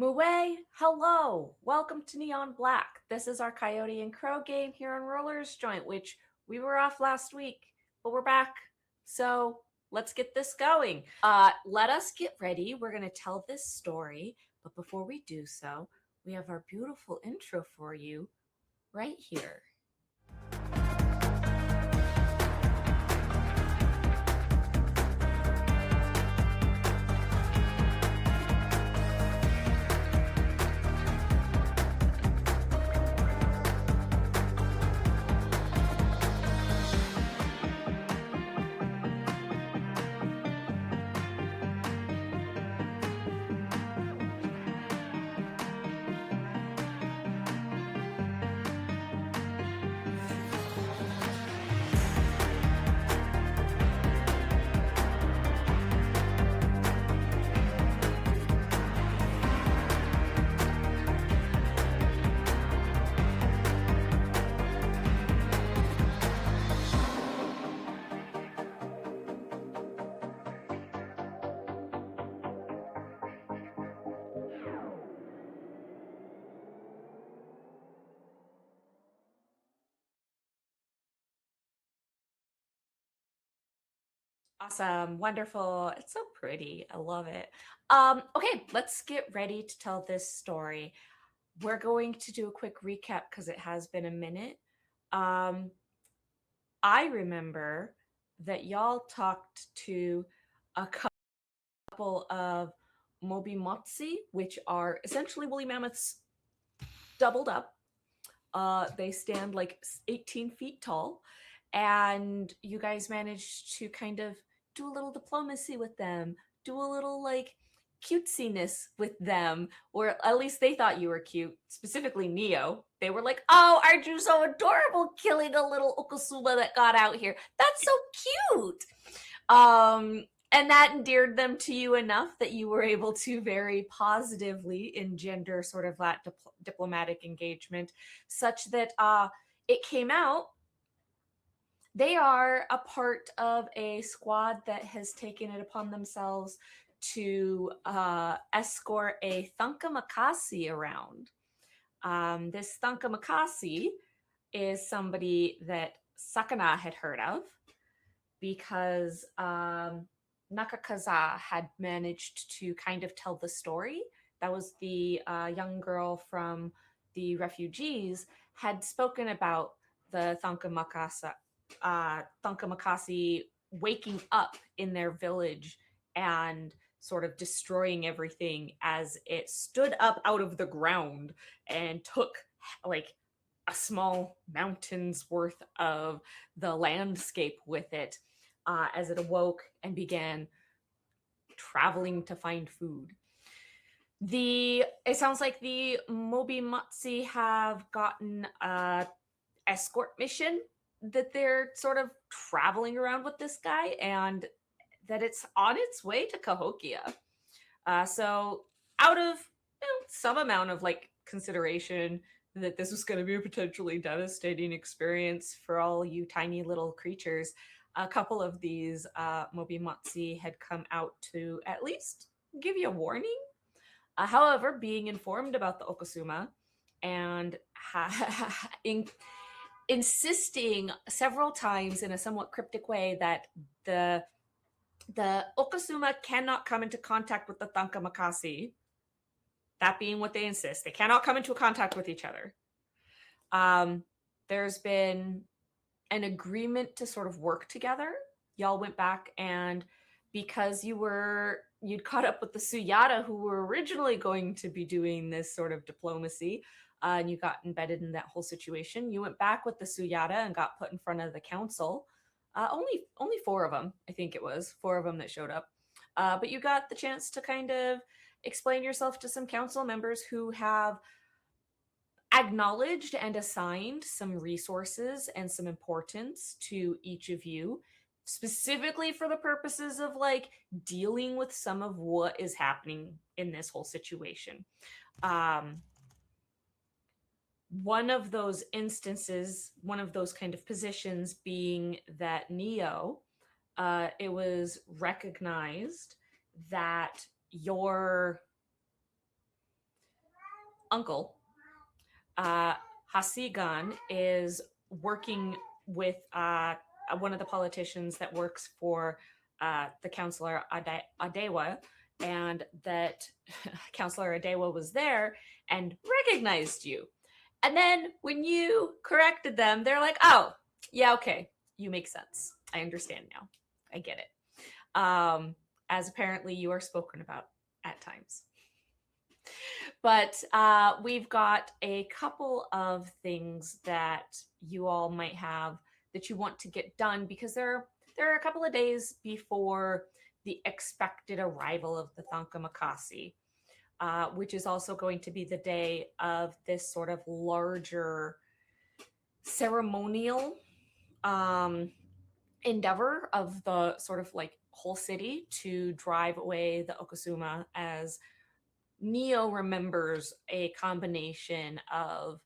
Mue, hello! Welcome to Neon Black. This is our Coyote and Crow game here on Rollers Joint, which we were off last week, but we're back. So let's get this going. Let us get ready. We're going to tell this story, but before we do so, we have our beautiful intro for you right here. Awesome, wonderful. It's so pretty. I love it. Okay, let's get ready to tell this story. We're going to do a quick recap because it has been a minute. Um, I remember that y'all talked to a couple of Moby Motsi, which are essentially woolly mammoths doubled up. They stand like 18 feet tall, and you guys managed to kind of do a little diplomacy with them, do a little like cutesiness with them, or at least they thought you were cute. Specifically, Neo. They were like, "Oh, aren't you so adorable, killing a little okasuma that got out here? That's so cute." Um, and that endeared them to you enough that you were able to very positively engender sort of that diplomatic engagement, such that it came out they are a part of a squad that has taken it upon themselves to escort a Thunka Makasi around. This Thunka Makasi is somebody that Sakana had heard of because Nakakaza had managed to kind of tell the story. That was the young girl from the refugees had spoken about the Thunka Makasi waking up in their village and sort of destroying everything as it stood up out of the ground and took like a small mountain's worth of the landscape with it as it awoke and began traveling to find food. It sounds like the Mobi Matsi have gotten a escort mission that they're sort of traveling around with this guy, and that it's on its way to Cahokia. So out of some amount of like consideration that this was going to be a potentially devastating experience for all you tiny little creatures, a couple of these Mobi Matsi had come out to at least give you a warning. However, being informed about the Okasuma and insisting several times in a somewhat cryptic way that the Okasuma cannot come into contact with the Thunka Makasi. That being what they insist, they cannot come into contact with each other. There's been an agreement to sort of work together. Y'all went back, and because you'd caught up with the Suyata who were originally going to be doing this sort of diplomacy, and you got embedded in that whole situation, you went back with the Suyata and got put in front of the council. Only four of them, I think it was four of them that showed up. But you got the chance to kind of explain yourself to some council members who have acknowledged and assigned some resources and some importance to each of you, specifically for the purposes of like dealing with some of what is happening in this whole situation. One of those instances, one of those kind of positions being that Neo, it was recognized that your uncle, uh, Hasigan, is working with one of the politicians that works for the counselor Adewa, and that Counselor Adewa was there and recognized you. And then when you corrected them, they're like, "Oh, yeah, okay, you make sense. I understand now. I get it." As apparently you are spoken about at times. But we've got a couple of things that you all might have that you want to get done because there are a couple of days before the expected arrival of the Thankamakasi, which is also going to be the day of this sort of larger ceremonial um, endeavor of the sort of like whole city to drive away the Okasuma, as Neo remembers a combination of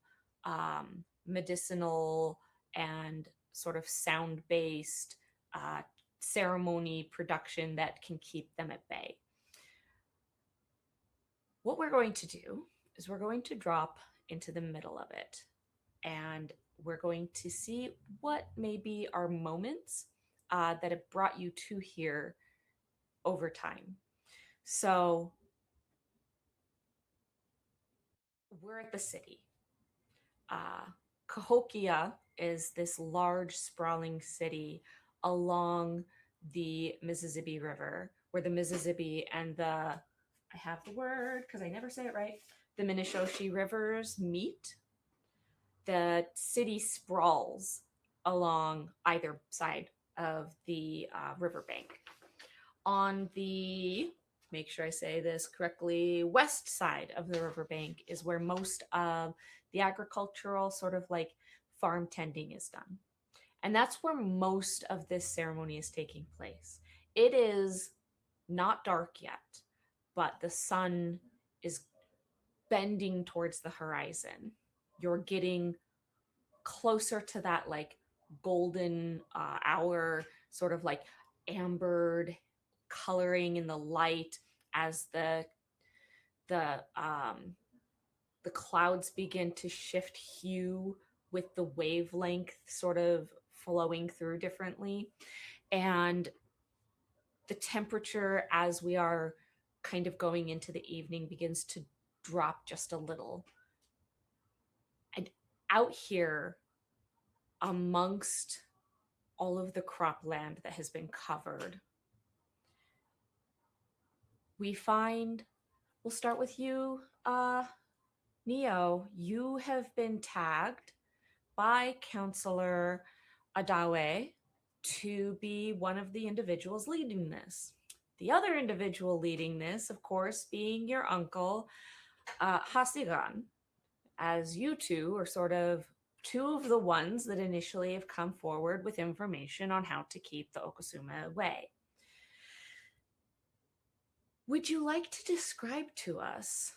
medicinal and sort of sound based uh, ceremony production that can keep them at bay. What we're going to do is we're going to drop into the middle of it, and we're going to see what maybe are moments that have brought you to here over time. So we're at the city. uh, Cahokia is this large, sprawling city along the Mississippi River, where the Mississippi and I have the word because I never say it right, the Minnesota rivers meet. The city sprawls along either side of the riverbank. On the, make sure I say this correctly, west side of the riverbank is where most of the agricultural sort of like farm tending is done. And that's where most of this ceremony is taking place. It is not dark yet, but the sun is bending towards the horizon. You're getting closer to that like golden hour, sort of like ambered coloring in the light as the the clouds begin to shift hue with the wavelength sort of flowing through differently, and the temperature as we are kind of going into the evening begins to drop just a little. And out here amongst all of the cropland that has been covered, we find, we'll start with you, Neo. You have been tagged by Counselor Adawe to be one of the individuals leading this. The other individual leading this, of course, being your uncle, Hasigan, as you two are sort of two of the ones that initially have come forward with information on how to keep the Okasuma away. Would you like to describe to us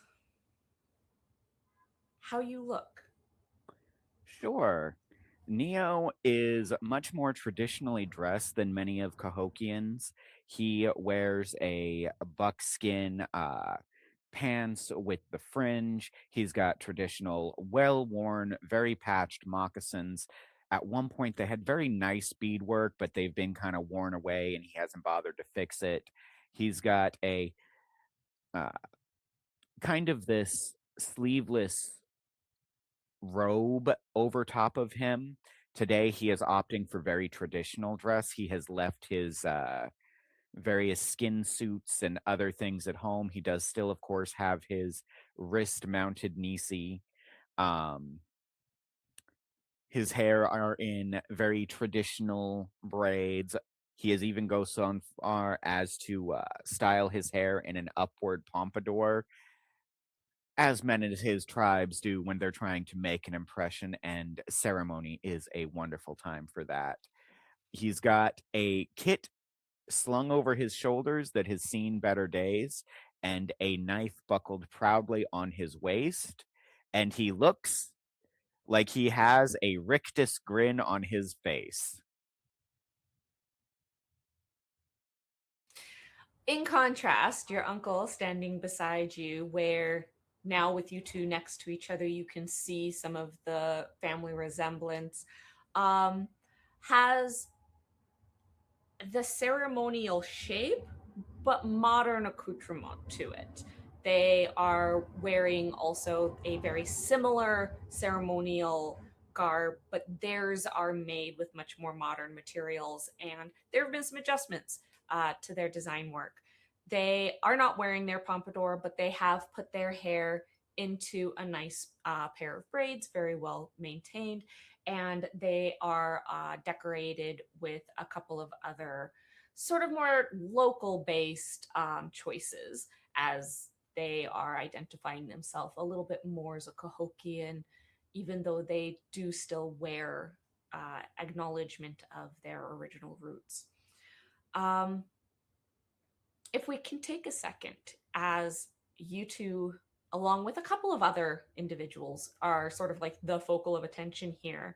how you look? Sure. Neo is much more traditionally dressed than many of Cahokians. He wears a buckskin pants with the fringe. He's got traditional, well worn, very patched moccasins. At one point, they had very nice beadwork, but they've been kind of worn away and he hasn't bothered to fix it. He's got a uh, kind of this sleeveless robe over top of him. Today, he is opting for very traditional dress. He has left his various skin suits and other things at home. He does still, of course, have his wrist mounted Nisi. Um, his hair are in very traditional braids. He has even go so far as to style his hair in an upward pompadour, as men in his tribes do when they're trying to make an impression, and ceremony is a wonderful time for that. He's got a kit slung over his shoulders that has seen better days, and a knife buckled proudly on his waist, and he looks like he has a rictus grin on his face. In contrast, your uncle standing beside you, where now with you two next to each other, you can see some of the family resemblance. Um, has the ceremonial shape, but modern accoutrement to it. They are wearing also a very similar ceremonial garb, but theirs are made with much more modern materials, and there have been some adjustments to their design work. They are not wearing their pompadour, but they have put their hair into a nice pair of braids, very well maintained, and they are decorated with a couple of other sort of more local based choices, as they are identifying themselves a little bit more as a Cahokian, even though they do still wear acknowledgement of their original roots. Um, if we can take a second, as you two, along with a couple of other individuals, are sort of like the focal of attention here,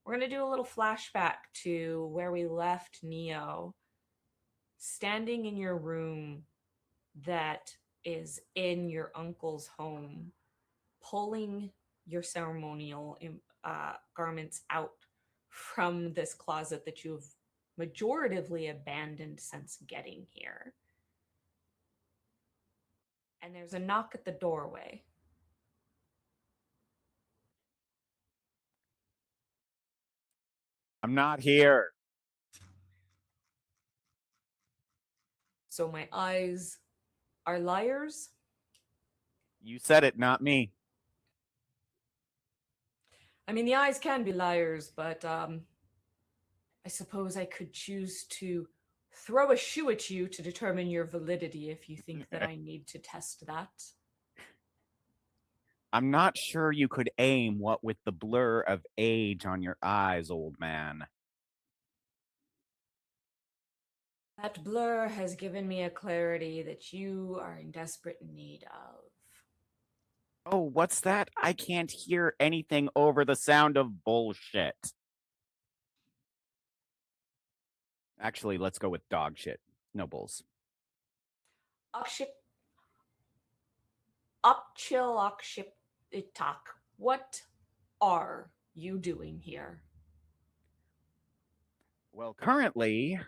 we're going to do a little flashback to where we left Neo standing in your room that is in your uncle's home, pulling your ceremonial garments out from this closet that you've majoritively abandoned since getting here. And there's a knock at the doorway. I'm not here. So my eyes are liars. You said it, not me. I mean, the eyes can be liars, but I suppose I could choose to throw a shoe at you to determine your validity if you think that I need to test that. I'm not sure you could aim what with the blur of age on your eyes, old man. That blur has given me a clarity that you are in desperate need of. Oh, what's that? I can't hear anything over the sound of bullshit. Actually, let's go with dog shit. No bulls. Akship, Akchil Akship Itak, what are you doing here? Well, currently,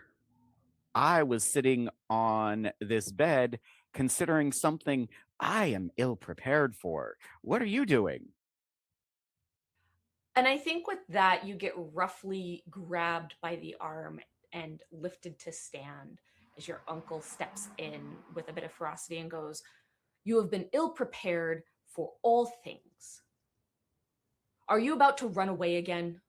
I was sitting on this bed considering something I am ill prepared for. What are you doing? And I think with that, you get roughly grabbed by the arm and lifted to stand as your uncle steps in with a bit of ferocity and goes, "You have been ill prepared for all things. Are you about to run away again?"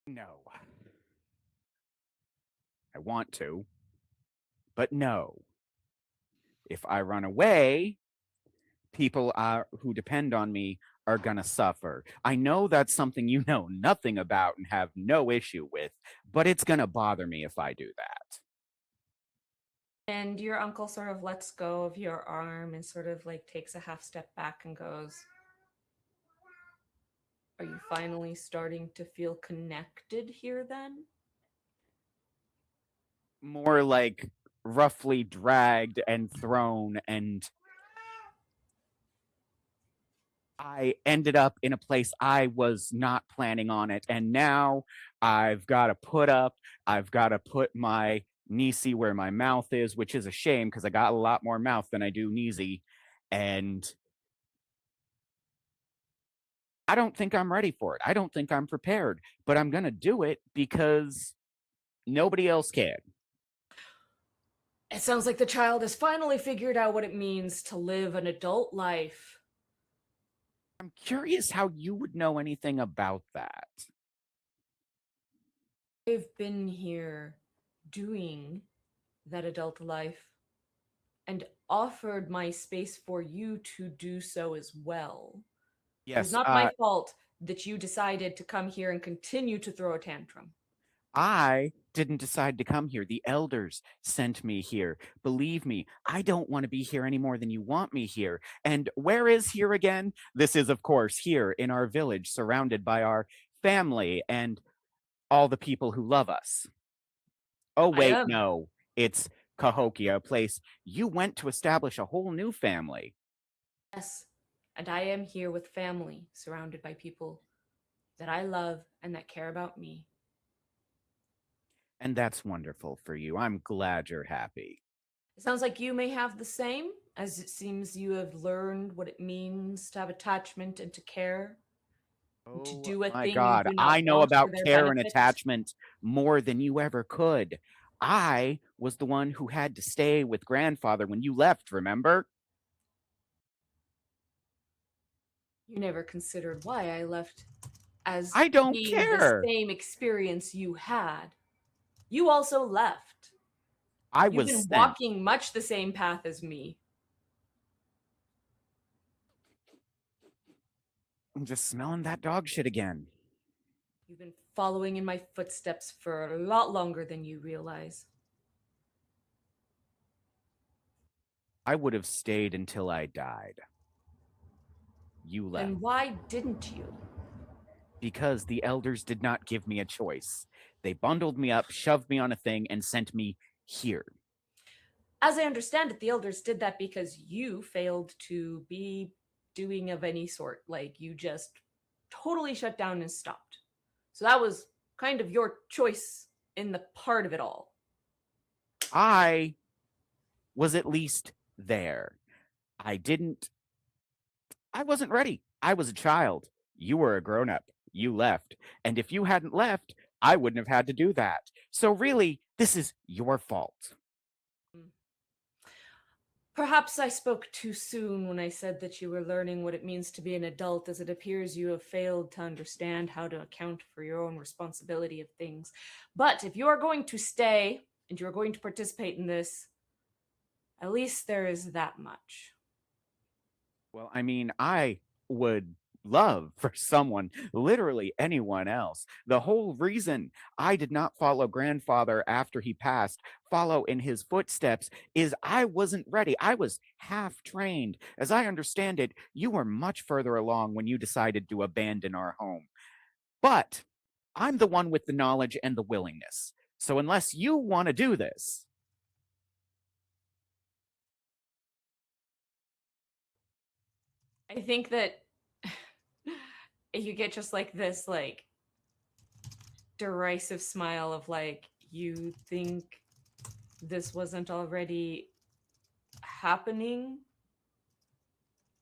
No. I want to, but no. If I run away, people who depend on me are going to suffer. I know that's something you know nothing about and have no issue with, but it's going to bother me if I do that. And your uncle sort of lets go of your arm and sort of like takes a half step back and goes, "Are you finally starting to feel connected here then?" More like roughly dragged and thrown, and I ended up in a place I was not planning on it. And now I've got to put up, I've got to put my Nisi where my mouth is, which is a shame because I got a lot more mouth than I do Nisi. And I don't think I'm ready for it. I don't think I'm prepared, but I'm going to do it because nobody else can. It sounds like the child has finally figured out what it means to live an adult life. I'm curious how you would know anything about that. I've been here doing that adult life and offered my space for you to do so as well. It is Yes, not my fault that you decided to come here and continue to throw a tantrum. I didn't decide to come here. The elders sent me here. Believe me, I don't want to be here any more than you want me here. And where is here again? This is, of course, here in our village, surrounded by our family and all the people who love us. Oh, I wait, am. no. It's Cahokia, a place you went to establish a whole new family. Yes, and I am here with family, surrounded by people that I love and that care about me. And that's wonderful for you. I'm glad you're happy. It sounds like you may have the same, as it seems you have learned what it means to have attachment and to care, and to Oh do a my thing you God. do I not know want for about their care and benefit. attachment more than you ever could. I was the one who had to stay with grandfather when you left, remember? You never considered why I left as I don't being the care. same experience you had. You also left. I You've was been sent. walking much the same path as me. I'm just smelling that dog shit again. You've been following in my footsteps for a lot longer than you realize. I would have stayed until I died. You left. Then why didn't you? Because the elders did not give me a choice. They bundled me up, shoved me on a thing, and sent me here. As I understand it, the elders did that because you failed to be doing of any sort. Like you just totally shut down and stopped. So that was kind of your choice in the part of it all. I was at least there. I didn't, I wasn't ready. I was a child. You were a grown up. You left. And if you hadn't left, I wouldn't have had to do that. So really, this is your fault. Mm. Perhaps I spoke too soon when I said that you were learning what it means to be an adult, as it appears you have failed to understand how to account for your own responsibility of things. But if you are going to stay and you are going to participate in this, at least there is that much. Well, I mean, I would love for someone, literally anyone else. The whole reason I did not follow grandfather after he passed, follow in his footsteps, is I wasn't ready. I was half trained. As I understand it, you were much further along when you decided to abandon our home. But I'm the one with the knowledge and the willingness. So unless you want to do this, I think that you get just like this, like, derisive smile of, like, you think this wasn't already happening?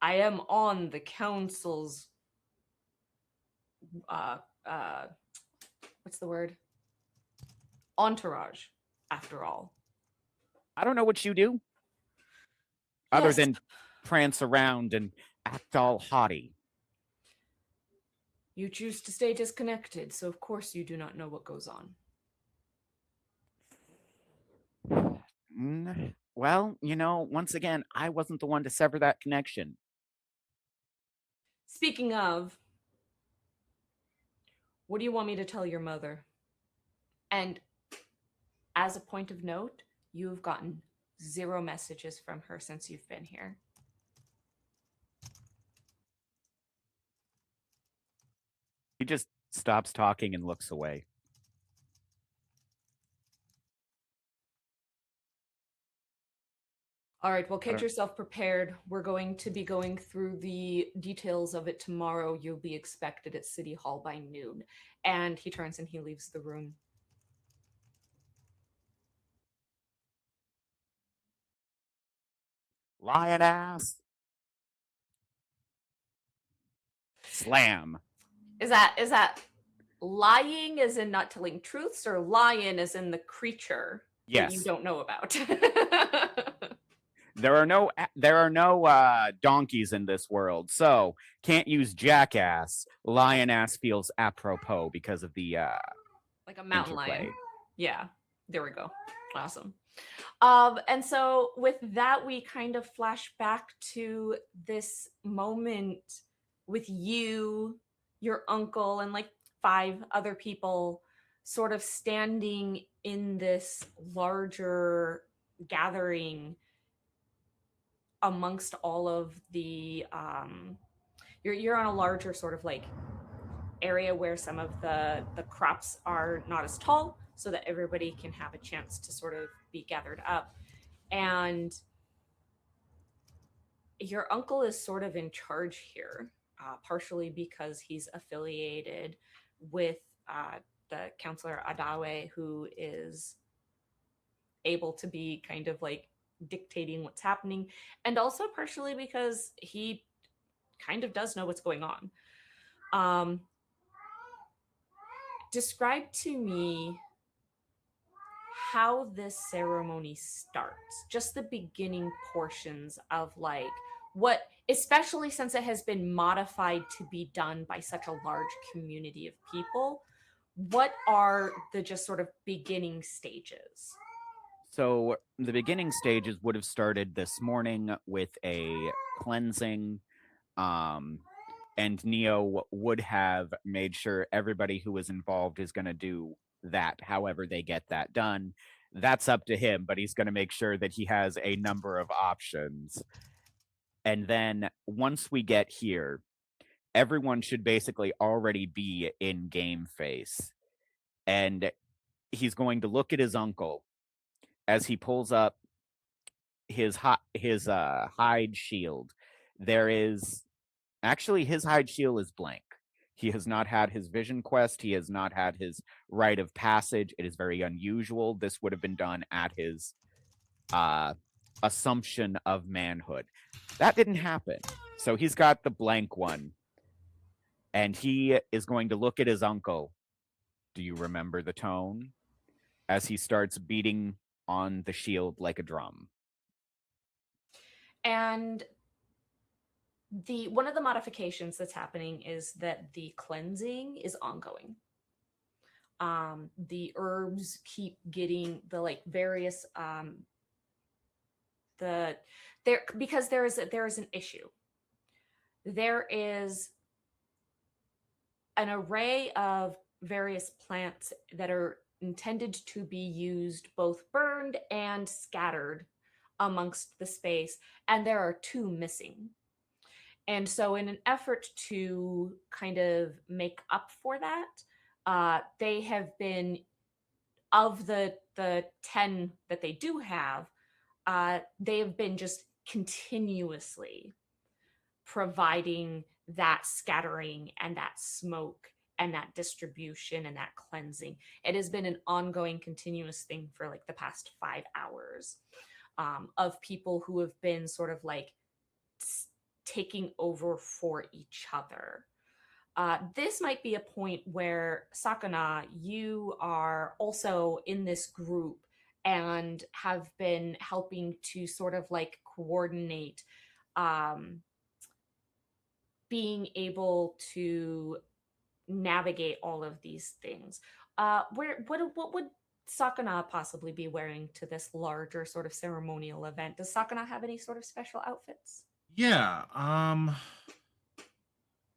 I am on the council's, uh, uh, what's the word? Entourage, after all. I don't know what you do other Yes, than prance around and act all haughty. you choose to stay disconnected, so of course you do not know what goes on. Well, once again, I wasn't the one to sever that connection. Speaking of, what do you want me to tell your mother? And as a point of note, you have gotten 0 messages from her since you've been here. He just stops talking and looks away. All right, well, I get don't. yourself prepared. We're going to be going through the details of it tomorrow. You'll be expected at City Hall by noon. And he turns and he leaves the room. Lion ass. Slam. Is that lying as in not telling truths, or lion as in the creature that you Yes. don't know about? There are no donkeys in this world, so can't use jackass. Lion ass feels apropos because of the Like a mountain lion. interplay. Yeah, there we go. Awesome. And so with that, we kind of flash back to this moment with you, your uncle, and like 5 other people sort of standing in this larger gathering amongst all of the you're on a larger sort of like area where some of the crops are not as tall, so that everybody can have a chance to sort of be gathered up. And your uncle is sort of in charge here, partially because he's affiliated with the counselor Adawe, who is able to be kind of like dictating what's happening, and also partially because he kind of does know what's going on. Um, Describe to me how this ceremony starts, just the beginning portions of like what, especially since it has been modified to be done by such a large community of people. What are the just sort of beginning stages? So the beginning stages would have started this morning with a cleansing. Um, and Neo would have made sure everybody who was involved is going to do that. However, they get that done, that's up to him, but he's going to make sure that he has a number of options. And then once we get here, everyone should basically already be in game face. And he's going to look at his uncle as he pulls up his hide shield. There is actually his hide shield is blank. He has not had his vision quest. He has not had his rite of passage. It is very unusual. This would have been done at his uh, assumption of manhood. That didn't happen. So he's got the blank one. And he is going to look at his uncle. Do you remember the tone? As he starts beating on the shield like a drum. And the one of the modifications that's happening is that the cleansing is ongoing. The herbs keep getting the like various the there, because there is an issue. There is an array of various plants that are intended to be used both burned and scattered amongst the space, and there are two missing. And so, in an effort to kind of make up for that, they have been, of the 10 that they do have, they have been just continuously providing that scattering and that smoke and that distribution and that cleansing. It has been an ongoing, continuous thing for like the past 5 hours, of people who have been sort of like taking over for each other. This might be a point where Sakana, you are also in this group and have been helping to sort of like coordinate, um, being able to navigate all of these things. What would Sakana possibly be wearing to this larger sort of ceremonial event? Does Sakana have any sort of special outfits? Yeah, I'm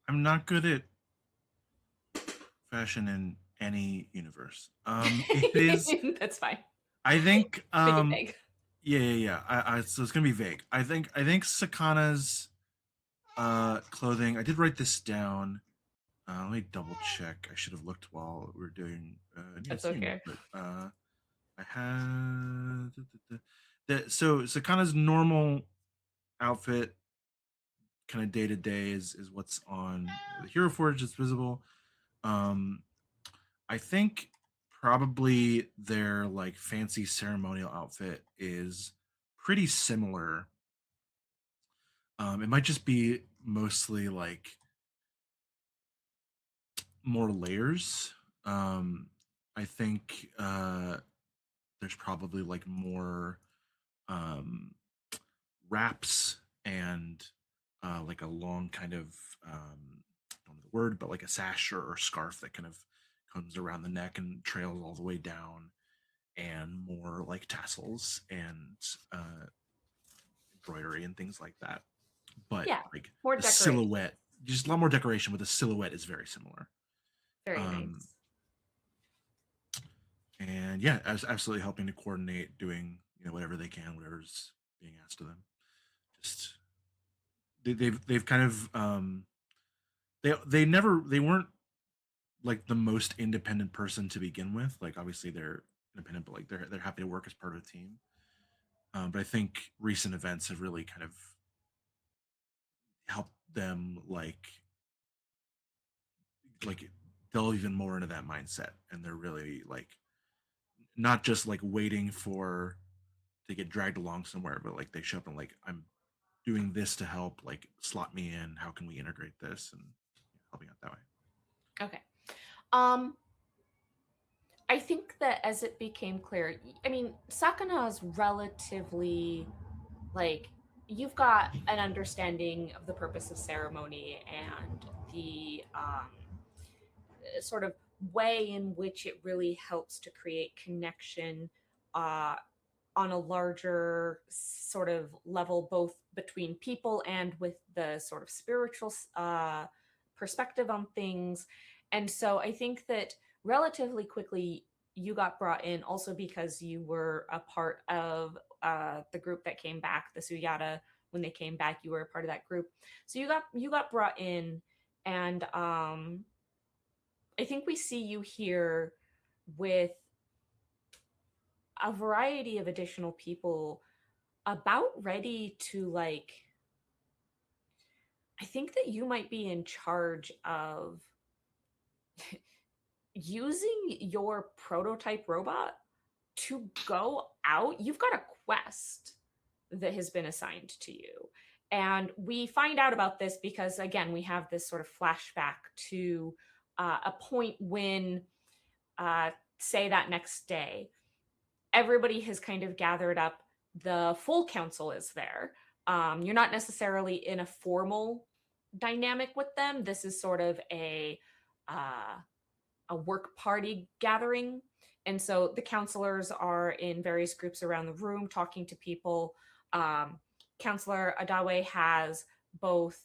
not good at fashion in any universe. It is. That's fine. I think. Make it vague. Yeah, yeah, yeah. So it's gonna be vague. I think Sakana's clothing. I did write this down. Let me double check. I should have looked while we were doing new That's scene, okay. but I had so Sakana's normal outfit, kind of day to day, is what's on the Hero Forge. It's visible. Um, I think probably their like fancy ceremonial outfit is pretty similar. It might just be mostly like more layers. Um, I think there's probably like more um, wraps and like a long kind of I don't know the word, but like a sash or scarf that kind of comes around the neck and trails all the way down, and more like tassels and uh, embroidery and things like that. But Yeah, like more the decoration. silhouette, just a lot more decoration, but the silhouette is very similar. Very Um, nice. and yeah, as absolutely helping to coordinate, doing whatever they can, whatever's being asked of them. Just they've kind of they weren't like the most independent person to begin with. Like obviously they're independent, but like they're happy to work as part of a team. But I think recent events have really kind of helped them like delve even more into that mindset, and they're really like not just like waiting for to get dragged along somewhere, but like they show up and like I'm doing this to help, like slot me in. How can we integrate this and helping out that way? Okay. Um, I think that as it became clear, I mean, Sakana is relatively like you've got an understanding of the purpose of ceremony and the sort of way in which it really helps to create connection uh, on a larger sort of level, both between people and with the sort of spiritual perspective on things. And so I think that relatively quickly you got brought in also because you were a part of the group that came back, the Suyata. When they came back, you were a part of that group. So you got brought in, and I think we see you here with a variety of additional people about ready to like I think that you might be in charge of using your prototype robot to go out. You've got a quest that has been assigned to you. And we find out about this because, again, we have this sort of flashback to a point when, say, that next day, everybody has kind of gathered up. The full council is there. You're not necessarily in a formal dynamic with them. This is sort of uh, a work party gathering. And so the counselors are in various groups around the room talking to people. Um, Counselor Adawe has both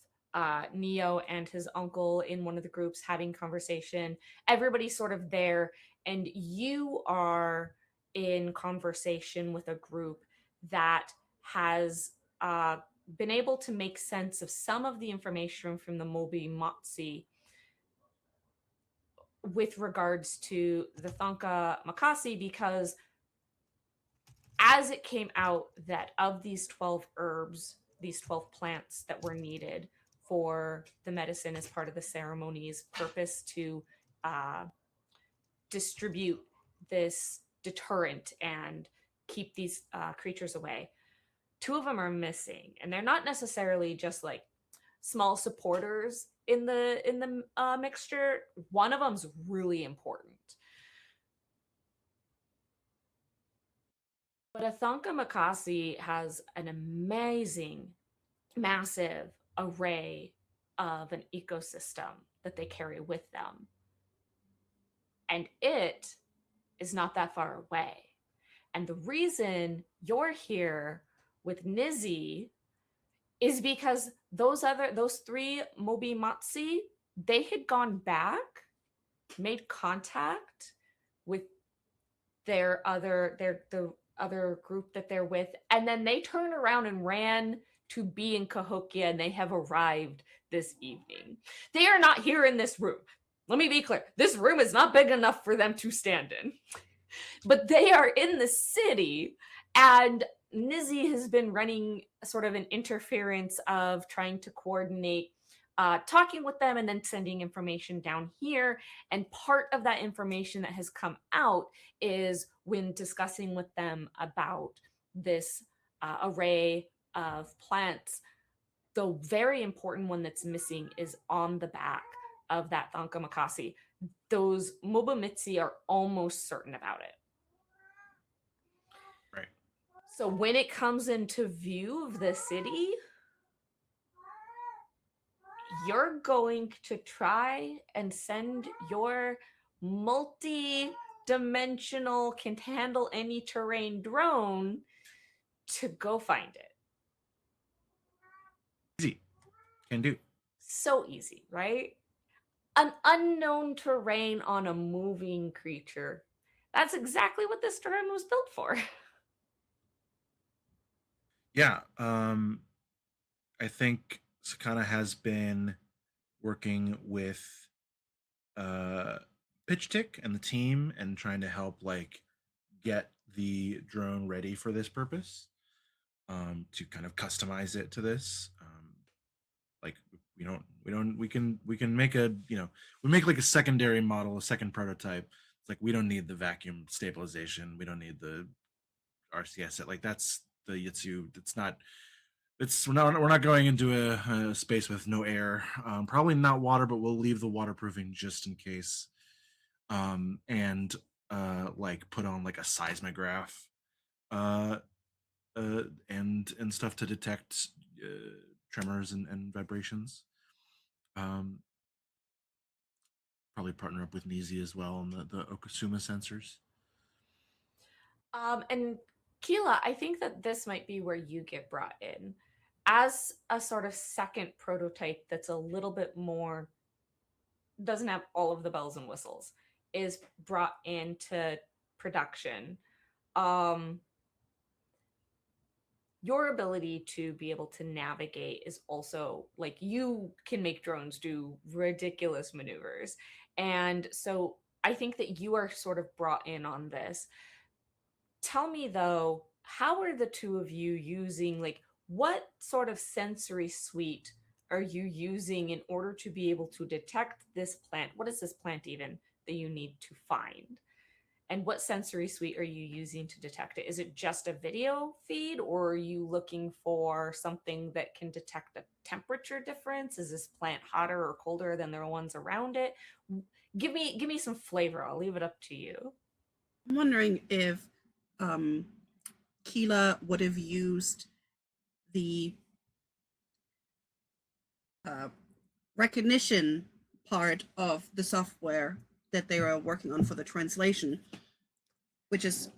Neo and his uncle in one of the groups having conversation. Everybody's sort of there, and you are in conversation with a group that has been able to make sense of some of the information from the Mobi Motsi with regards to the Thonka Makasi, because as it came out that of these 12 herbs, these 12 plants that were needed for the medicine as part of the ceremony's purpose to uh, distribute this deterrent and keep these creatures away, two of them are missing, and they're not necessarily just like small supporters in the mixture. One of them's really important. But Athanka Makasi has an amazing, massive array of an ecosystem that they carry with them. And it is not that far away. And the reason you're here with Nizzy is because those three Mobi Matsi, they had gone back, made contact with the other group that they're with, and then they turn around and ran to be in Cahokia, and they have arrived this evening. They are not here in this room. Let me be clear. This room is not big enough for them to stand in. But they are in the city, and Nizzy has been running sort of an interference of trying to coordinate talking with them and then sending information down here. And part of that information that has come out is when discussing with them about this array of plants. The very important one that's missing is on the back of that Thanka Makasi. Those Mobomitsi are almost certain about it. Right. So when it comes into view of the city, you're going to try and send your multi-dimensional, can handle any terrain drone to go find it. Easy. Can do. So easy, right? An unknown terrain on a moving creature. That's exactly what this terrain was built for. Yeah. I think Sakana has been working with Pitch Tick and the team and trying to help like get the drone ready for this purpose, to kind of customize it to this. Like we can make a, we make like a secondary model, a second prototype. It's like we don't need the vacuum stabilization, we don't need the RCS. Like that's the Yitsu. It's not. We're not going into a space with no air. Probably not water, but we'll leave the waterproofing just in case. And like put on like a seismograph, uh, and stuff to detect tremors and vibrations. Um, Probably partner up with Nizi as well on the Okasuma sensors. And Keela, I think that this might be where you get brought in as a sort of second prototype that's a little bit more, doesn't have all of the bells and whistles, is brought into production. Um, your ability to be able to navigate is also like you can make drones do ridiculous maneuvers. And so I think that you are sort of brought in on this. Tell me though, how are the two of you using, like, what sort of sensory suite are you using in order to be able to detect this plant? What is this plant even that you need to find? And what sensory suite are you using to detect it? Is it just a video feed, or are you looking for something that can detect a temperature difference? Is this plant hotter or colder than the ones around it? Give me some flavor. I'll leave it up to you. I'm wondering if um, Keela would have used the uh, recognition part of the software that they are working on for the translation, which is,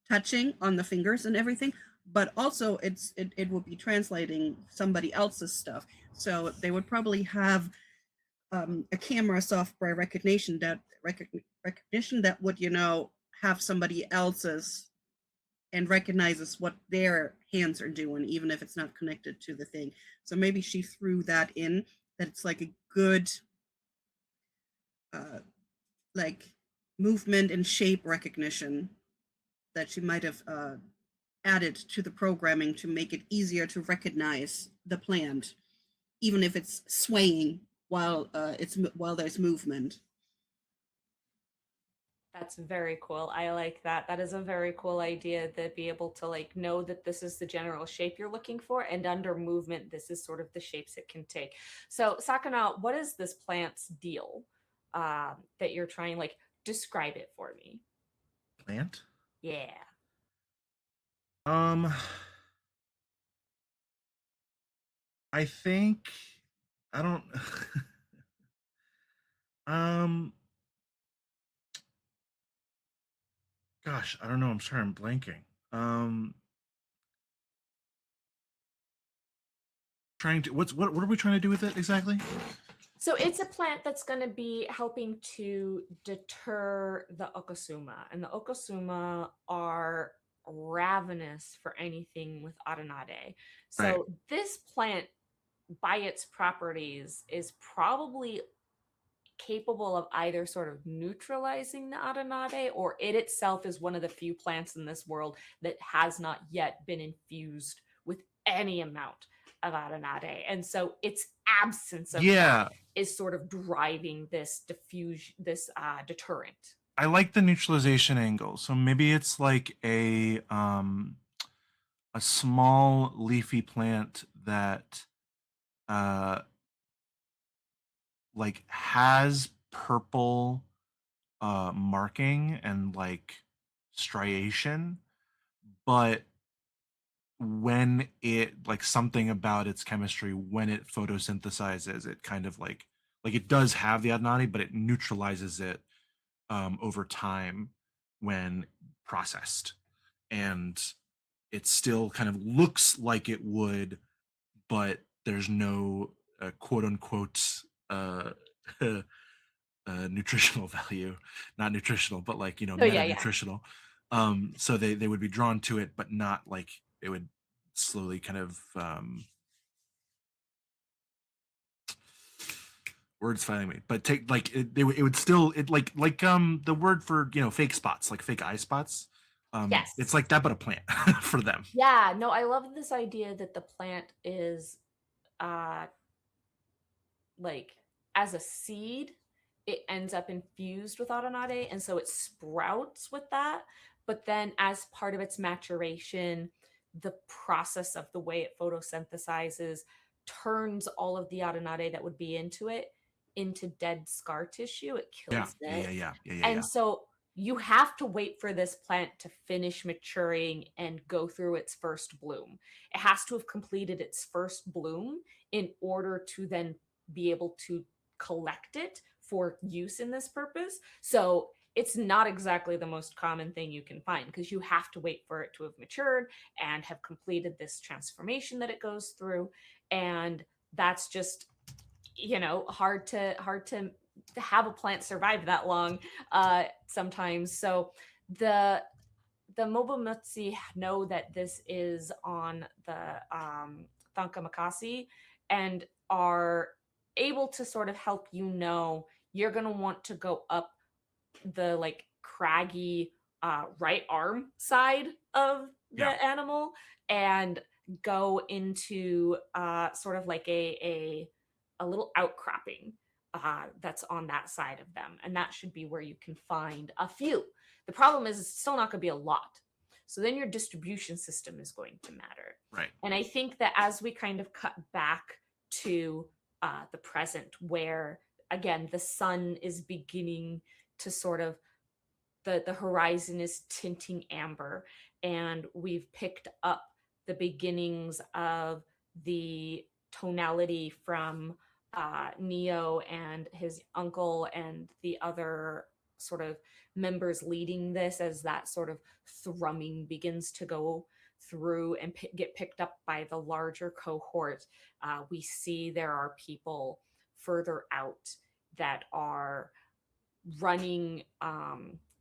touching on the fingers and everything, but also it would be translating somebody else's stuff. So they would probably have a camera software recognition that would, have somebody else's and recognizes what their hands are doing, even if it's not connected to the thing. So maybe she threw that in, that it's like a good uh, like movement and shape recognition that she might have added to the programming to make it easier to recognize the plant, even if it's swaying while there's movement. That's very cool. I like that. That is a very cool idea, to be able to like know that this is the general shape you're looking for, and under movement, this is sort of the shapes it can take. So, Sakana, what is this plant's deal that you're trying? Like, describe it for me. Plant. Yeah. Um, I think I don't. um, Gosh, I don't know. I'm sorry, I'm blanking. Um, Trying to what are we trying to do with it exactly? So it's a plant that's going to be helping to deter the Okasuma, and the Okasuma are ravenous for anything with Aranade. Right. So this plant, by its properties, is probably capable of either sort of neutralizing the Aranade, or it itself is one of the few plants in this world that has not yet been infused with any amount of Aranade. And so its absence of that Yeah, is sort of driving this deterrent. I like the neutralization angle. So maybe it's like a small leafy plant that uh like has purple marking and like striation, but when it like something about its chemistry, when it photosynthesizes, it kind of like it does have the adenine, but it neutralizes it over time when processed, and it still kind of looks like it would, but there's no quote unquote uh, nutritional value, not nutritional, but like, Oh meta yeah, yeah. nutritional. So they would be drawn to it, but not like it would slowly kind of words finally made. But take like it would still like the word for fake spots, like fake eye spots. Yes. It's like that, but a plant for them. Yeah, no, I love this idea that the plant is like as a seed, it ends up infused with Aranade, and so it sprouts with that. But then, as part of its maturation, the process of the way it photosynthesizes turns all of the Aranade that would be into it into dead scar tissue. It Yeah, kills yeah, it. yeah. And so you have to wait for this plant to finish maturing and go through its first bloom. It has to have completed its first bloom in order to then be able to collect it for use in this purpose. So it's not exactly the most common thing you can find because you have to wait for it to have matured and have completed this transformation that it goes through. And that's just, hard to have a plant survive that long sometimes. So the Mobomutsi know that this is on the Thankamakasi and are able to sort of help you're going to want to go up the like craggy right arm side of the Yeah. animal and go into sort of like a little outcropping that's on that side of them, and that should be where you can find a few. The problem is it's still not going to be a lot, so then your distribution system is going to matter. Right. And I think that as we kind of cut back to the present, where again the sun is beginning to sort of the horizon is tinting amber, and we've picked up the beginnings of the tonality from Neo and his uncle and the other sort of members leading this, as that sort of thrumming begins to go through and get picked up by the larger cohort. We see there are people further out that are running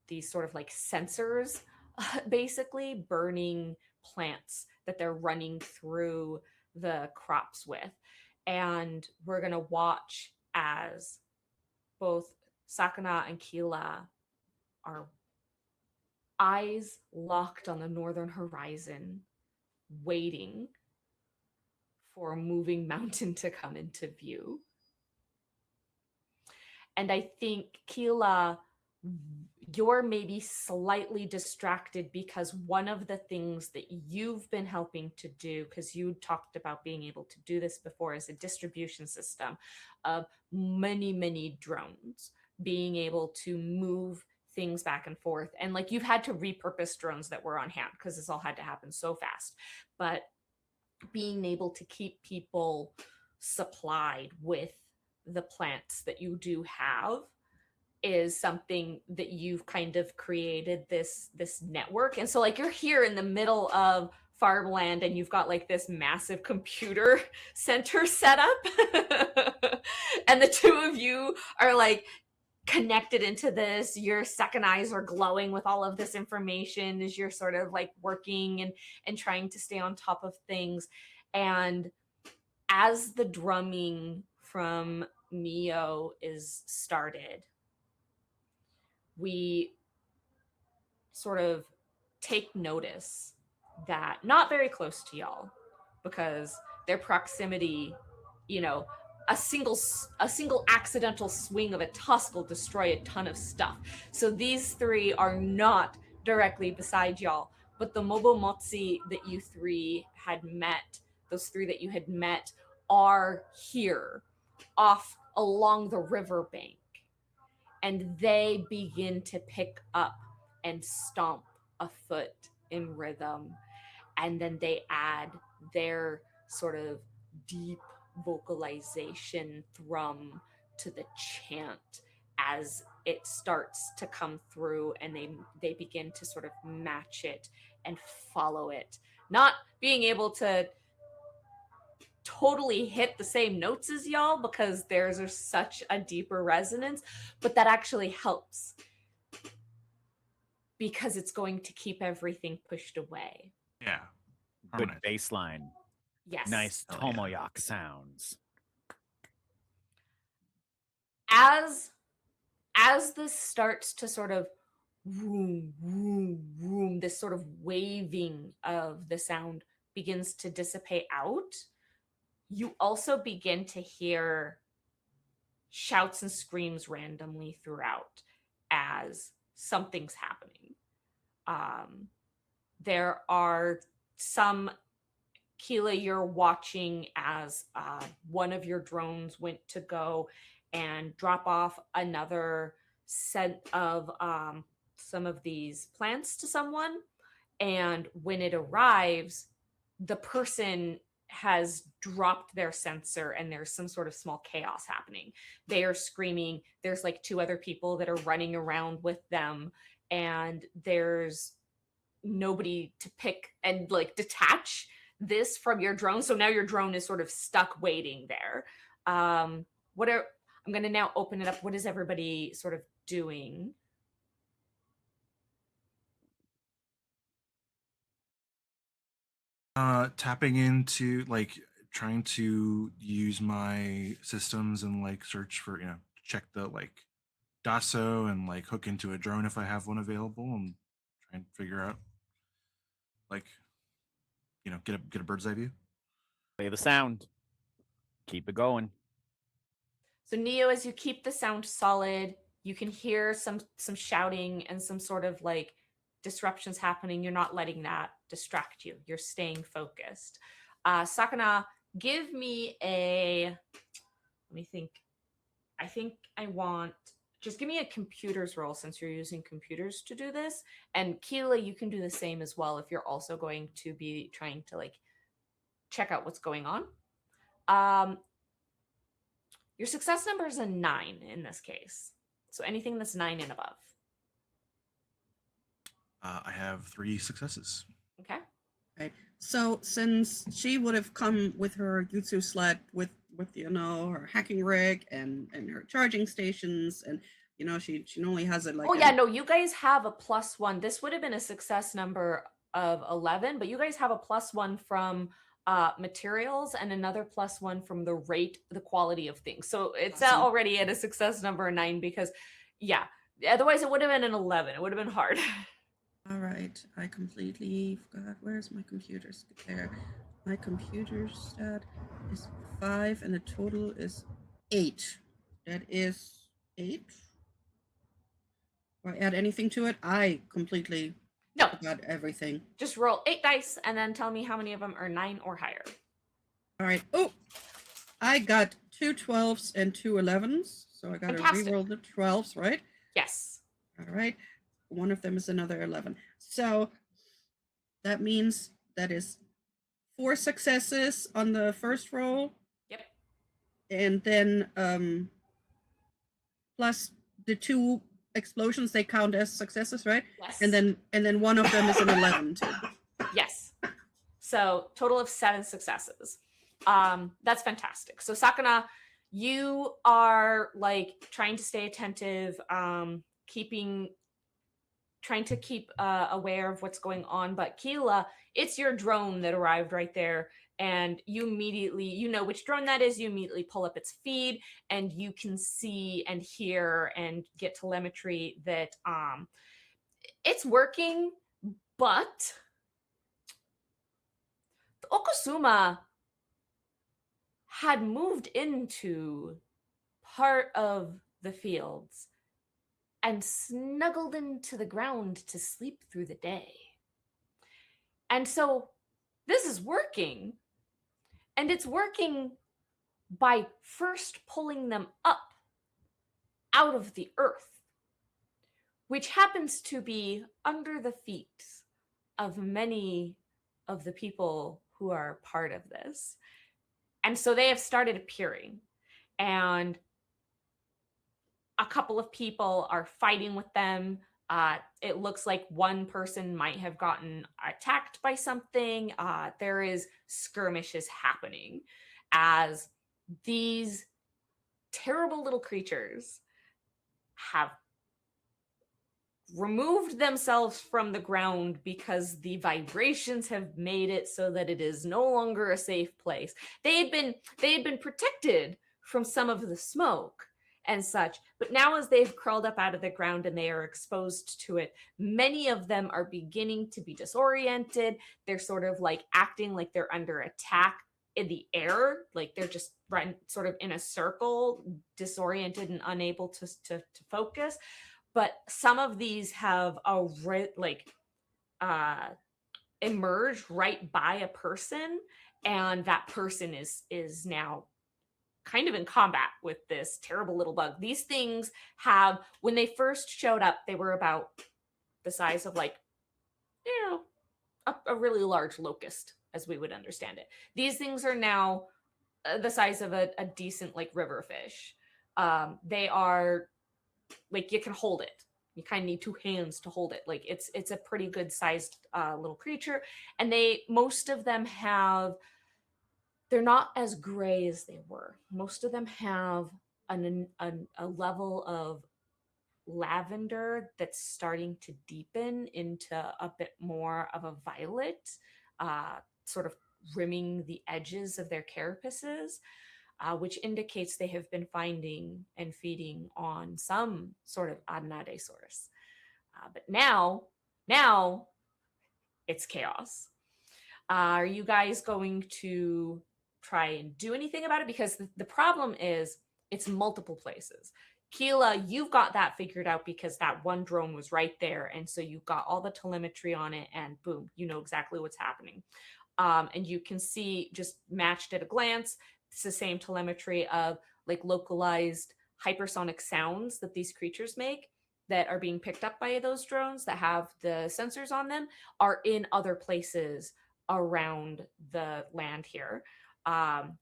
these sort of like sensors, basically burning plants that they're running through the crops with. And we're going to watch as both Sakana and Kila are eyes locked on the northern horizon, waiting for a moving mountain to come into view. And I think Kila, you're maybe slightly distracted because one of the things that you've been helping to do, because you talked about being able to do this before, is a distribution system of many, many drones being able to move things back and forth. And like you've had to repurpose drones that were on hand because this all had to happen so fast. But being able to keep people supplied with the plants that you do have is something that you've kind of created this network. And so like you're here in the middle of farmland and you've got like this massive computer center set up and the two of you are like connected into this. Your second eyes are glowing with all of this information as you're sort of like working and trying to stay on top of things. And as the drumming from Neo is started, we sort of take notice that not very close to y'all, because their proximity, a single accidental swing of a tusk will destroy a ton of stuff. So these three are not directly beside y'all, but the Mobomotsi that you three had met, those three that you had met, are here off along the riverbank. And they begin to pick up and stomp a foot in rhythm. And then they add their sort of deep vocalization thrum to the chant as it starts to come through, and they begin to sort of match it and follow it, not being able to totally hit the same notes as y'all because theirs are such a deeper resonance, but that actually helps because it's going to keep everything pushed away. Yeah. Good Harmonize. bass line. Yes. Nice Oh, yeah. tomoyak sounds. as this starts to sort of vroom, vroom, vroom, this sort of waving of the sound begins to dissipate out, you also begin to hear shouts and screams randomly throughout as something's happening. There are some, Keela, you're watching as one of your drones went to go and drop off another set of some of these plants to someone. And when it arrives, the person has dropped their sensor and there's some sort of small chaos happening. They are screaming. There's like two other people that are running around with them, and there's nobody to pick and like detach this from your drone. So now your drone is sort of stuck waiting there. What are I'm going to now open it up. What is everybody sort of doing? Tapping into like trying to use my systems and like search for check the like DASO and like hook into a drone if I have one available and try and figure out like get a bird's eye view. Play the sound. Keep it going. So Neo, as you keep the sound solid, you can hear some shouting and some sort of like disruptions happening. You're not letting that distract you. You're staying focused. Sakana, give me a, let me think. I think I want, just give me a computers roll since you're using computers to do this. And Keela, you can do the same as well if you're also going to be trying to like check out what's going on. Your success number is a 9 in this case. So anything that's 9 and above. I have 3 successes. Okay. Right. So since she would have come with her Jutsu sled with her hacking rig and her charging stations, and she normally has it like. Oh yeah, no, you guys have a +1. This would have been a success number of 11, but you guys have a +1 from materials and another +1 from the quality of things. So it's Awesome. already at a success number 9 because, yeah, otherwise it would have been an 11. It would have been hard. All right, I completely forgot. Where's my computer? There. My computer stat is 5, and the total is 8. That is 8. Do I add anything to it? I completely No, forgot everything. just roll 8 dice and then tell me how many of them are 9 or higher. All right. Oh, I got 2 12s and 2 11s. So I got to reroll the 12s, right? Yes. All right. One of them is another 11. So that means that is 4 successes on the first roll. Yep. And then plus the 2 explosions, they count as successes, right? Yes. And then one of them is an 11 too. Yes. So total of 7 successes. That's fantastic. So Sakana, you are like trying to stay attentive, trying to keep aware of what's going on. But Keela, it's your drone that arrived right there. And you immediately, you know which drone that is. You immediately pull up its feed and you can see and hear and get telemetry that it's working, but the Okosuma had moved into part of the fields and snuggled into the ground to sleep through the day. And so this is working. And it's working by first pulling them up out of the earth, which happens to be under the feet of many of the people who are part of this. And so they have started appearing. And a couple of people are fighting with them. It looks like one person might have gotten attacked by something. There is skirmishes happening as these terrible little creatures have removed themselves from the ground because the vibrations have made it so that it is no longer a safe place. They had been protected from some of the smoke, and such. But now, as they've crawled up out of the ground and they are exposed to it, many of them are beginning to be disoriented. They're sort of like acting like they're under attack in the air, like they're just run sort of in a circle, disoriented and unable to focus. But some of these have emerged right by a person, and that person is now kind of in combat with this terrible little bug. These things have, when they first showed up, they were about the size of like, a really large locust, as we would understand it. These things are now the size of a decent like river fish. They are like, you can hold it. You kind of need two hands to hold it. Like it's a pretty good sized little creature, and most of them they're not as gray as they were. Most of them have a level of lavender that's starting to deepen into a bit more of a violet, sort of rimming the edges of their carapaces, which indicates they have been finding and feeding on some sort of Adnade source. But now it's chaos. Are you guys going to try and do anything about it? Because the problem is it's multiple places. Keela, you've got that figured out because that one drone was right there. And so you've got all the telemetry on it, and boom, you know exactly what's happening. And you can see, just matched at a glance, it's the same telemetry of like localized hypersonic sounds that these creatures make that are being picked up by those drones that have the sensors on them are in other places around the land here. But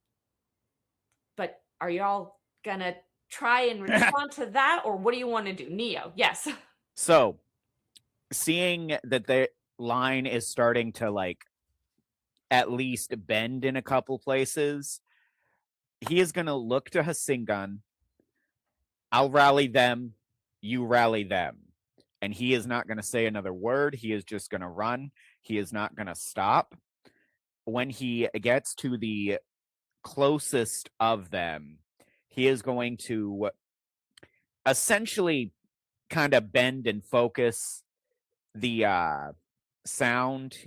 are y'all gonna try and respond to that, or what do you want to do? Neo, yes. So, seeing that the line is starting to like at least bend in a couple places, he is going to look to Hasingan. I'll rally them, you rally them. And he is not going to say another word. He is just going to run. He is not going to stop. When he gets to the closest of them, he is going to essentially kind of bend and focus the sound.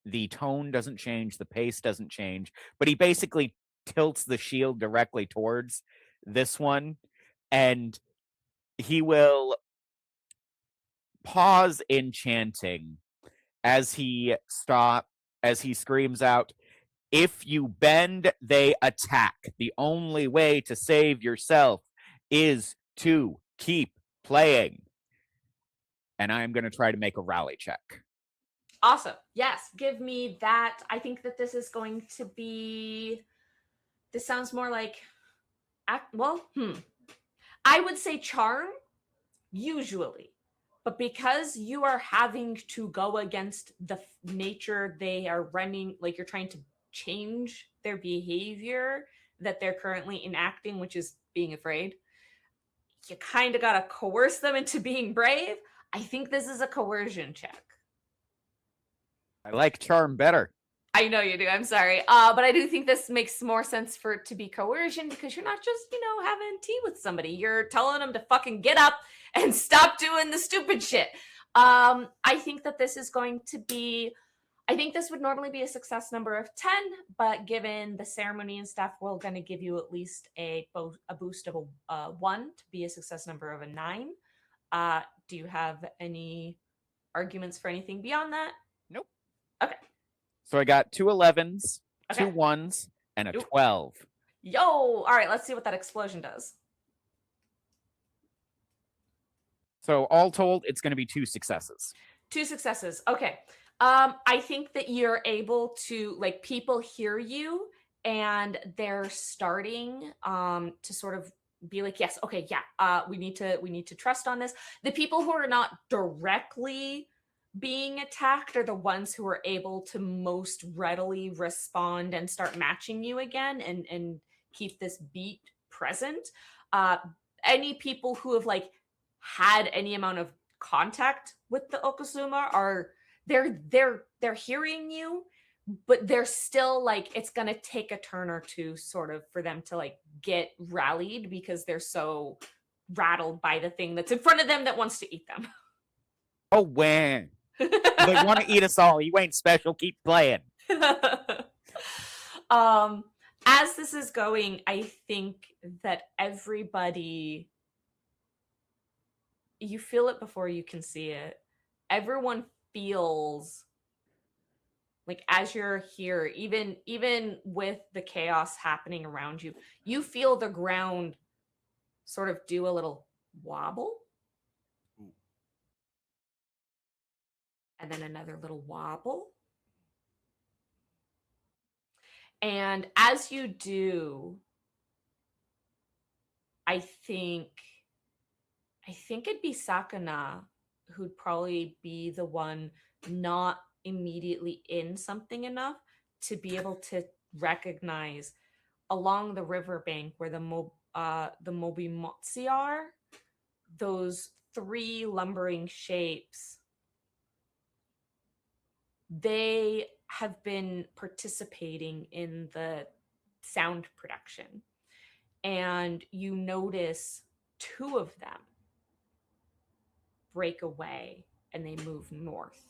The tone doesn't change, the pace doesn't change, but he basically tilts the shield directly towards this one, and he will pause in chanting as he screams out, "If you bend, they attack. The only way to save yourself is to keep playing." And I'm going to try to make a rally check. Awesome. Yes, give me that. I think that this is going to be, this sounds more like, I would say charm, usually. But because you are having to go against the nature they are running, like you're trying to change their behavior that they're currently enacting, which is being afraid, you kind of got to coerce them into being brave. I think this is a coercion check. I like charm better. I know you do. I'm sorry. But I do think this makes more sense for it to be coercion, because you're not just, having tea with somebody. You're telling them to fucking get up and stop doing the stupid shit. I think that this is going to be, I think this would normally be a success number of 10, but given the ceremony and stuff, we're going to give you at least a boost of a 1 to be a success number of a 9. Do you have any arguments for anything beyond that? Nope. Okay. So I got 2 11s, Okay. 2 1s, and a 12. Yo! All right, let's see what that explosion does. So all told, it's going to be 2 successes. 2 successes. Okay. I think that you're able to, like, people hear you and they're starting to sort of be like, yes, okay, yeah, we need to trust on this. The people who are not directly being attacked are the ones who are able to most readily respond and start matching you again and keep this beat present. Any people who have like had any amount of contact with the Okuzuma they're hearing you, but they're still like, it's gonna take a turn or two sort of for them to like get rallied because they're so rattled by the thing that's in front of them that wants to eat them. Oh, when? They want to eat us all. You ain't special. Keep playing. um as this is going, I think that everybody, you feel it before you can see it. Everyone feels like, as you're here, even with the chaos happening around you, you feel the ground sort of do a little wobble, Ooh. and then another little wobble. And as you do, I think it'd be Sakana who'd probably be the one not immediately in something enough to be able to recognize along the riverbank where the Mobimotsi are, those three lumbering shapes. They have been participating in the sound production, and you notice two of them break away and they move north.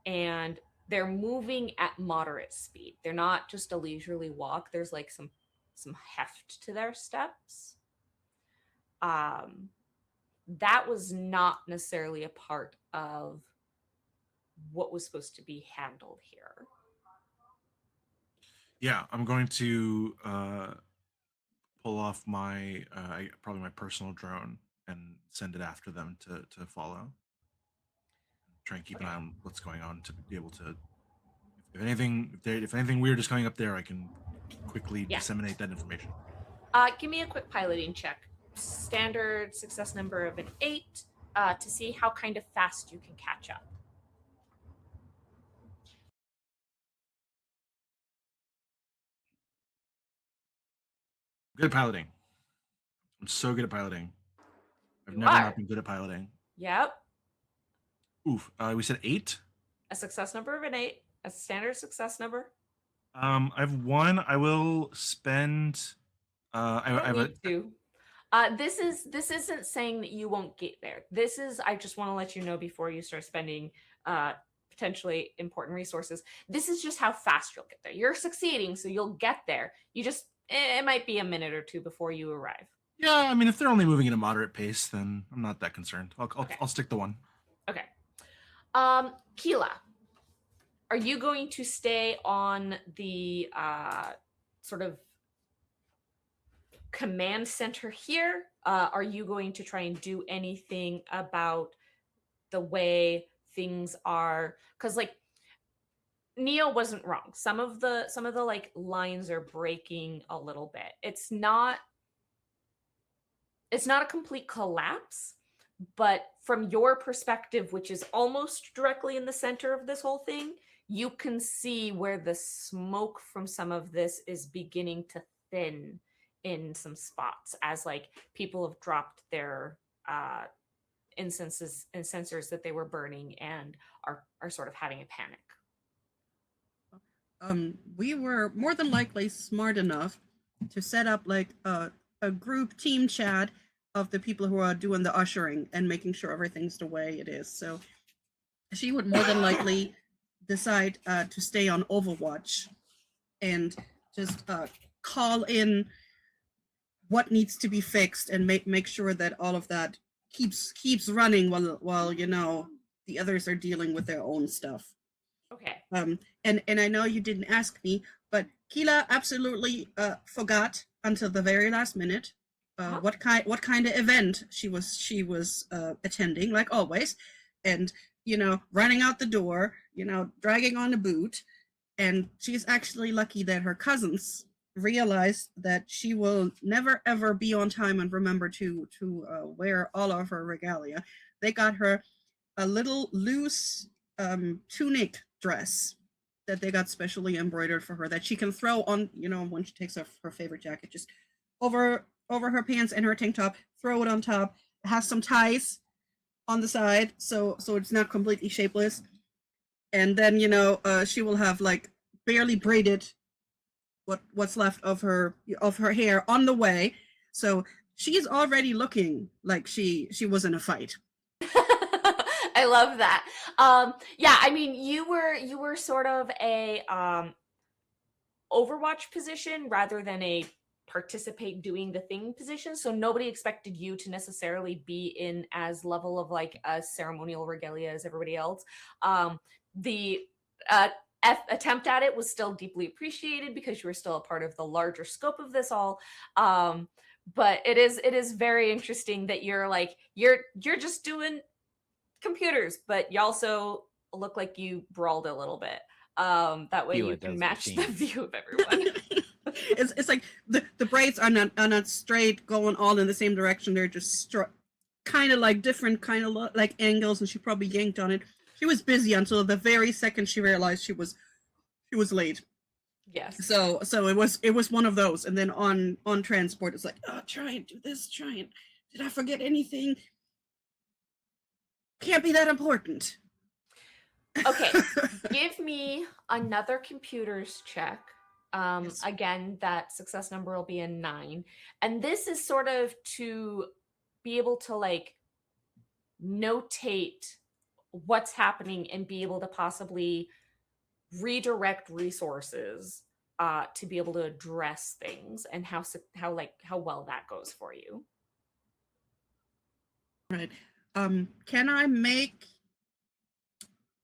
And they're moving at moderate speed. They're not just a leisurely walk. There's like some heft to their steps. That was not necessarily a part of what was supposed to be handled here. Yeah, I'm going to pull off my probably my personal drone and send it after them to follow. Try and keep an eye on what's going on to be able to, if anything weird is coming up there, I can quickly disseminate that information. Give me a quick piloting check. Standard success number of an 8 to see how kind of fast you can catch up. Good at piloting. I'm so good at piloting. I've You never are. not been good at piloting. Yep. Oof. We said 8. A success number of an 8. A standard success number. I have 1. I will spend. I have a. Two. This isn't saying that you won't get there. This is, I just want to let you know before you start spending potentially important resources. This is just how fast you'll get there. You're succeeding, so you'll get there. You just, it might be a minute or two before you arrive. Yeah, I mean, if they're only moving at a moderate pace, then I'm not that concerned. Okay. I'll stick to 1. Okay. Keela, are you going to stay on the sort of command center here? Are you going to try and do anything about the way things are? Because like Neo wasn't wrong. Some of the like lines are breaking a little bit. It's not a complete collapse, but from your perspective, which is almost directly in the center of this whole thing, you can see where the smoke from some of this is beginning to thin in some spots as like people have dropped their incensors that they were burning and are sort of having a panic. We were more than likely smart enough to set up like a group team chat of the people who are doing the ushering and making sure everything's the way it is. So she would more than likely decide to stay on Overwatch and just call in what needs to be fixed and make sure that all of that keeps running while you know the others are dealing with their own stuff. Okay. And I know you didn't ask me, but Keela absolutely forgot until the very last minute what kind of event she was attending, like always, and you know, running out the door, you know, dragging on a boot, and she's actually lucky that her cousins realized that she will never ever be on time and remember to wear all of her regalia. They got her a little loose tunic dress that they got specially embroidered for her that she can throw on, you know, when she takes off her favorite jacket, just over her pants and her tank top, throw it on top. It has some ties on the side, so it's not completely shapeless. and then she will have like barely braided what's left of her hair on the way. So she's already looking like she was in a fight. I love that. Yeah, I mean, you were sort of a Overwatch position rather than a participate doing the thing position. So nobody expected you to necessarily be in as level of like a ceremonial regalia as everybody else. The uh, attempt at it was still deeply appreciated because you were still a part of the larger scope of this all. But it is very interesting that you're like you're just doing computers, but you also look like you brawled a little bit. That way Feel you it, can those match the machines. view of everyone. It's like the braids are not straight, going all in the same direction. They're just kind of like different kind of like angles, and she probably yanked on it. She was busy until the very second she realized she was late. Yes. So it was one of those. And then on transport, it's like, oh, try and do this, try and did I forget anything? Can't be that important. Okay. Give me another computers check. Yes. Again, that success number will be a 9. And this is sort of to be able to like notate what's happening and be able to possibly redirect resources to be able to address things and how well that goes for you. Right. Can I make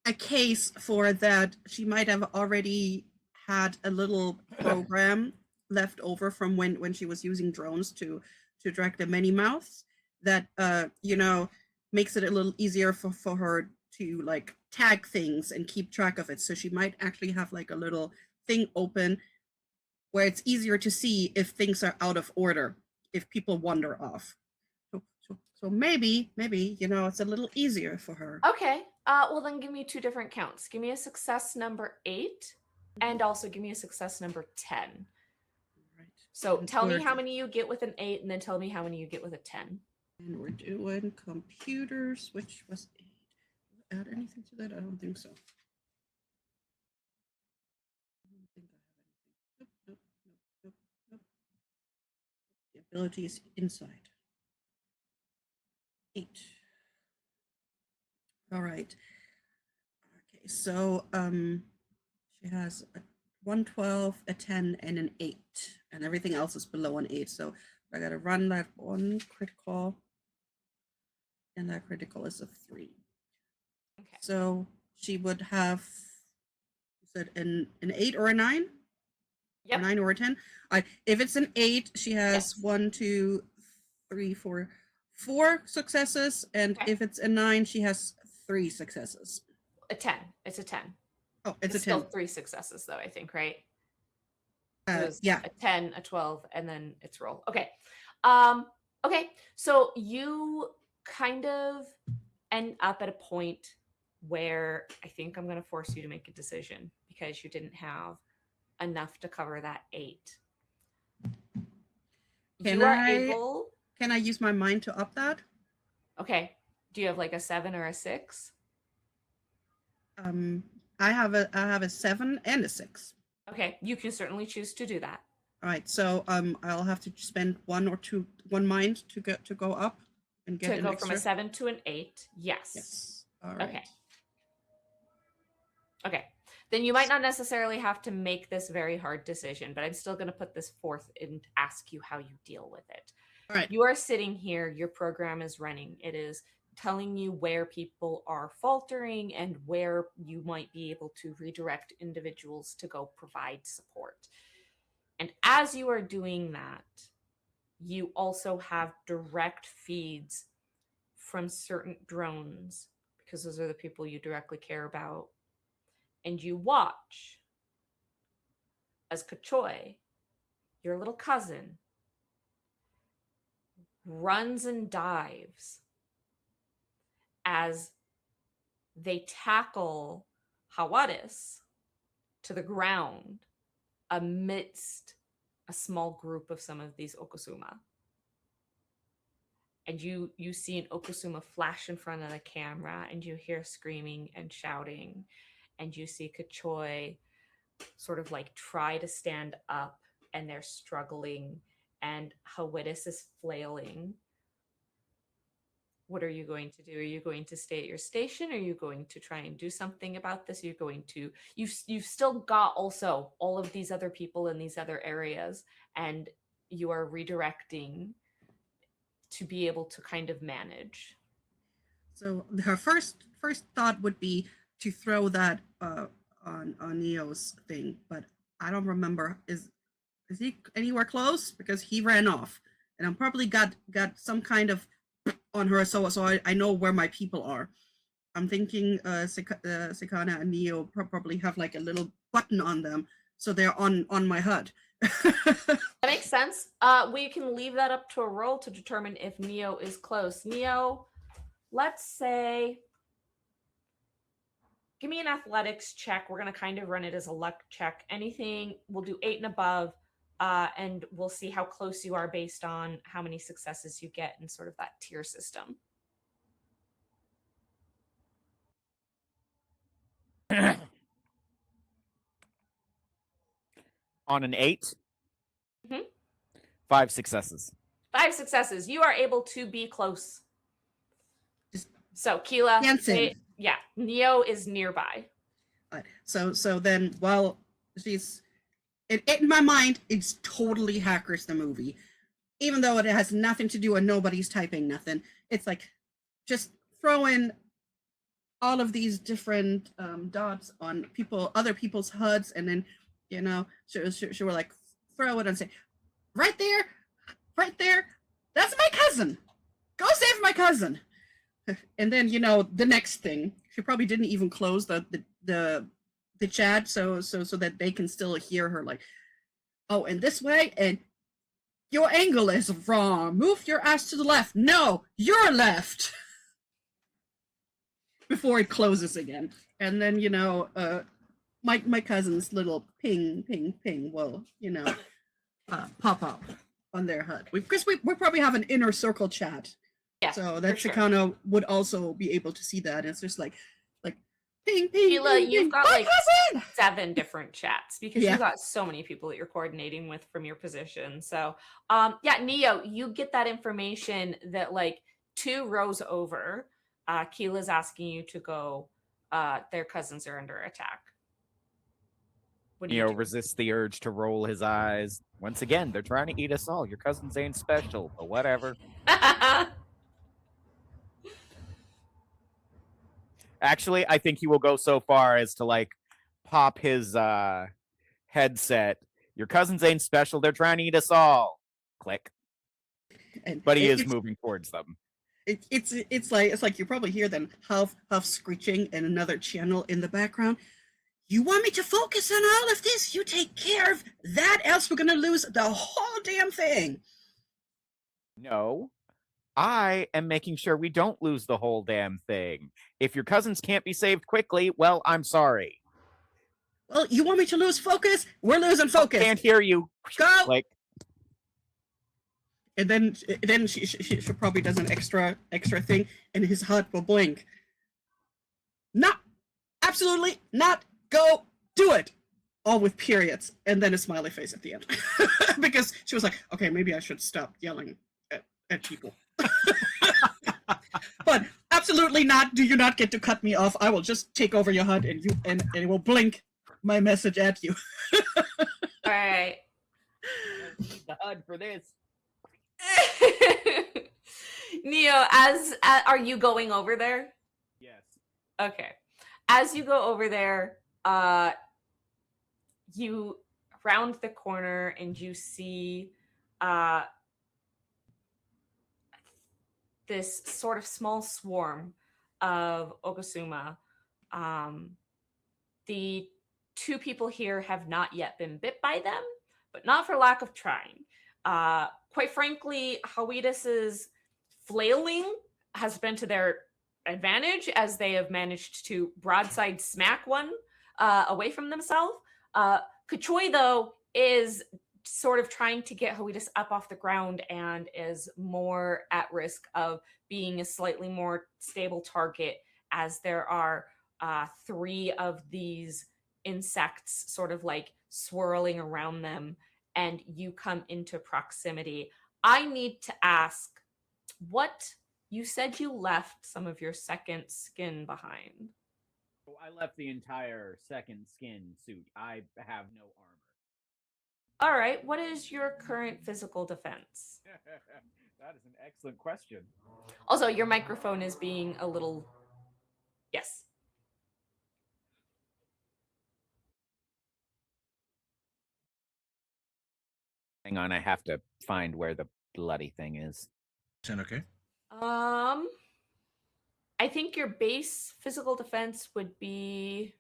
a case for that she might have already had a little program left over from when she was using drones to direct the many mouths that makes it a little easier for her to like tag things and keep track of it. So she might actually have like a little thing open where it's easier to see if things are out of order, if people wander off. So maybe it's a little easier for her. Okay. Well, then give me 2 different counts. Give me a success number 8 and also give me a success number 10. Right. So And tell me we're- how many you get with an 8 and then tell me how many you get with a 10. And we're doing computers, which was 8. Add anything to that? I don't think so. I don't think I have anything. Nope. The ability is inside. 8. All right. Okay, so she has a 112, a 10, and an 8, and everything else is below an 8. So I gotta run that one critical, and that critical is a 3. Okay. So she would have, you said an 8 or a 9? Yep. A 9 or a 10? If it's an 8, she has Yes. 1, 2, 3, 4 successes, and Okay. if it's a 9, she has 3 successes. A 10. It's a 10. Oh, it's a 10. Still 3 successes though, I think, right? It was Yeah. a 10, a 12, and then it's roll. Okay. Okay. So you kind of end up at a point where I think I'm going to force you to make a decision because you didn't have enough to cover that 8. Can You are I- able. Can I use my mind to up that? Okay. Do you have like a 7 or a 6? I have a 7 and a 6. Okay, you can certainly choose to do that. All right, so I'll have to spend one mind to go up and get To go from a 7 to an 8. Yes. Yes. All right. Okay. Okay. Then you might not necessarily have to make this very hard decision, but I'm still going to put this forth and ask you how you deal with it. All right. You are sitting here, your program is running. It is telling you where people are faltering and where you might be able to redirect individuals to go provide support. And as you are doing that, you also have direct feeds from certain drones because those are the people you directly care about. And you watch as Kachoy, your little cousin, runs and dives as they tackle Hawadis to the ground amidst a small group of some of these Okosuma. And you see an Okosuma flash in front of the camera and you hear screaming and shouting. and you see Kachoy sort of like try to stand up, and they're struggling, and Hawidis is flailing. What are you going to do? Are you going to stay at your station? Are you going to try and do something about this? You're going to you've still got also all of these other people in these other areas, and you are redirecting to be able to kind of manage. So her first thought would be to throw that on Neo's thing, but I don't remember. Is he anywhere close? Because he ran off, and I'm probably got some kind of on her, so I know where my people are. I'm thinking Sakana and Neo probably have like a little button on them, so they're on my HUD. That makes sense. We can leave that up to a roll to determine if Neo is close. Neo, let's say, give me an athletics check. We're going to kind of run it as a luck check. Anything, we'll do 8 and above, and we'll see how close you are based on how many successes you get in sort of that tier system. On an 8, Mhm. 5 successes. 5 successes. You are able to be close. Just So, Keela, dancing. yeah, Neo is nearby. So then, while she's in my mind, it's totally Hackers the movie, even though it has nothing to do and nobody's typing nothing. It's like just throw in all of these different dots on other people's HUDs, and then she will like throw it and say, right there, that's my cousin. Go save my cousin. And then the next thing, she probably didn't even close the chat so that they can still hear her, like, oh, and this way, and your angle is wrong. Move your ass to the left. No, you're left. Before it closes again. And then, my cousin's little ping, ping, ping will, pop up on their HUD. Because we probably have an inner circle chat. Yeah, so that sure. Chicano would also be able to see that. And it's just like ping, ping, Keela, ping, you've ping. got My like cousin! 7 different chats because Yeah. you've got so many people that you're coordinating with from your position. So, yeah, Neo, you get that information that like 2 rows over, Keela's asking you to go. Their cousins are under attack. What do you Neo do? resists the urge to roll his eyes. Once again, they're trying to eat us all. Your cousins ain't special, but whatever. Actually, I think he will go so far as to like pop his headset. Your cousins ain't special. They're trying to eat us all. Click. And But he is moving towards them. It's like you probably hear them half screeching in another channel in the background. You want me to focus on all of this? You take care of that, else we're gonna lose the whole damn thing. No, I am making sure we don't lose the whole damn thing. If your cousins can't be saved quickly, well, I'm sorry. Well, you want me to lose focus? We're losing focus. Can't hear you. Go. Like, and then she probably does an extra thing, and his HUD will blink. Not, absolutely not. Go do it. All with periods, and then a smiley face at the end. Because she was like, okay, maybe I should stop yelling at people. But absolutely not. Do you not get to cut me off? I will just take over your HUD, and it will blink my message at you. All right. the HUD for this. Neo, are you going over there? Yes. Okay. As you go over there, you round the corner and you see this sort of small swarm of Okasuma. The 2 people here have not yet been bit by them, but not for lack of trying. Quite frankly, Hawidis's flailing has been to their advantage, as they have managed to broadside smack one away from themselves. Kachoy, though, is sort of trying to get Hawidis up off the ground and is more at risk of being a slightly more stable target, as there are three of these insects sort of like swirling around them, and you come into proximity. I need to ask, what you said you left some of your second skin behind. Oh, I left the entire second skin suit. I have no armor. All right, what is your current physical defense? That is an excellent question. Also, your microphone is being a little. Yes. Hang on, I have to find where the bloody thing is. Sound okay? I think your base physical defense would be.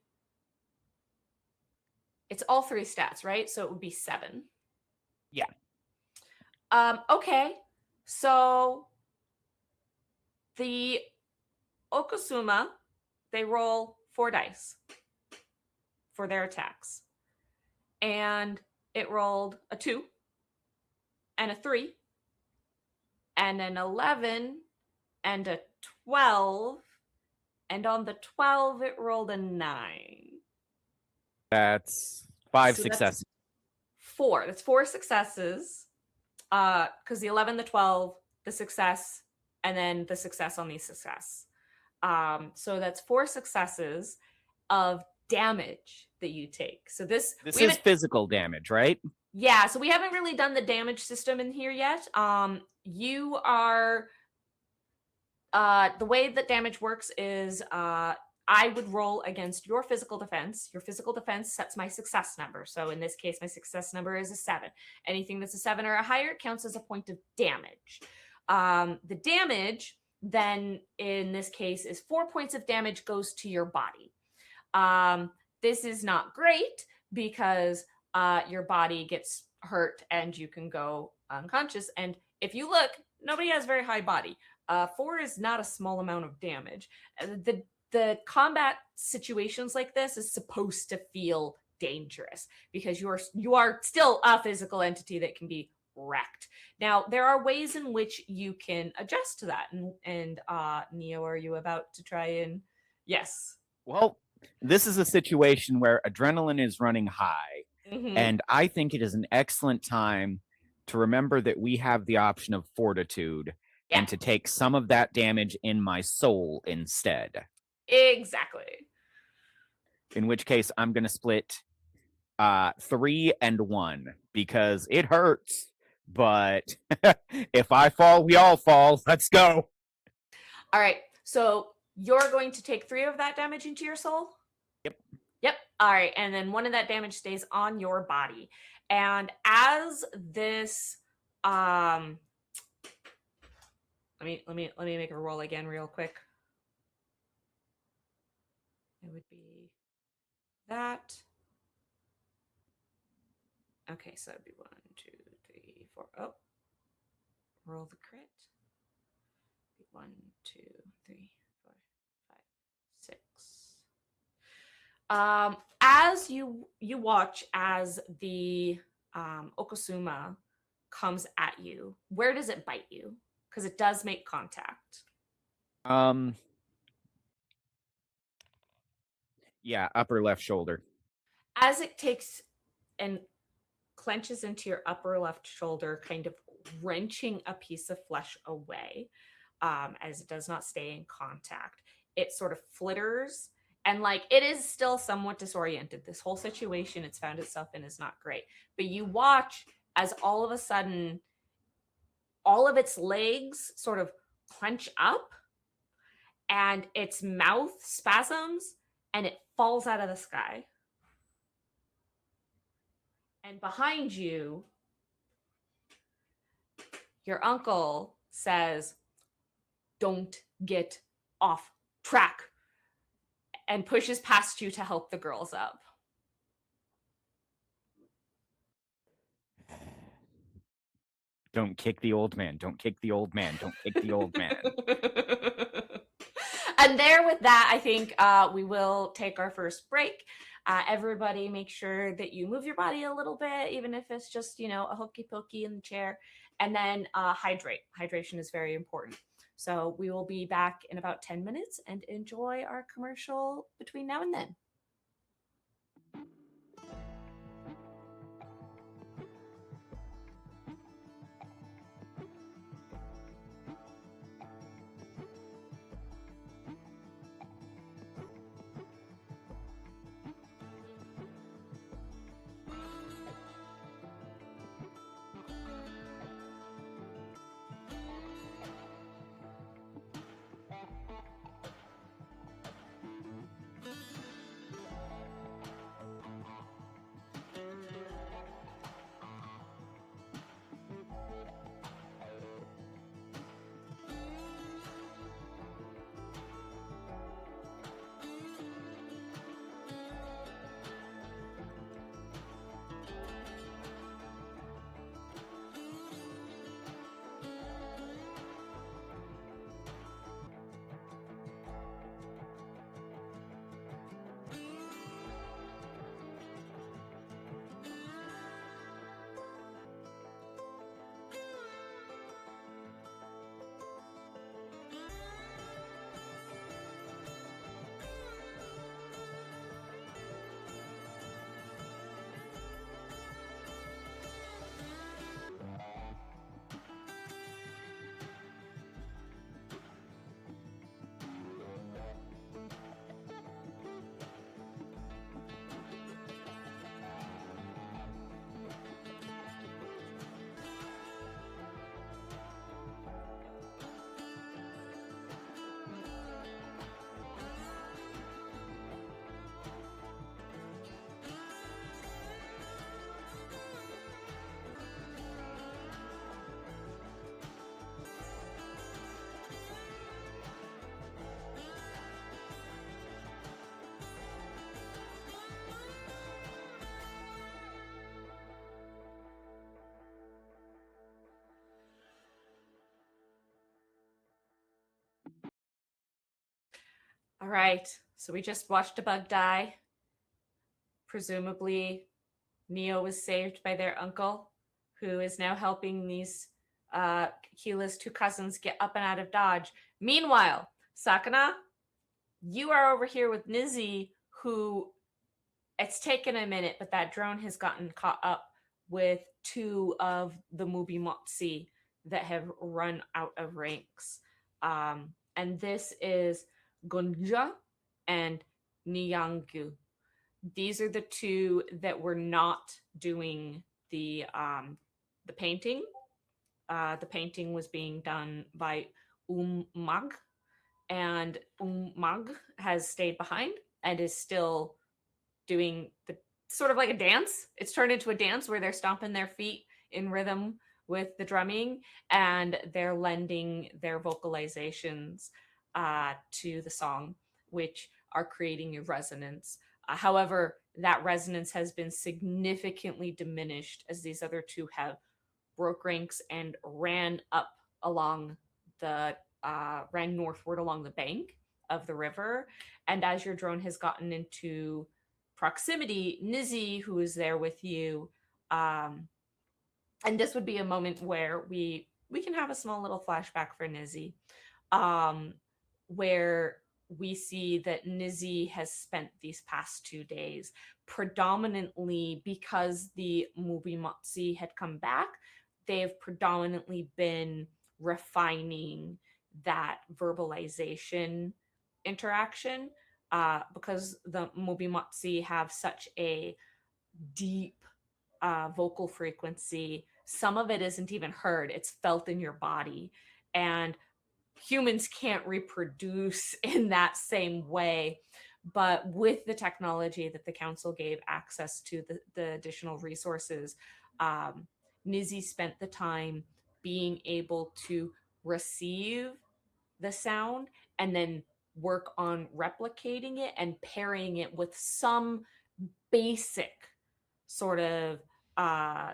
It's all three stats, right? So it would be 7. Yeah. Okay. So the Okasuma, they roll 4 dice for their attacks. And it rolled a 2 and a 3 and an 11 and a 12. And on the 12, it rolled a 9. That's 5 So successes. That's 4. That's 4 successes. Because the 11, the 12, the success, and then the success on the success. So that's 4 successes of damage that you take. So this is physical damage, right? Yeah, so we haven't really done the damage system in here yet. You are the way that damage works is I would roll against your physical defense. Your physical defense sets my success number. So in this case, my success number is a 7. Anything that's a 7 or higher counts as a point of damage. The damage then in this case is 4 points of damage goes to your body. This is not great because your body gets hurt and you can go unconscious. And if you look, nobody has very high body. 4 is not a small amount of damage. The combat situations like this is supposed to feel dangerous because you are still a physical entity that can be wrecked. Now, there are ways in which you can adjust to that. And Neo, are you about to try and... Yes. Well, this is a situation where adrenaline is running high, and I think it is an excellent time to remember that we have the option of fortitude and to take some of that damage in my soul instead. Exactly. In which case, I'm going to split 3 and 1 because it hurts, but if I fall, we all fall. Let's go. All right, so you're going to take 3 of that damage into your soul? Yep. All right, and then 1 of that damage stays on your body. And as this let me make a roll again real quick. It would be that. Okay, so it'd be 1, 2, 3, 4. Oh. Roll the crit. 1, 2, 3, 4, 5, 6. As you watch as the Okasuma comes at you, where does it bite you? Because it does make contact. Yeah, upper left shoulder. As it takes and clenches into your upper left shoulder, kind of wrenching a piece of flesh away, as it does not stay in contact, it sort of flitters. And like it is still somewhat disoriented. This whole situation it's found itself in is not great. But you watch as all of a sudden all of its legs sort of clench up and its mouth spasms and it falls out of the sky. And behind you, your uncle says, "Don't get off track," and pushes past you to help the girls up. Don't kick the old man. Don't kick the old man. Don't kick the old man. And there with that, I think we will take our first break. Everybody make sure that you move your body a little bit, even if it's just, a hokey pokey in the chair. And then hydrate. Hydration is very important. So we will be back in about 10 minutes and enjoy our commercial between now and then. All right, so we just watched a bug die. Presumably, Neo was saved by their uncle, who is now helping these Keela's two cousins get up and out of Dodge. Meanwhile, Sakana, you are over here with Nizzy, who it's taken a minute, but that drone has gotten caught up with two of the Mubi Motsi that have run out of ranks. And this is Gunja and Niyangu. These are the two that were not doing the painting. The painting was being done by Mag, and Mag has stayed behind and is still doing the sort of like a dance. It's turned into a dance where they're stomping their feet in rhythm with the drumming, and they're lending their vocalizations to the song, which are creating a resonance. However, that resonance has been significantly diminished as these other two have broke ranks and ran up along the ran northward along the bank of the river. And as your drone has gotten into proximity, Nizzy, who is there with you, and this would be a moment where we can have a small little flashback for Nizzy, where we see that Nizzy has spent these past 2 days predominantly because the Mubimotsi had come back. They have predominantly been refining that verbalization interaction because the Mubimotsi have such a deep vocal frequency. Some of it isn't even heard, it's felt in your body. And humans can't reproduce in that same way. But with the technology that the council gave access to, the additional resources, Nizzy spent the time being able to receive the sound and then work on replicating it and pairing it with some basic sort of uh,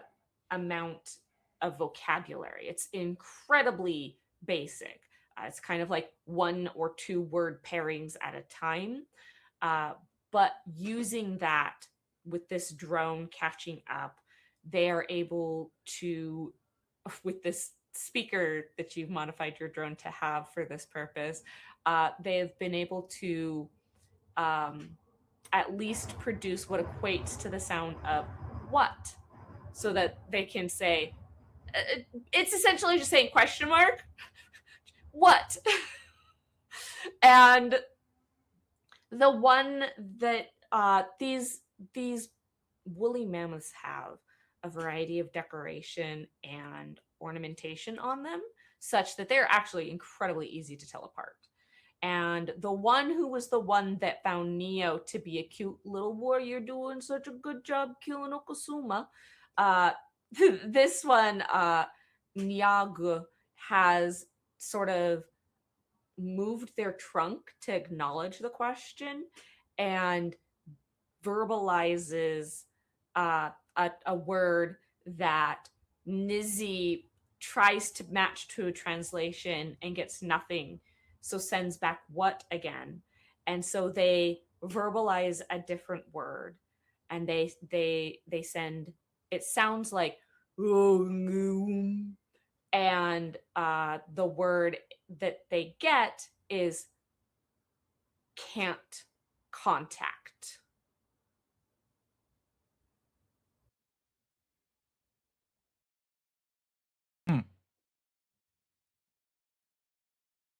amount of vocabulary. It's incredibly basic. It's kind of like 1 or 2 word pairings at a time. But using that with this drone catching up, they are able to, with this speaker that you've modified your drone to have for this purpose, they've been able to at least produce what equates to the sound of what, so that they can say, it's essentially just saying question mark, what? And the one that these woolly mammoths have a variety of decoration and ornamentation on them, such that they're actually incredibly easy to tell apart. And the one who was the one that found Neo to be a cute little boy, you're doing such a good job killing Okasuma. This one, Nyagu, has sort of moved their trunk to acknowledge the question and verbalizes a word that Nizzy tries to match to a translation and gets nothing, so sends back what again. And so they verbalize a different word, and they send, it sounds like, and the word that they get is can't contact.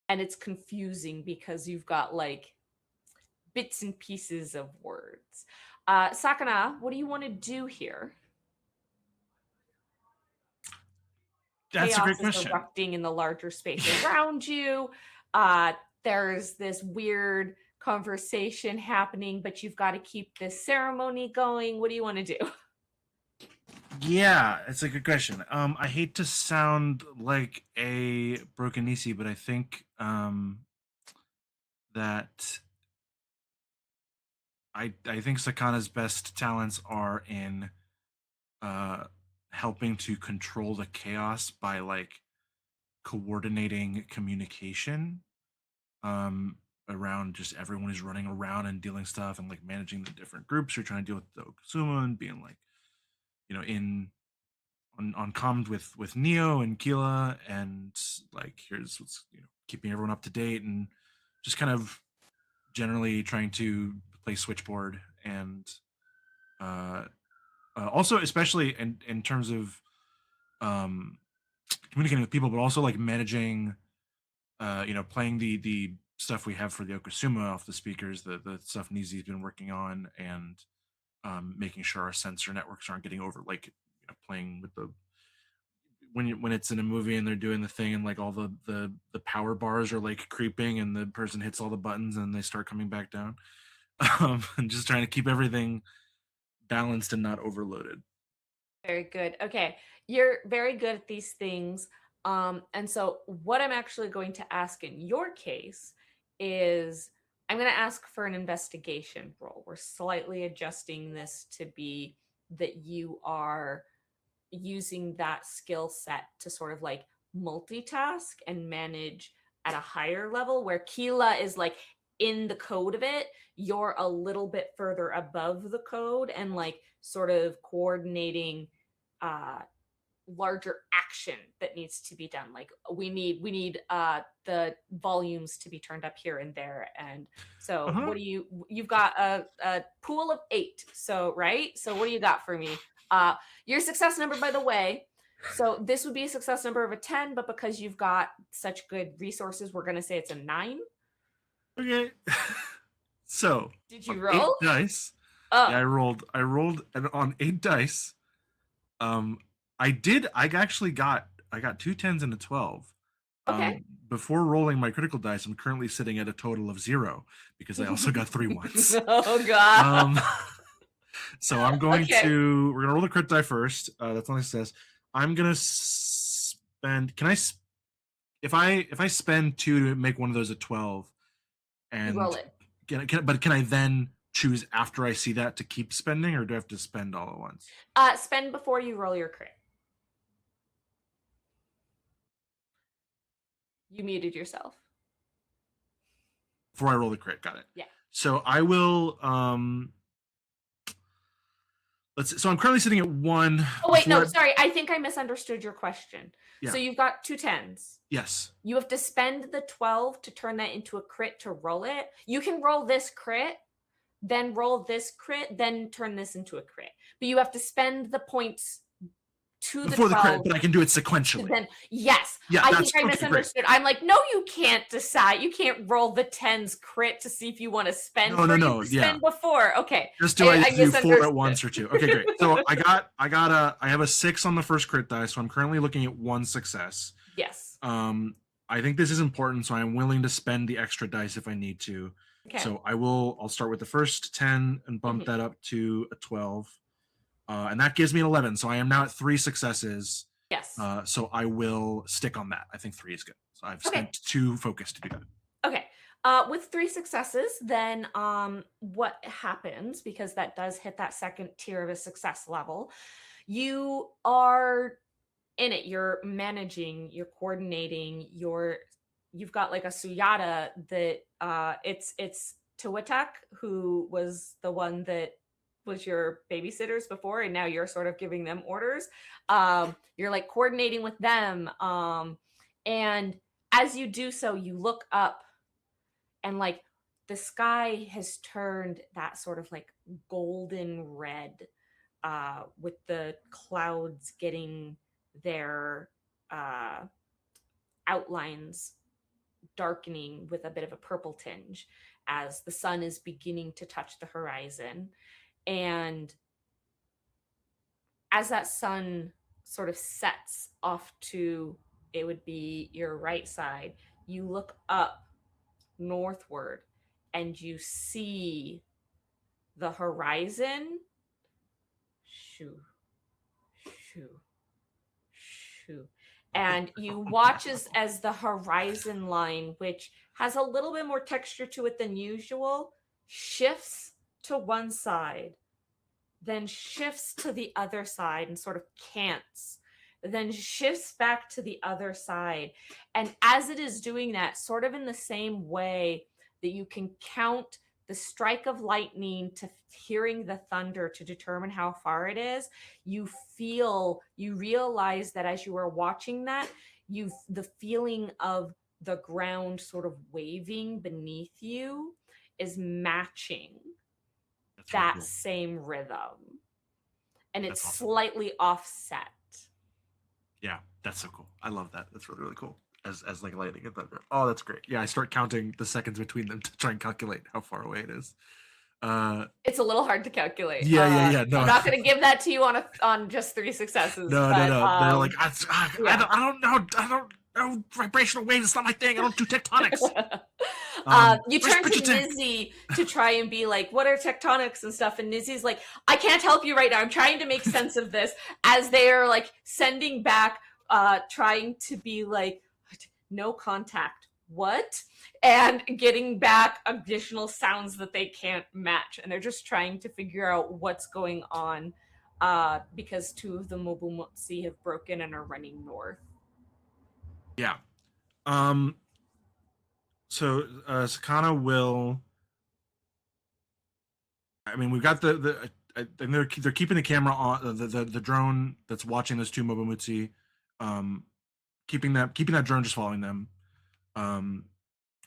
And it's confusing because you've got like bits and pieces of words. Sakana, what do you want to do here? That's a Chaos great is question. erupting in the larger space around you. There's this weird conversation happening, but you've got to keep this ceremony going. What do you want to do? Yeah, it's a good question. I hate to sound like a broken Nisi, but I think that I think Sakana's best talents are in helping to control the chaos by like coordinating communication um around just everyone who's running around and dealing stuff and like managing the different groups who are trying to deal with the Okasuma and being like, in on comms with Neo and Keela, and like here's what's keeping everyone up to date, and just kind of generally trying to play switchboard, and uh, also especially in terms of um, communicating with people, but also like managing, playing the stuff we have for the Okasuma off the speakers, the stuff Nizi's been working on, and making sure our sensor networks aren't getting over, like playing with the when it's in a movie and they're doing the thing and like all the power bars are like creeping and the person hits all the buttons and they start coming back down, and just trying to keep everything balanced and not overloaded. Very good. Okay. You're very good at these things. And so, what I'm actually going to ask in your case is I'm going to ask for an investigation roll. We're slightly adjusting this to be that you are using that skill set to sort of like multitask and manage at a higher level, where Keela is like in the code of it. You're a little bit further above the code and like sort of coordinating uh larger action that needs to be done. Like we need the volumes to be turned up here and there. And so Uh-huh. what do you've got a pool of 8, so right, so what do you got for me? Your success number, by the way, so this would be a success number of a 10, but because you've got such good resources, we're going to say it's a 9. Okay. So Did on you eight roll? dice, yeah, Oh, I rolled, and on 8 dice, um, I got 2 10s and a 12. okay. Before rolling my critical dice, I'm currently sitting at a total of 0 because I also got 3 ones. Oh god. So we're Okay. gonna roll the crit die first. That's all it says. I'm gonna spend. If I spend 2 to make one of those a 12, You roll and it. can I then choose after I see that to keep spending, or do I have to spend all at once? Spend before you roll your crit. You muted yourself. Before I roll the crit, got it. Yeah. So I will So I'm currently sitting at 1. Oh wait, no, before sorry. I think I misunderstood your question. Yeah. So you've got 2 10s. Yes. You have to spend the 12 to turn that into a crit to roll it. You can roll this crit, then roll this crit, then turn this into a crit. But you have to spend the points to Before the the crit, 12. but I can do it sequentially. Then yes, Yeah, I that's think I okay, misunderstood. I'm like, no, you can't decide. You can't roll the 10s crit to see if you want to spend. No, where no, you spend yeah. before. Okay, Just do I do 4 misunderstood. at once or 2? Okay, great. So I have a 6 on the first crit die, so I'm currently looking at 1 success. Yes. I think this is important, so I'm willing to spend the extra dice if I need to. Okay. So I'll start with the first 10 and bump Mhm. that up to a 12. And that gives me an 11. So I am now at 3 successes. Yes. So I will stick on that. I think 3 is good. So I've Okay. spent 2 focus to do that. Okay. With 3 successes, then what happens, because that does hit that second tier of a success level, you are in it. You're managing, you're coordinating, you've got like a Suyata that it's Tuatak, who was the one that was your babysitters before, and now you're sort of giving them orders. You're like coordinating with them. And as you do so, you look up and like the sky has turned that sort of like golden red, with the clouds getting their outlines darkening with a bit of a purple tinge as the sun is beginning to touch the horizon. And as that sun sort of sets off to, it would be your right side, you look up northward and you see the horizon. Shoo, shoo, shoo. And you watch as the horizon line, which has a little bit more texture to it than usual, shifts to one side, then shifts to the other side and sort of cants, then shifts back to the other side. And as it is doing that, sort of in the same way that you can count the strike of lightning to hearing the thunder to determine how far it is, you realize that as you are watching that, the feeling of the ground sort of waving beneath you is matching That's really that cool. same rhythm, and it's That's awesome. slightly offset. Yeah, that's so cool. I love that. That's really, really cool. As like lightning and thunder. Oh, that's great. Yeah, I start counting the seconds between them to try and calculate how far away it is. It's a little hard to calculate. Yeah. No, I'm not going to give that to you on just 3 successes. no. They're like, yeah. I don't know. I don't know vibrational waves. It's not my thing. I don't do tectonics. You turn to Nizzy to try and be like, what are tectonics and stuff? And Nizzy's like, I can't help you right now. I'm trying to make sense of this, as they are like sending back, trying to be like, no contact. What? And getting back additional sounds that they can't match. And they're just trying to figure out what's going on, because 2 of the Mobumotsi have broken and are running north. Yeah. So Sakana will. I mean, we've got and they're keeping the camera on the drone that's watching those 2 Mobumutsi. Keeping that drone just following them,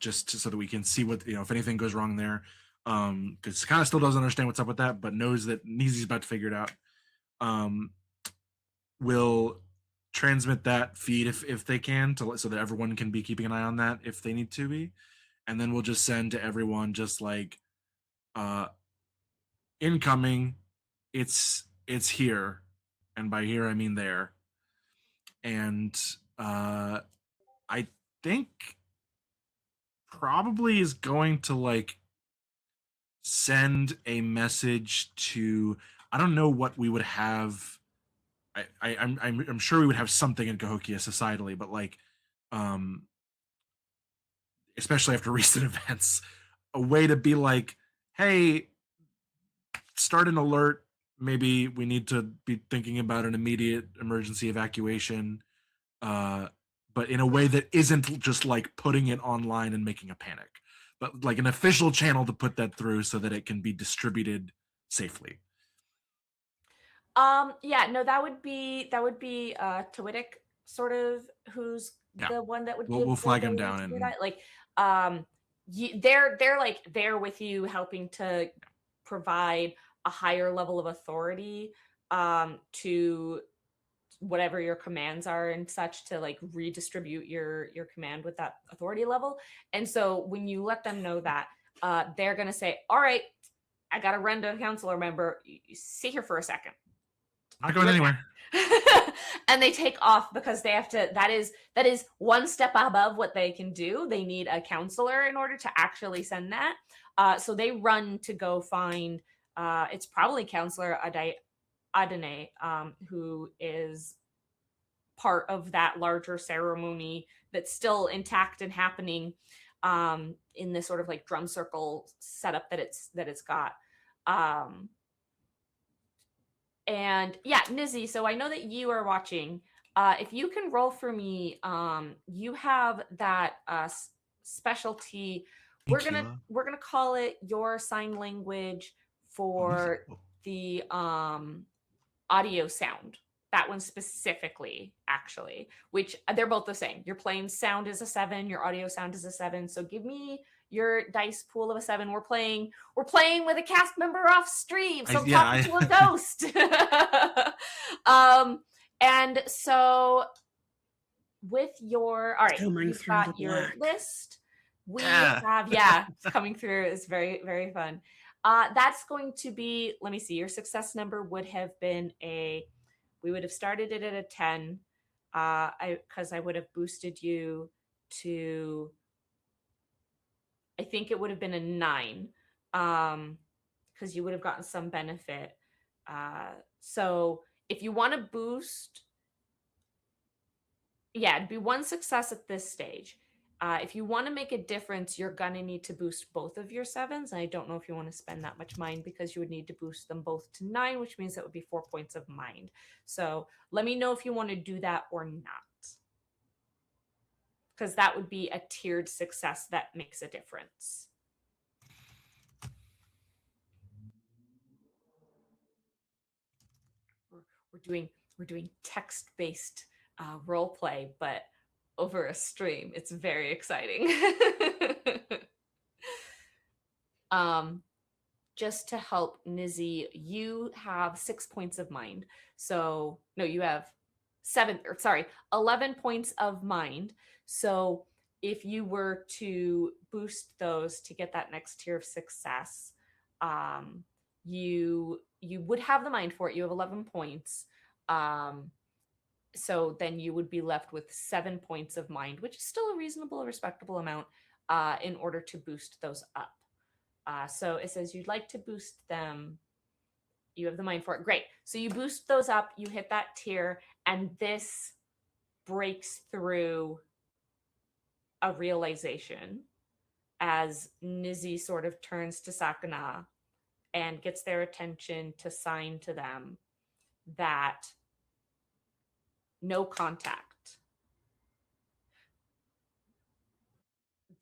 just so that we can see what, if anything goes wrong there. Because Sakana still doesn't understand what's up with that, but knows that Nizi's about to figure it out. Will transmit that feed if they can, so that everyone can be keeping an eye on that if they need to be, and then we'll just send to everyone just like, incoming, it's here, and by here I mean there. And I think probably is going to like send a message to, I don't know what we would have. I'm sure we would have something in Cahokia societally, but like, especially after recent events, a way to be like, hey, start an alert. Maybe we need to be thinking about an immediate emergency evacuation, but in a way that isn't just like putting it online and making a panic, but like an official channel to put that through so that it can be distributed safely. Yeah, no, that would be Twitic sort of who's Yeah. the one that would We'll give the flag him ability down to do and that. Like, um, they're like there with you, helping to provide a higher level of authority to whatever your commands are and such, to like redistribute your command with that authority level. And so when you let them know that, they're gonna say, "All right, I got to run to a counselor member. You sit here for a second. not Be going right back." anywhere. And they take off because they have to. That is one step above what they can do. They need a counselor in order to actually send that. So they run to go find. It's probably Counselor Adene, who is part of that larger ceremony that's still intact and happening in this sort of like drum circle setup that it's got. Um, and yeah, Nizzy, so I know that you are watching. If you can roll for me, you have that specialty. We're Thank gonna you. we're gonna call it your sign language for the audio sound. That one specifically, actually, which they're both the same. Your plain sound is a 7, your audio sound is a 7. So give me your dice pool of a 7. We're playing with a cast member off stream, so I'm talking to a ghost. And so with your all right, Coming you've through got the your black. list. We Yeah. have it's coming through. It's very, very fun. That's going to be, let me see, your success number would have been we would have started it at a 10. Because I would have boosted you to, I think it would have been a 9. Because you would have gotten some benefit. So if you want to boost, yeah, it'd be 1 success at this stage. If you want to make a difference, you're gonna need to boost both of your 7s. And I don't know if you want to spend that much mind, because you would need to boost them both to 9, which means that would be 4 points of mind. So let me know if you want to do that or not, because that would be a tiered success that makes a difference. We're doing text-based role play, but over a stream. It's very exciting. Just to help Nizzy, you have 6 points of mind. So no, you have 11 points of mind. So if you were to boost those to get that next tier of success, you would have the mind for it. You have 11 points. So then you would be left with 7 points of mind, which is still a reasonable, respectable amount, in order to boost those up. So it says you'd like to boost them. You have the mind for it. Great. So you boost those up, you hit that tier, and this breaks through a realization as Nizzy sort of turns to Sakana and gets their attention to sign to them that no contact.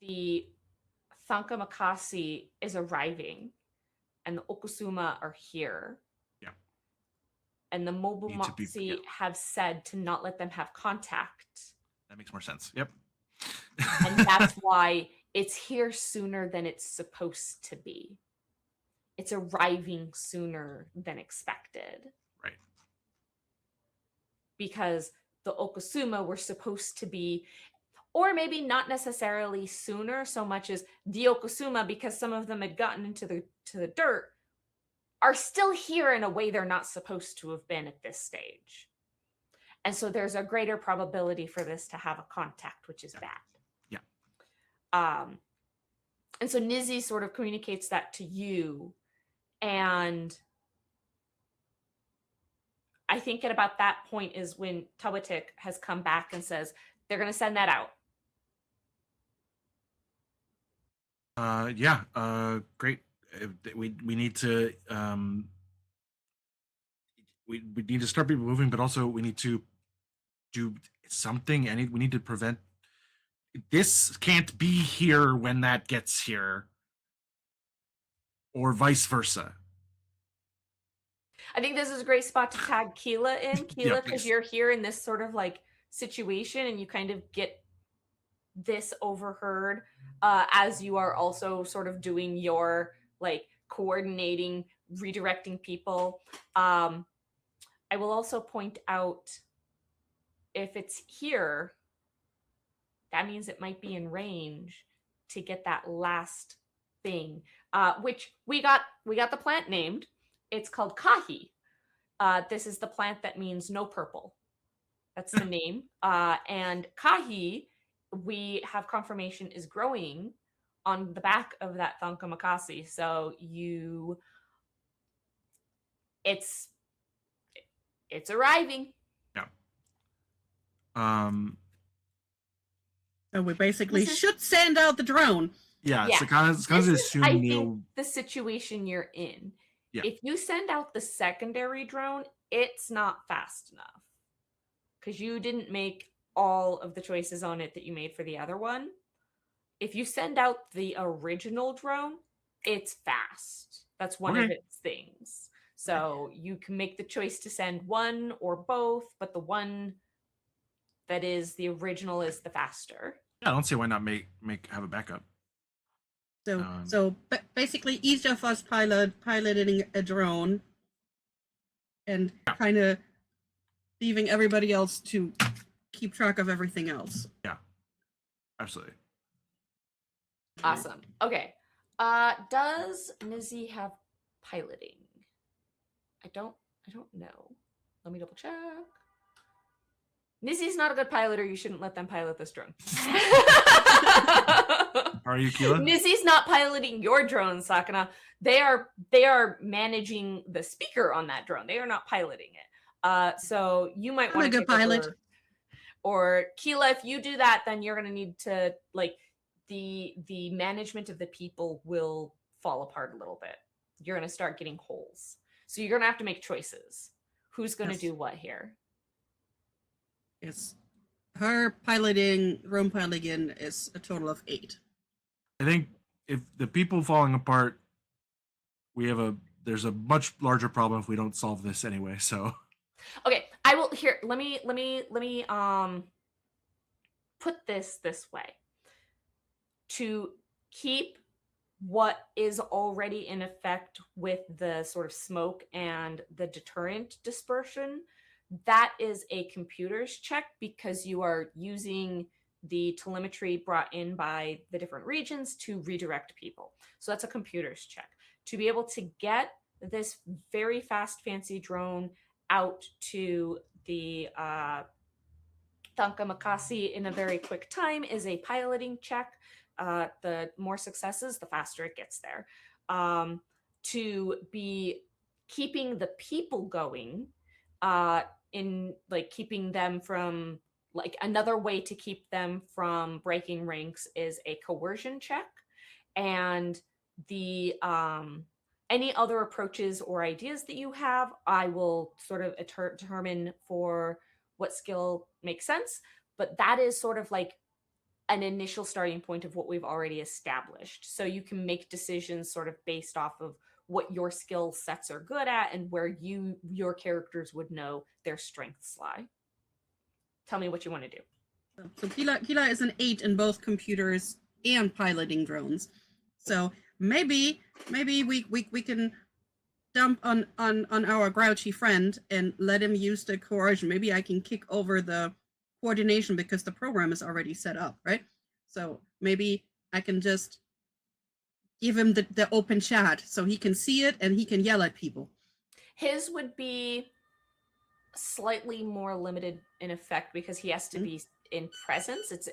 The Thanka Makasi is arriving, and the Okusuma are here. Yeah. And the Need to be- Mobumatsu yeah. have said to not let them have contact. That makes more sense. Yep. And that's why it's here sooner than it's supposed to be. It's arriving sooner than expected. Right. Because the Okusuma were supposed to be, or maybe not necessarily sooner so much as the Okusuma, because some of them had gotten into the dirt, are still here in a way they're not supposed to have been at this stage. And so there's a greater probability for this to have a contact, which is bad. Yeah. And so Nizzy sort of communicates that to you. And I think at about that point is when Tawatik has come back and says, they're going to send that out. Yeah. Great. We need to we need to start people moving, but also we need to do something. We need to prevent this. Can't be here when that gets here, or vice versa. I think this is a great spot to tag Keela in. Keela, because please. you're here in this sort of like situation and you kind of get this overheard as you are also sort of doing your like coordinating, redirecting people. I will also point out if it's here, that means it might be in range to get that last thing, which we got the plant named. It's called Kahi. This is the plant that means no purple. That's the name. And Kahi, we have confirmation is growing on the back of that Thankamakasi. So it's arriving. Yeah. So we basically This is- should send out the drone. Yeah, Yeah. it's kind of This is, assume I Neo. think, the situation you're in. Yeah. If you send out the secondary drone, it's not fast enough because you didn't make all of the choices on it that you made for the other one. If you send out the original drone, it's fast. That's one of Okay. its things. So you can make the choice to send one or both, but the one that is the original is the faster. Yeah, I don't see why not have a backup. So basically, each of us piloting a drone, and kind of leaving everybody else to keep track of everything else. Yeah, absolutely. Awesome. Okay. Does Nizzy have piloting? I don't know. Let me double check. Nizzy's not a good piloter. You shouldn't let them pilot this drone. Are you, Keela? Nizzy's not piloting your drone, Sakana. They are managing the speaker on that drone. They are not piloting it. So you might want to take a pilot. over. Or Keela, if you do that, then you're gonna need to like the management of the people will fall apart a little bit. You're gonna start getting holes. So you're gonna have to make choices. Who's gonna do what here? Yes. Her room piloting is a total of 8. I think if the people falling apart, there's a much larger problem if we don't solve this anyway. So okay, I will here. Let me put this way. To keep what is already in effect with the sort of smoke and the deterrent dispersion, that is a computer's check because you are using the telemetry brought in by the different regions to redirect people. So that's a computer's check. To be able to get this very fast, fancy drone out to the Thankamakasi in a very quick time is a piloting check. The more successes, the faster it gets there. To be keeping the people going, in like keeping them from like another way to keep them from breaking ranks is a coercion check, and the any other approaches or ideas that you have, I will sort of determine for what skill makes sense. But that is sort of like an initial starting point of what we've already established. So you can make decisions sort of based off of what your skill sets are good at and where your characters would know their strengths lie. Tell me what you want to do. So Keela is an 8 in both computers and piloting drones. So maybe we can dump on our grouchy friend and let him use the coercion. Maybe I can kick over the coordination because the program is already set up, right? So maybe I can just give him the open chat so he can see it and he can yell at people. His would be slightly more limited in effect because he has to be in presence. It's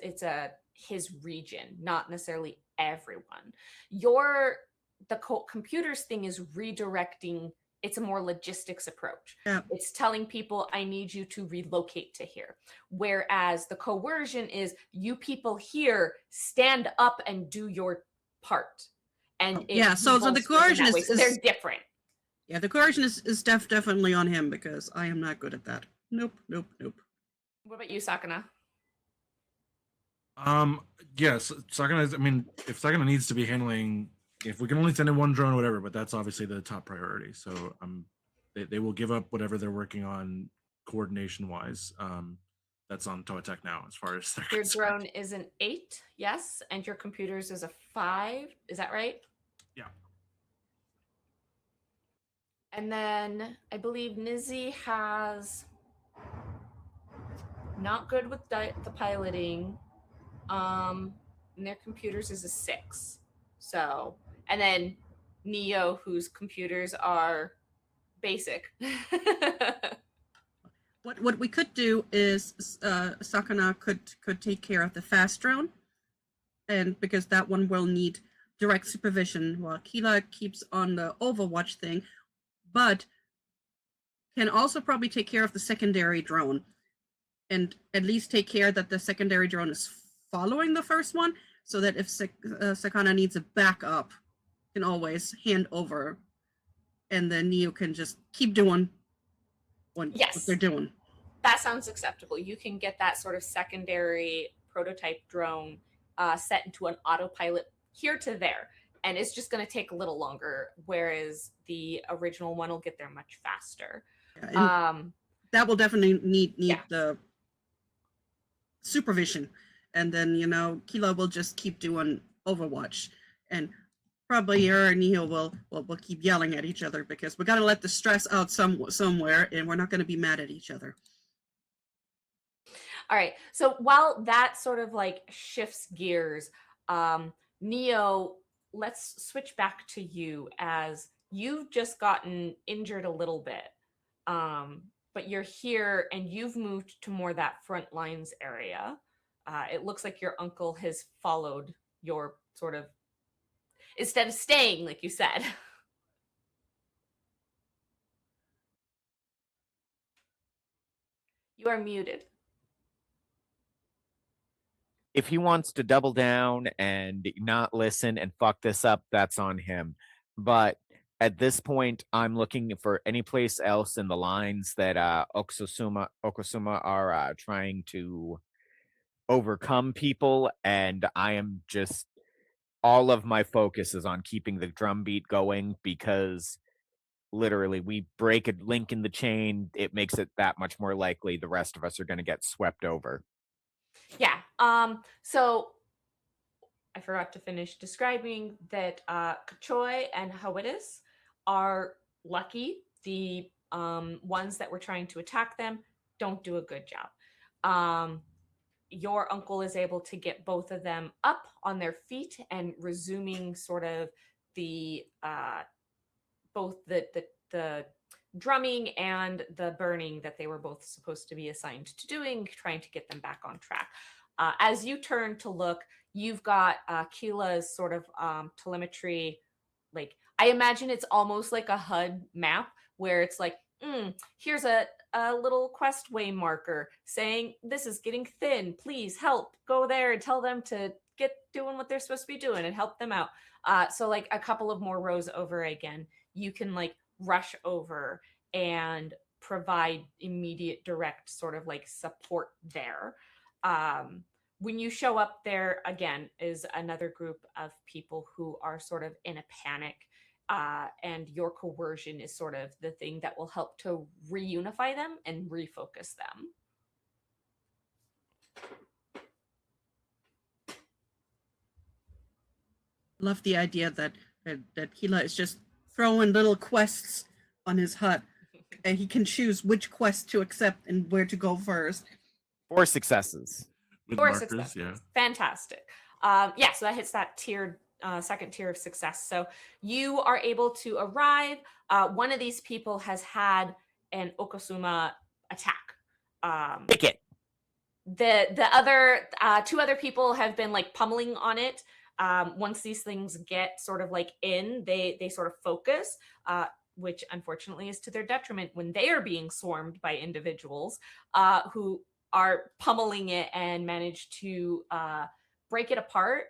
his region, not necessarily everyone. The computers thing is redirecting. It's a more logistics approach. Yeah. It's telling people, I need you to relocate to here. Whereas the coercion is, you people here stand up and do your part. And so the coercion so they're different. Yeah, the coercion is definitely on him because I am not good at that. Nope. What about you, Sakana? Yes, Sakana. I mean, if Sakana needs to be handling, if we can only send in one drone or whatever, but that's obviously the top priority. So I'm they will give up whatever they're working on coordination wise. That's on Toatek now, as far as they're Your concerned. drone is an 8, yes, and your computers is a 5. Is that right? Yeah. And then I believe Nizzy has not good with the piloting. And their computers is a 6. So, and then Neo, whose computers are basic. What we could do is Sakana could take care of the fast drone, and because that one will need direct supervision while Kila keeps on the Overwatch thing, but can also probably take care of the secondary drone, and at least take care that the secondary drone is following the first one, so that if Sakana needs a backup, can always hand over, and then Neo can just keep doing what they're doing. That sounds acceptable. You can get that sort of secondary prototype drone set into an autopilot here to there, and it's just going to take a little longer, whereas the original one will get there much faster. That will definitely need the supervision, and then Kila will just keep doing Overwatch, and probably her and Neo will keep yelling at each other, because we got to let the stress out somewhere, and we're not going to be mad at each other. All right. So while that sort of like shifts gears, Neo, let's switch back to you, as you've just gotten injured a little bit. But you're here and you've moved to more that front lines area. It looks like your uncle has followed your sort of, instead of staying, like you said. You are muted. If he wants to double down and not listen and fuck this up, that's on him. But at this point, I'm looking for any place else in the lines that Okosuma are trying to overcome people, and I am just, all of my focus is on keeping the drumbeat going, because literally we break a link in the chain, it makes it that much more likely the rest of us are going to get swept over. Yeah. So I forgot to finish describing that Kachoy and Hawidis are lucky. The ones that were trying to attack them don't do a good job. Your uncle is able to get both of them up on their feet and resuming sort of the both the drumming and the burning that they were both supposed to be assigned to doing, trying to get them back on track. As you turn to look, you've got Keela's sort of telemetry. Like, I imagine it's almost like a HUD map where it's like, here's a little quest way marker saying this is getting thin. Please help. Go there and tell them to get doing what they're supposed to be doing and help them out. So like a couple of more rows over again, you can like rush over and provide immediate direct sort of like support there. When you show up, there again is another group of people who are sort of in a panic, and your coercion is sort of the thing that will help to reunify them and refocus them. Love the idea that Keela is just throwing little quests on his hut, and he can choose which quest to accept and where to go first. 4 successes. With 4 markers, successes. yeah. Fantastic. So that hits that second tier of success. So you are able to arrive. One of these people has had an Okosuma attack. Pick it. The other 2 other people have been like pummeling on it. Once these things get sort of like in, they sort of focus, which unfortunately is to their detriment when they are being swarmed by individuals who are pummeling it and manage to break it apart.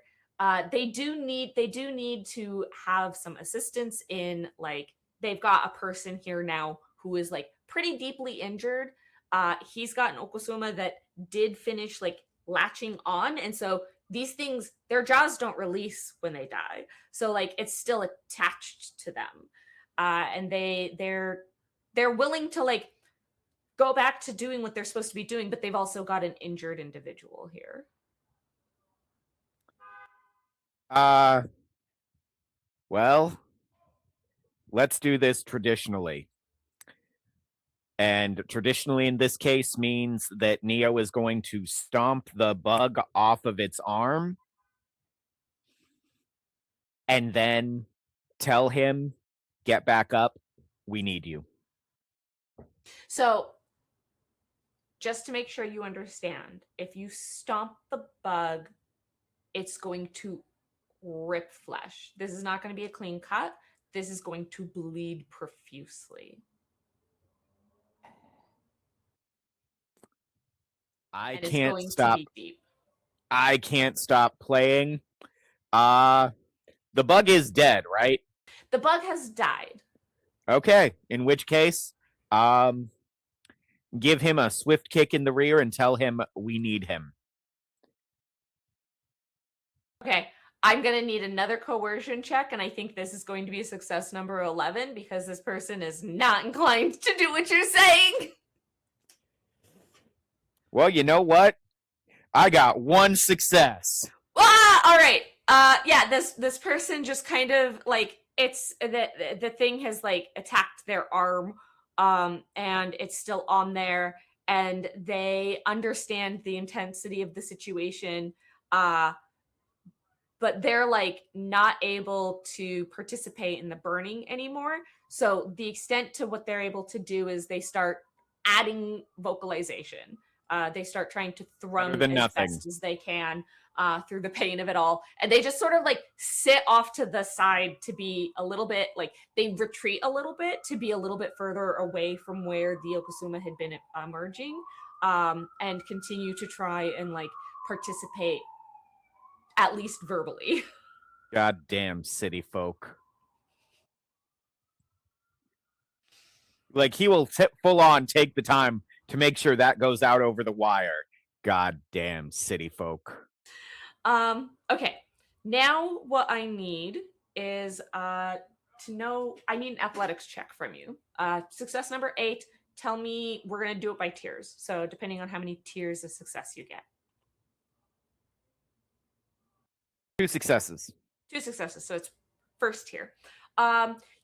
They do need to have some assistance in, like, they've got a person here now who is like pretty deeply injured. He's got an Okosuma that did finish like latching on, and so these things, their jaws don't release when they die, so like it's still attached to them, and they're they're willing to like go back to doing what they're supposed to be doing, but they've also got an injured individual here. Well, let's do this traditionally. And traditionally, in this case, means that Neo is going to stomp the bug off of its arm and then tell him, get back up. We need you. So, just to make sure you understand, if you stomp the bug, it's going to rip flesh. This is not going to be a clean cut. This is going to bleed profusely. I And it's can't going stop. to be deep. I can't stop playing. The bug is dead, right? The bug has died. Okay. In which case, give him a swift kick in the rear and tell him we need him. Okay, I'm going to need another coercion check, and I think this is going to be success number 11 because this person is not inclined to do what you're saying. Well, you know what? I got one success. All right. Yeah, this person just kind of like it's the thing has like attacked their arm, and it's still on there, and they understand the intensity of the situation, but they're like not able to participate in the burning anymore. So the extent to what they're able to do is they start adding vocalization. They start trying to thrum as nothing. best as they can through the pain of it all. And they just sort of like sit off to the side to be a little bit like they retreat a little bit to be a little bit further away from where the Okasuma had been emerging, and continue to try and like participate at least verbally. Goddamn city folk. Like he will full on take the time to make sure that goes out over the wire. Goddamn city folk. Okay. Now what I need is to know, I need an athletics check from you. Success number 8. Tell me, we're going to do it by tiers. So depending on how many tiers of success you get. 2 successes. 2 successes. So it's first tier.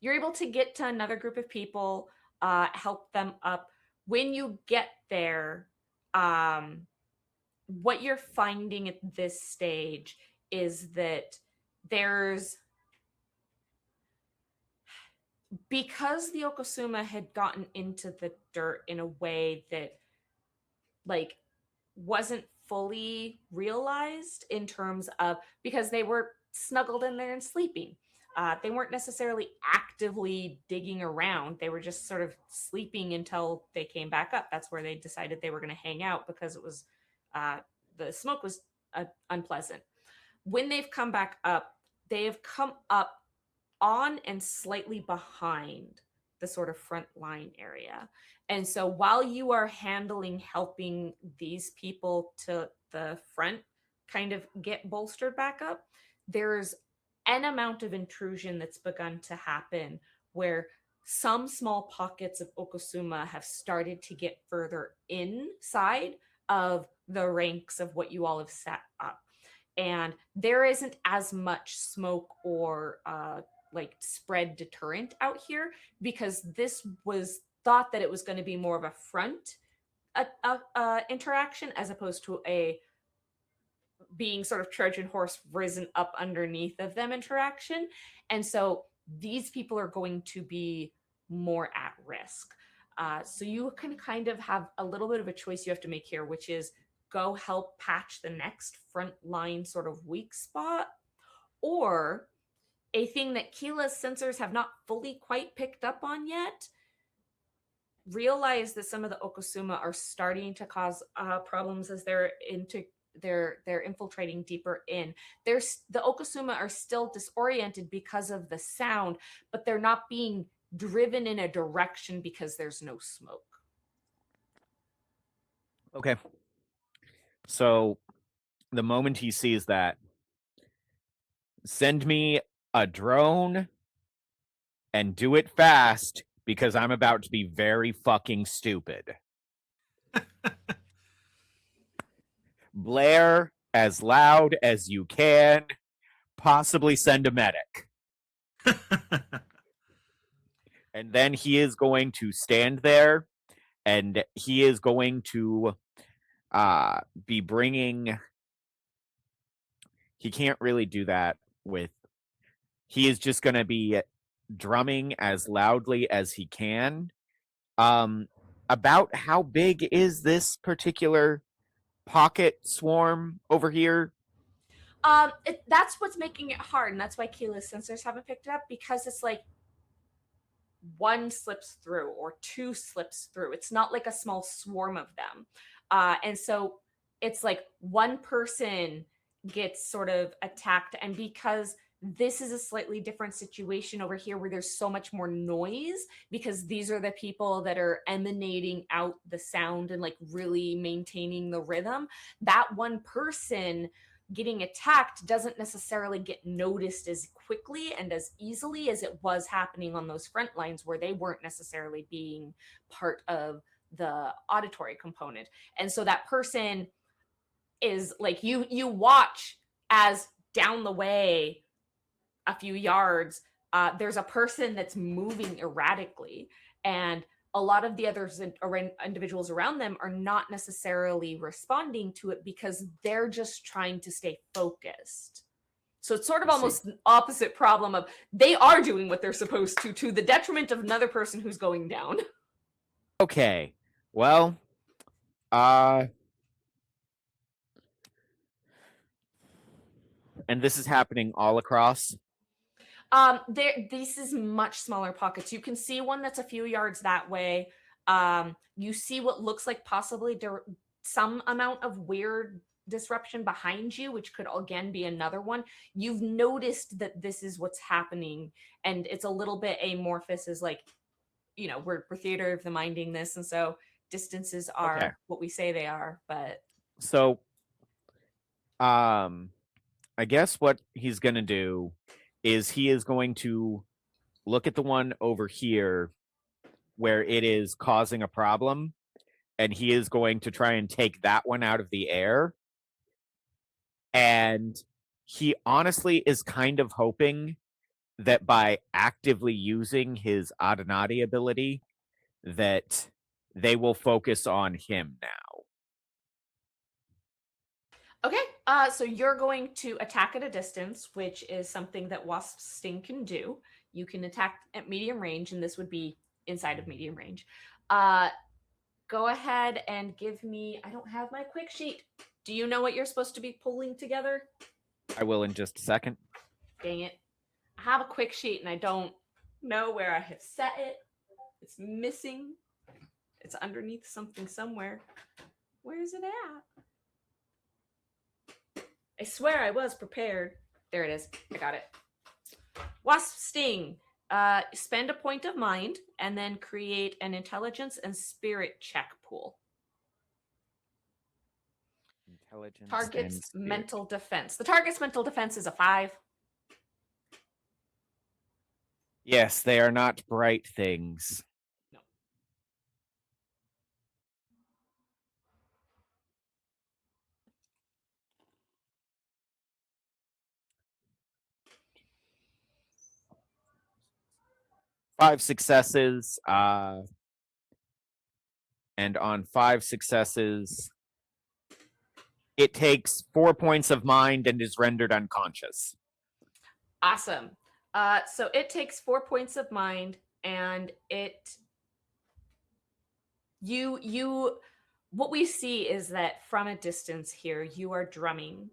You're able to get to another group of people, help them up. When you get there, what you're finding at this stage is that there's, because the Okasuma had gotten into the dirt in a way that like wasn't fully realized in terms of, because they were snuggled in there and sleeping. They weren't necessarily actively digging around. They were just sort of sleeping until they came back up. That's where they decided they were going to hang out because it was the smoke was unpleasant. When they've come back up, they have come up on and slightly behind the sort of front line area. And so while you are helping these people to the front kind of get bolstered back up, there's an amount of intrusion that's begun to happen where some small pockets of Okasuma have started to get further inside of the ranks of what you all have set up. And there isn't as much smoke or like spread deterrent out here because this was thought that it was going to be more of a front interaction as opposed to a being sort of Trojan horse risen up underneath of them interaction. And so these people are going to be more at risk. So you can kind of have a little bit of a choice you have to make here, which is go help patch the next front line sort of weak spot, or a thing that Keela's sensors have not fully quite picked up on yet, realize that some of the Okasuma are starting to cause problems as they're infiltrating deeper in. The Okasuma are still disoriented because of the sound, but they're not being driven in a direction because there's no smoke. Okay. So the moment he sees that, send me a drone and do it fast because I'm about to be very fucking stupid. Blare as loud as you can, possibly send a medic. And then he is going to stand there and he is going to be bringing. He can't really do that with. He is just going to be drumming as loudly as he can. About how big is this particular pocket swarm over here? That's what's making it hard, and that's why Keyless sensors haven't picked it up, because it's like one slips through or two slips through. It's not like a small swarm of them. And so it's like one person gets sort of attacked. And because this is a slightly different situation over here where there's so much more noise, because these are the people that are emanating out the sound and like really maintaining the rhythm, that one person getting attacked doesn't necessarily get noticed as quickly and as easily as it was happening on those front lines where they weren't necessarily being part of the auditory component. And so that person is like, you watch as down the way a few yards, there's a person that's moving erratically, and a lot of the others individuals around them are not necessarily responding to it because they're just trying to stay focused. So it's sort of almost an opposite problem of they are doing what they're supposed to the detriment of another person who's going down. Okay. Well, and this is happening all across. This is much smaller pockets. You can see one that's a few yards that way. You see what looks like possibly some amount of weird disruption behind you, which could again be another one. You've noticed that this is what's happening, and it's a little bit amorphous, as like, you know, we're theater of the minding this, and so distances are what we say they are. But so, I guess what he's gonna do is he is going to look at the one over here where it is causing a problem, and he is going to try and take that one out of the air. And he honestly is kind of hoping that by actively using his Adenati ability, that they will focus on him now. Okay, so you're going to attack at a distance, which is something that Wasp Sting can do. You can attack at medium range, and this would be inside of medium range. Go ahead and give me, I don't have my quick sheet. Do you know what you're supposed to be pulling together? I will in just a second. Dang it. I have a quick sheet, and I don't know where I have set it. It's missing. It's underneath something somewhere. Where is it at? I swear I was prepared. There it is. I got it. Wasp Sting. Spend a point of mind and then create an intelligence and spirit check pool. Intelligence. Target's mental defense. The target's mental defense is a 5. Yes, they are not bright things. No. 5 successes. And on 5 successes, it takes 4 points of mind and is rendered unconscious. Awesome. So it takes 4 points of mind, and what we see is that from a distance here, you are drumming,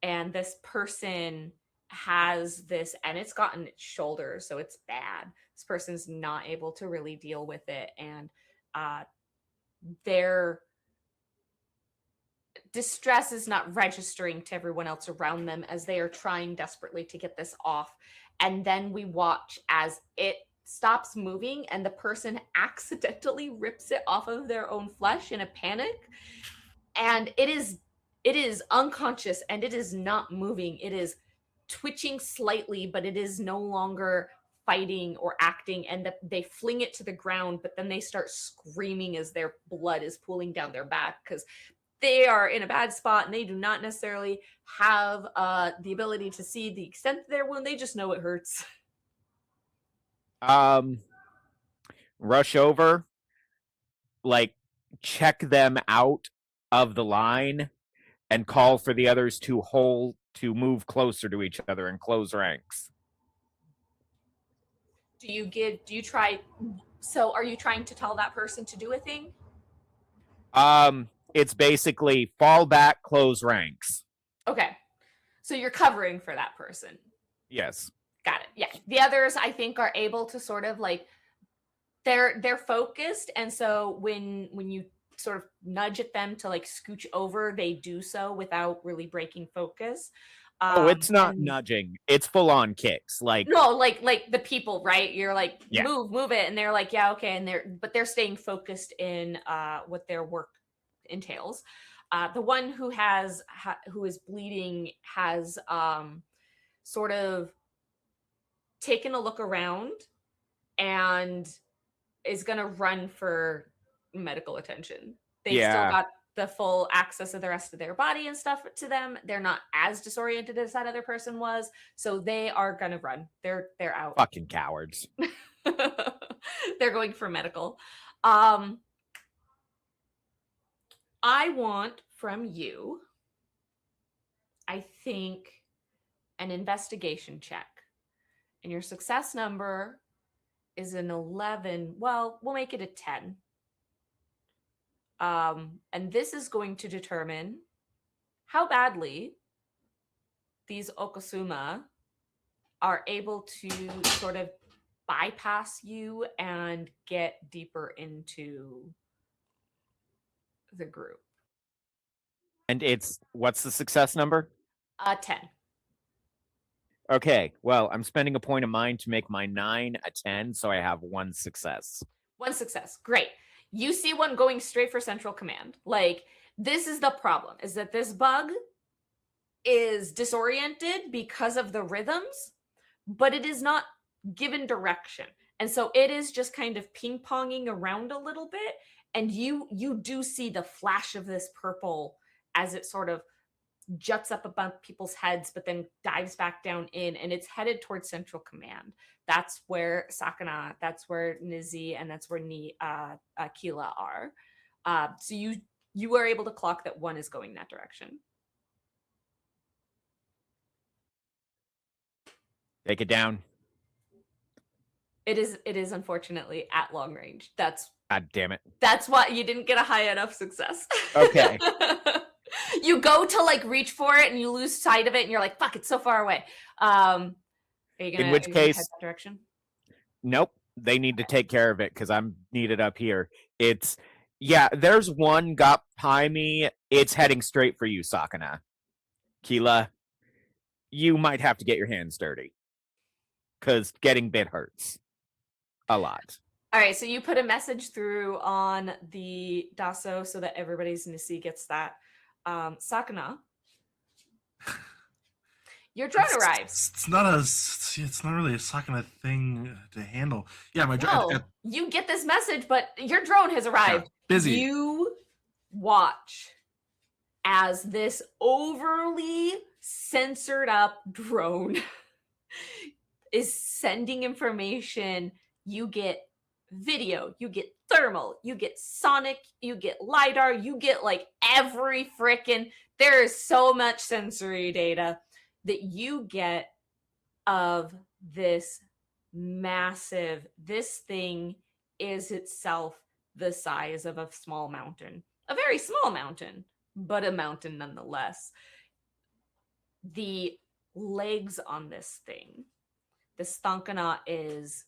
and this person has this, and it's gotten its shoulder, so it's bad. This person's not able to really deal with it, and their distress is not registering to everyone else around them as they are trying desperately to get this off. And then we watch as it stops moving and the person accidentally rips it off of their own flesh in a panic. And it is unconscious, and it is not moving. It is twitching slightly, but it is no longer fighting or acting, and they fling it to the ground, but then they start screaming as their blood is pooling down their back because they are in a bad spot and they do not necessarily have the ability to see the extent of their wound. They just know it hurts. Rush over, like check them out of the line and call for the others to move closer to each other and close ranks. Do you try, so are you trying to tell that person to do a thing? It's basically fall back, close ranks. Okay. So you're covering for that person. Yes. Got it. Yeah. The others, I think, are able to sort of like they're focused, and so when you sort of nudge at them to like scooch over, they do so without really breaking focus. It's not and nudging. It's full on kicks. Like no, like the people, right? You're like, Yeah. move it, and they're like, yeah, okay, and they're staying focused in what their work entails. The one who is bleeding has sort of taken a look around and is gonna run for medical attention. They've still Yeah. got the full access of the rest of their body and stuff to them. They're not as disoriented as that other person was, so they are gonna run. They're out. fucking cowards. They're going for medical. I want from you, I think, an investigation check. And your success number is an 11. Well, we'll make it a 10. And this is going to determine how badly these Okasuma are able to sort of bypass you and get deeper into the group. And what's the success number? 10. Okay, well, I'm spending a point of mine to make my 9 a 10, so I have 1 success. 1 success. Great. You see one going straight for Central Command. Like, this is the problem, is that this bug is disoriented because of the rhythms, but it is not given direction. And so it is just kind of ping-ponging around a little bit, and you do see the flash of this purple as it sort of juts up above people's heads, but then dives back down in, and it's headed towards Central Command. That's where Sakana, that's where Nizi, and that's where Kila are. So you are able to clock that one is going that direction. Take it down. It is unfortunately at long range. God damn it. That's why you didn't get a high enough success. Okay. You go to like reach for it and you lose sight of it and you're like, fuck, it's so far away. Are you gonna, In which are you gonna case, head that direction? Nope. They need to take care of it because I'm needed up here. There's one got by me. It's heading straight for you, Sakana. Kila, you might have to get your hands dirty because getting bit hurts a lot. All right, so you put a message through on the Daso so that everybody's Nisi gets that. Sakana, your drone arrives. It's not really a Sakana thing to handle. Yeah, my drone. No, you get this message, but your drone has arrived. Yeah, busy. You watch as this overly censored up drone is sending information. You get video, you get thermal, you get sonic, you get lidar, you get like every freaking, there is so much sensory data that you get of this massive, this thing is itself the size of a small mountain, a very small mountain, but a mountain nonetheless. The legs on this thing, the Stankana, is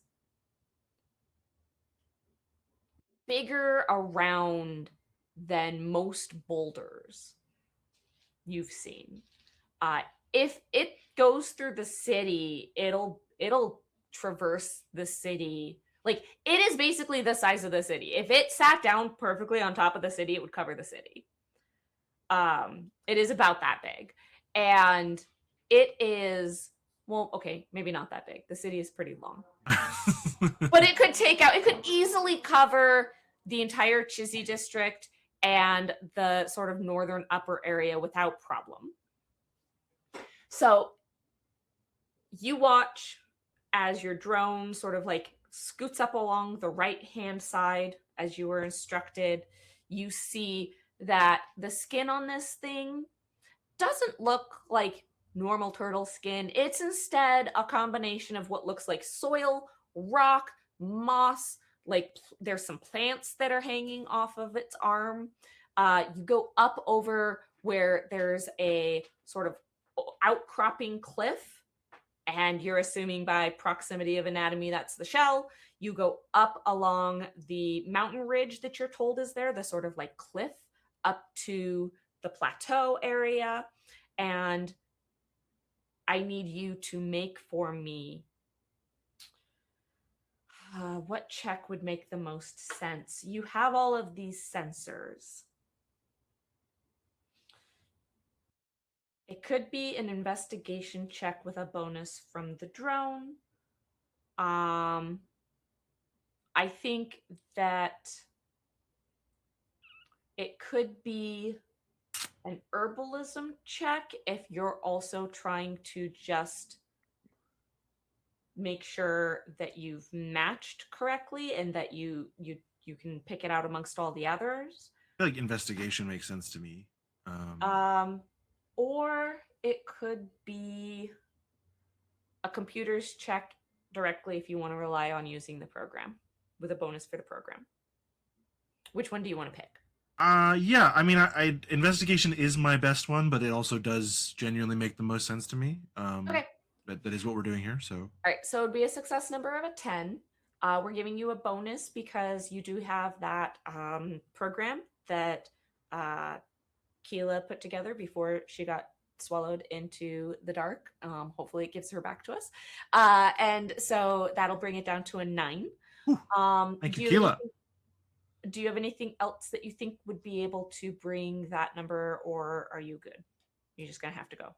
bigger around than most boulders you've seen. If it goes through the city, it'll traverse the city. Like, it is basically the size of the city. If it sat down perfectly on top of the city, it would cover the city. It is about that big. And it is well, okay, maybe not that big. The city is pretty long. But it could easily cover the entire Chizzy district and the sort of northern upper area without problem. So you watch as your drone sort of like scoots up along the right hand side as you were instructed. You see that the skin on this thing doesn't look like normal turtle skin. It's instead a combination of what looks like soil, rock, moss, like there's some plants that are hanging off of its arm. You go up over where there's a sort of outcropping cliff, and you're assuming by proximity of anatomy that's the shell. You go up along the mountain ridge that you're told is there, the sort of like cliff up to the plateau area, and I need you to make for me what check would make the most sense. You have all of these sensors. It could be an investigation check with a bonus from the drone. I think that it could be an herbalism check if you're also trying to just make sure that you've matched correctly and that you can pick it out amongst all the others. I feel like investigation makes sense to me. Or it could be a computer's check directly if you want to rely on using the program with a bonus for the program. Which one do you want to pick? Yeah, I mean, I investigation is my best one, but it also does genuinely make the most sense to me. Okay. That is what we're doing here. So, all right, so it'd be a success number of a 10. We're giving you a bonus because you do have that program that Keela put together before she got swallowed into the dark. Hopefully it gives her back to us. And so that'll bring it down to a 9. thank you, Keela. Do you have anything else that you think would be able to bring that number, or are you good? You're just gonna have to go.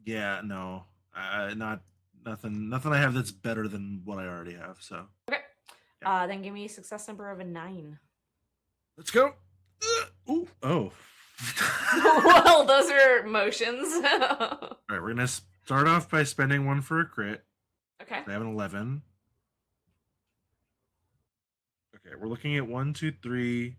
Yeah, no, nothing I have that's better than what I already have. So okay, yeah. Then give me a success number of a 9. Let's go. Ooh, oh. Well, those are motions. All right, we're gonna start off by spending 1 for a crit. Okay. I have an 11. Okay, we're looking at 1, 2, 3.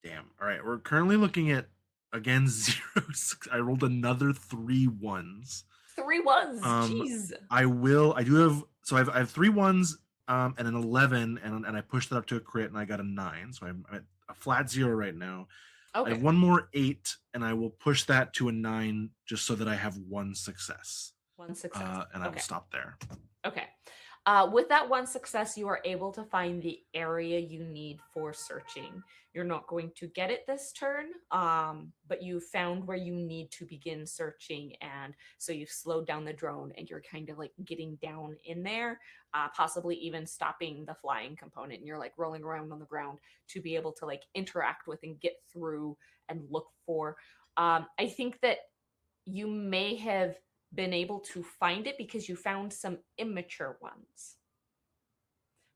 Damn. All right, we're currently looking at again 0. 6. I rolled another 3 1s. 3 1s. Jeez. I do have. So I have 3 1s and an 11, and I pushed that up to a crit, and I got a 9. So I'm at a flat 0 right now. Okay. I have 1 more 8, and I will push that to a 9 just so that I have 1 success. 1 success. And I will stop there. Okay. With that 1 success, you are able to find the area you need for searching. You're not going to get it this turn, but you found where you need to begin searching, and so you've slowed down the drone and you're kind of like getting down in there, possibly even stopping the flying component, and you're like rolling around on the ground to be able to like interact with and get through and look for. I think that you may have been able to find it because you found some immature ones,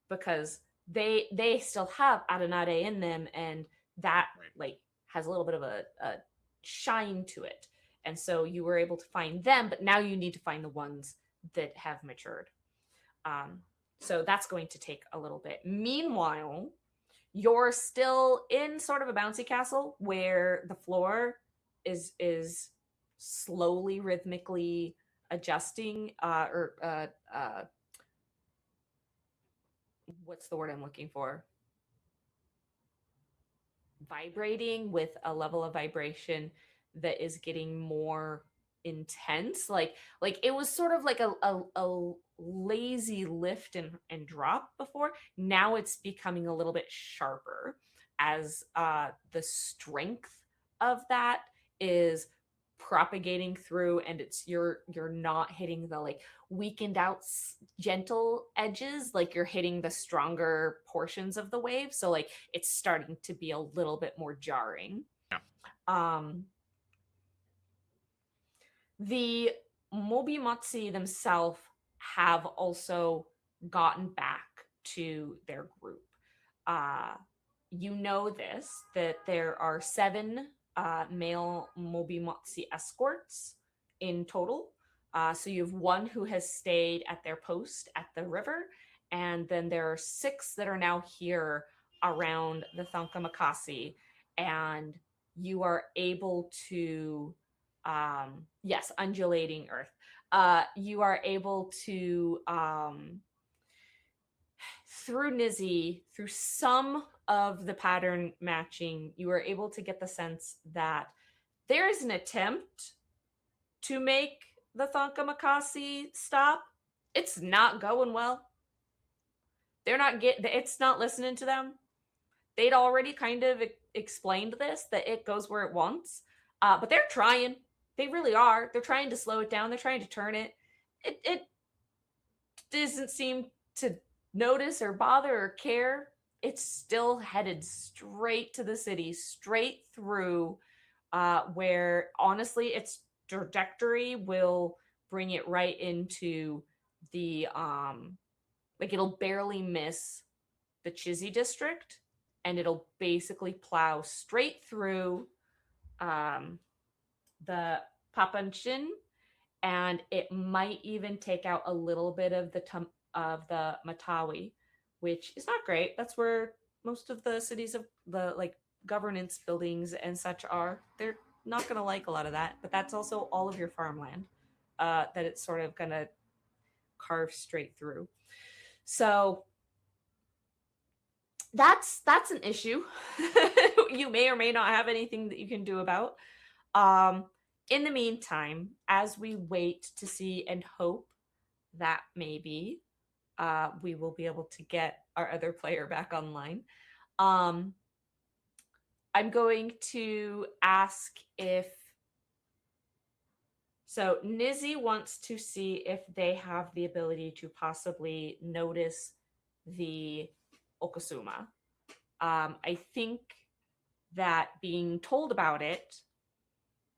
because they still have Adenade in them, and that like has a little bit of a shine to it, and so you were able to find them, but now you need to find the ones that have matured. So that's going to take a little bit. Meanwhile, you're still in sort of a bouncy castle where the floor is slowly, rhythmically adjusting, what's the word I'm looking for? Vibrating with a level of vibration that is getting more intense. Like it was sort of like a lazy lift and drop before. Now it's becoming a little bit sharper as the strength of that is propagating through, and it's you're not hitting the like weakened out gentle edges, like you're hitting the stronger portions of the wave, so like it's starting to be a little bit more jarring. The Mobimatsu themselves have also gotten back to their group. You know this, that there are 7 male Mobimatsu escorts in total. So you have 1 who has stayed at their post at the river, and then there are 6 that are now here around the Thankamakasi, and you are able to, yes, undulating earth. You are able to, through Nizzy, through some of the pattern matching, you are able to get the sense that there is an attempt to make the Thankamakasi stop. It's not going well. They're not it's not listening to them. They'd already kind of explained this, that it goes where it wants. But they're trying. They really are. They're trying to slow it down. They're trying to turn it. It doesn't seem to notice or bother or care. It's still headed straight to the city, straight through, where honestly its trajectory will bring it right into the like it'll barely miss the Chizzy district, and it'll basically plow straight through the Papanshin, and it might even take out a little bit of the Matawi, which is not great. That's where most of the cities of the like governance buildings and such are. They're not going to like a lot of that, but that's also all of your farmland that it's sort of going to carve straight through. So that's an issue. You may or may not have anything that you can do about. In the meantime, as we wait to see and hope that maybe we will be able to get our other player back online, I'm going to ask if... So Nizzy wants to see if they have the ability to possibly notice the Okasuma. I think that being told about it,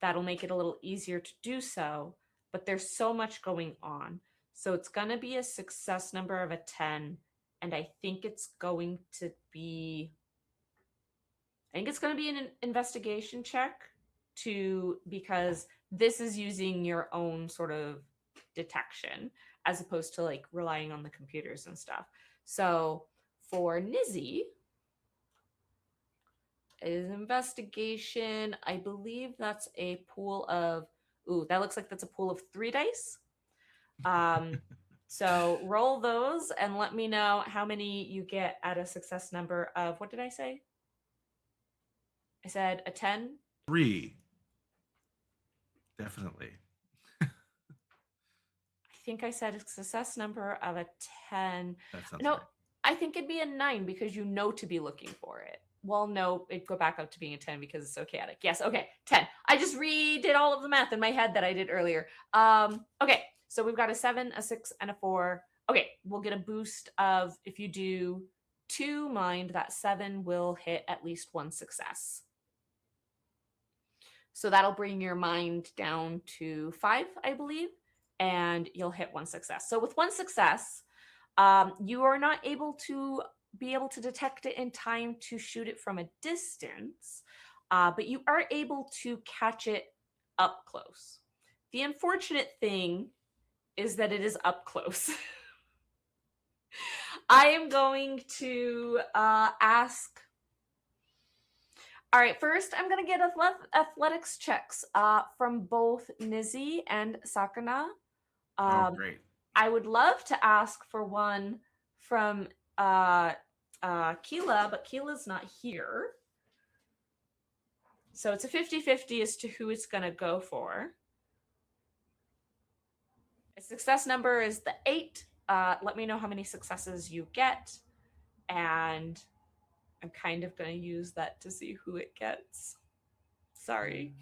that'll make it a little easier to do so, but there's so much going on. So it's going to be a success number of a 10, and I think it's going to be an investigation check because this is using your own sort of detection as opposed to like relying on the computers and stuff. So for Nizzy, is investigation, I believe that's a pool of, that looks like that's a pool of 3 dice. So roll those and let me know how many you get at a success number of, what did I say? I said a 10? 3. Definitely. I think I said a success number of a 10. That sounds No, right. I think it'd be a 9 because you know to be looking for it. Well, no, it'd go back up to being a 10 because it's so chaotic. Yes, okay, 10. I just redid all of the math in my head that I did earlier. Okay, so we've got a 7, a 6, and a 4. Okay, we'll get a boost of, if you do 2 mind, that 7 will hit at least 1 success. So that'll bring your mind down to 5, I believe, and you'll hit 1 success. So with 1 success, you are not able to detect it in time to shoot it from a distance, but you are able to catch it up close. The unfortunate thing is that it is up close. I am going to ask... All right, first I'm going to get athletics checks from both Nizzy and Sakana. Oh, great. I would love to ask for one from Keela, but Keela's not here. So it's a 50-50 as to who it's going to go for. A success number is the 8. Let me know how many successes you get. And I'm kind of going to use that to see who it gets. Sorry.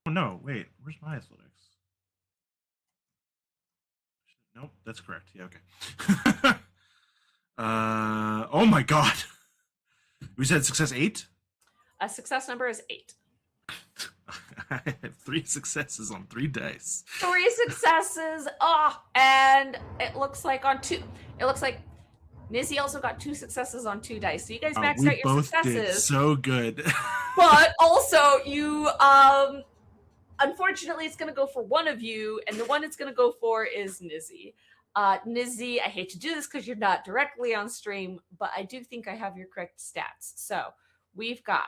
Oh, no. Wait. Where's my athletics? Nope. That's correct. Yeah, okay. Oh, my God. We said success 8? A success number is 8. I have 3 successes on 3 dice. 3 successes. Oh, and it looks like on 2. It looks like Nizzy also got 2 successes on 2 dice. So you guys maxed We out your both did successes. so good. But also you unfortunately it's going to go for one of you, and the one it's going to go for is Nizzy. Nizzy, I hate to do this because you're not directly on stream, but I do think I have your correct stats. So we've got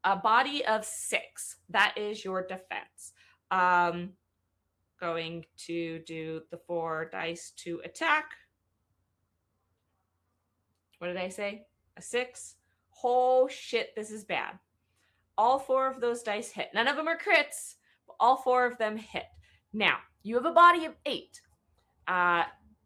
a body of 6. That is your defense. Going to do the 4 dice to attack. What did I say? A 6? Oh shit, this is bad. All 4 of those dice hit. None of them are crits, but all 4 of them hit. Now, you have a body of 8.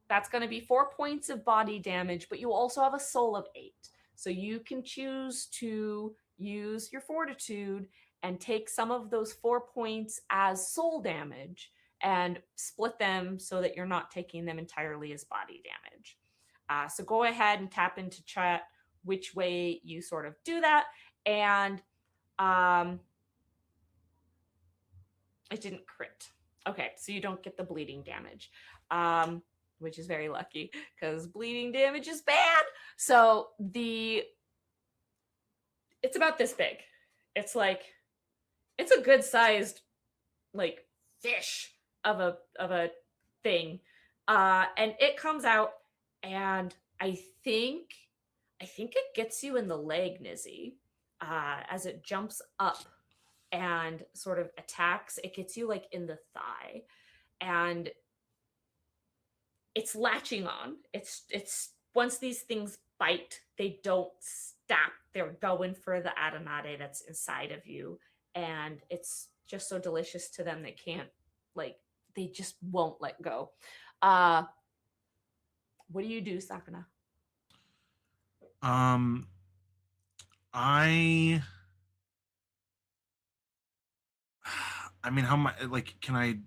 That's going to be 4 points of body damage, but you also have a soul of 8. So you can choose to use your fortitude and take some of those 4 points as soul damage and split them so that you're not taking them entirely as body damage. So go ahead and tap into chat which way you sort of do that. And it didn't crit. Okay, so you don't get the bleeding damage, which is very lucky because bleeding damage is bad. So it's about this big. It's a good sized like fish of a thing, and it comes out, and I think it gets you in the leg, Nizzy, as it jumps up and sort of attacks. It gets you like in the thigh, and it's latching on. It's once these things bite, they don't stop. They're going for the adenate that's inside of you, and it's just so delicious to them. They can't they just won't let go. What do you do, Sakuna? I mean, how much can I?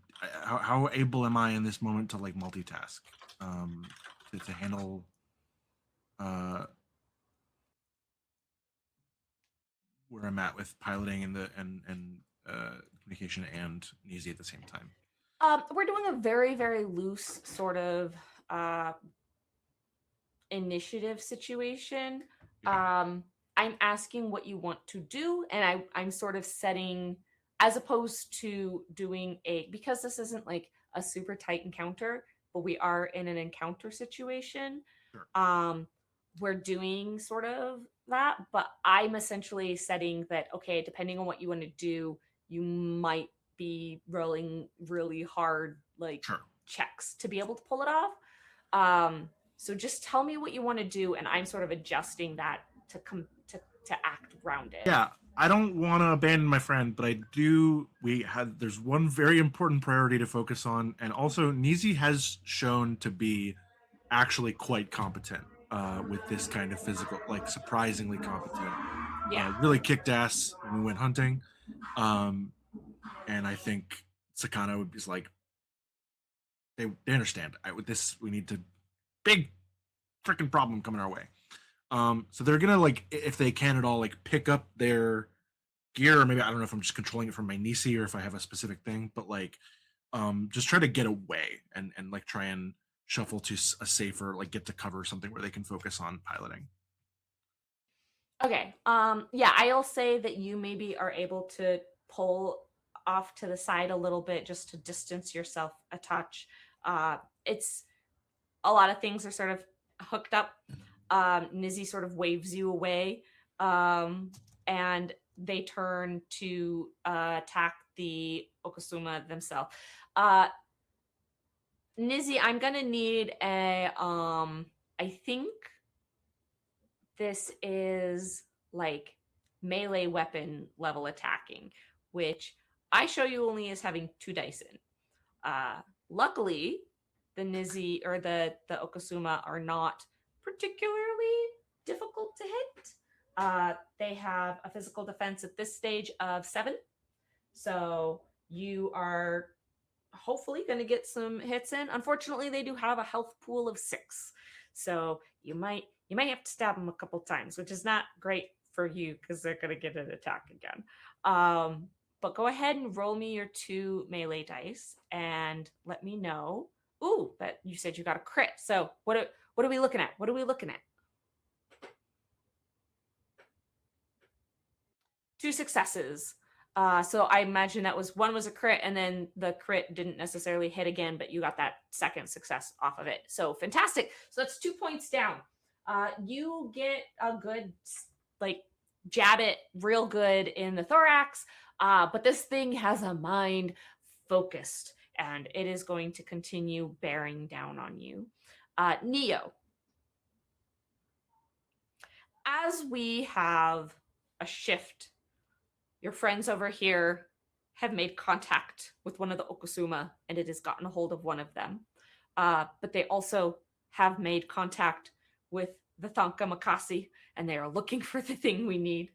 How able am I in this moment to multitask? To handle where I'm at with piloting and communication and Neasy at the same time. We're doing a very, very loose sort of initiative situation. Yeah. I'm asking what you want to do, and I'm sort of setting, as opposed to doing because this isn't like a super tight encounter, but we are in an encounter situation. Sure. We're doing sort of that, but I'm essentially setting that, okay, depending on what you want to do, you might be rolling really hard Sure. checks to be able to pull it off. So just tell me what you want to do, and I'm sort of adjusting that to act around it. Yeah, I don't want to abandon my friend, but I do. There's one very important priority to focus on, and also Neasy has shown to be actually quite competent with this kind of physical, surprisingly competent. Yeah, really kicked ass when we went hunting, and I think Sakana is like they understand. With this, we need to big freaking problem coming our way. So they're gonna if they can at all pick up their gear, or maybe I don't know if I'm just controlling it from my Nisi or if I have a specific thing, but just try to get away and try and shuffle to a safer get to cover something where they can focus on piloting. Okay. Yeah, I'll say that you maybe are able to pull off to the side a little bit just to distance yourself a touch. It's a lot of things are sort of hooked up. Nizzy sort of waves you away, and they turn to attack the Okasuma themselves. Nizzy, I'm gonna need a I think this is like melee weapon level attacking, which I show you only as having 2 dice in. Luckily, the Nizzy or the Okasuma are not particularly difficult to hit. They have a physical defense at this stage of 7. So you are hopefully going to get some hits in. Unfortunately, they do have a health pool of 6. So you might have to stab them a couple times, which is not great for you because they're going to get an attack again. but go ahead and roll me your 2 melee dice and let me know. Ooh, that you said you got a crit. So what are we looking at? What are we looking at? 2 successes. So I imagine that was one was a crit, and then the crit didn't necessarily hit again, but you got that second success off of it. So fantastic. So that's 2 points down. You get a good like jab it real good in the thorax, but this thing has a mind focused, and it is going to continue bearing down on you. Neo, as we have a shift, your friends over here have made contact with one of the Okusuma, and it has gotten a hold of one of them. But they also have made contact with the Thanka Makasi, and they are looking for the thing we need.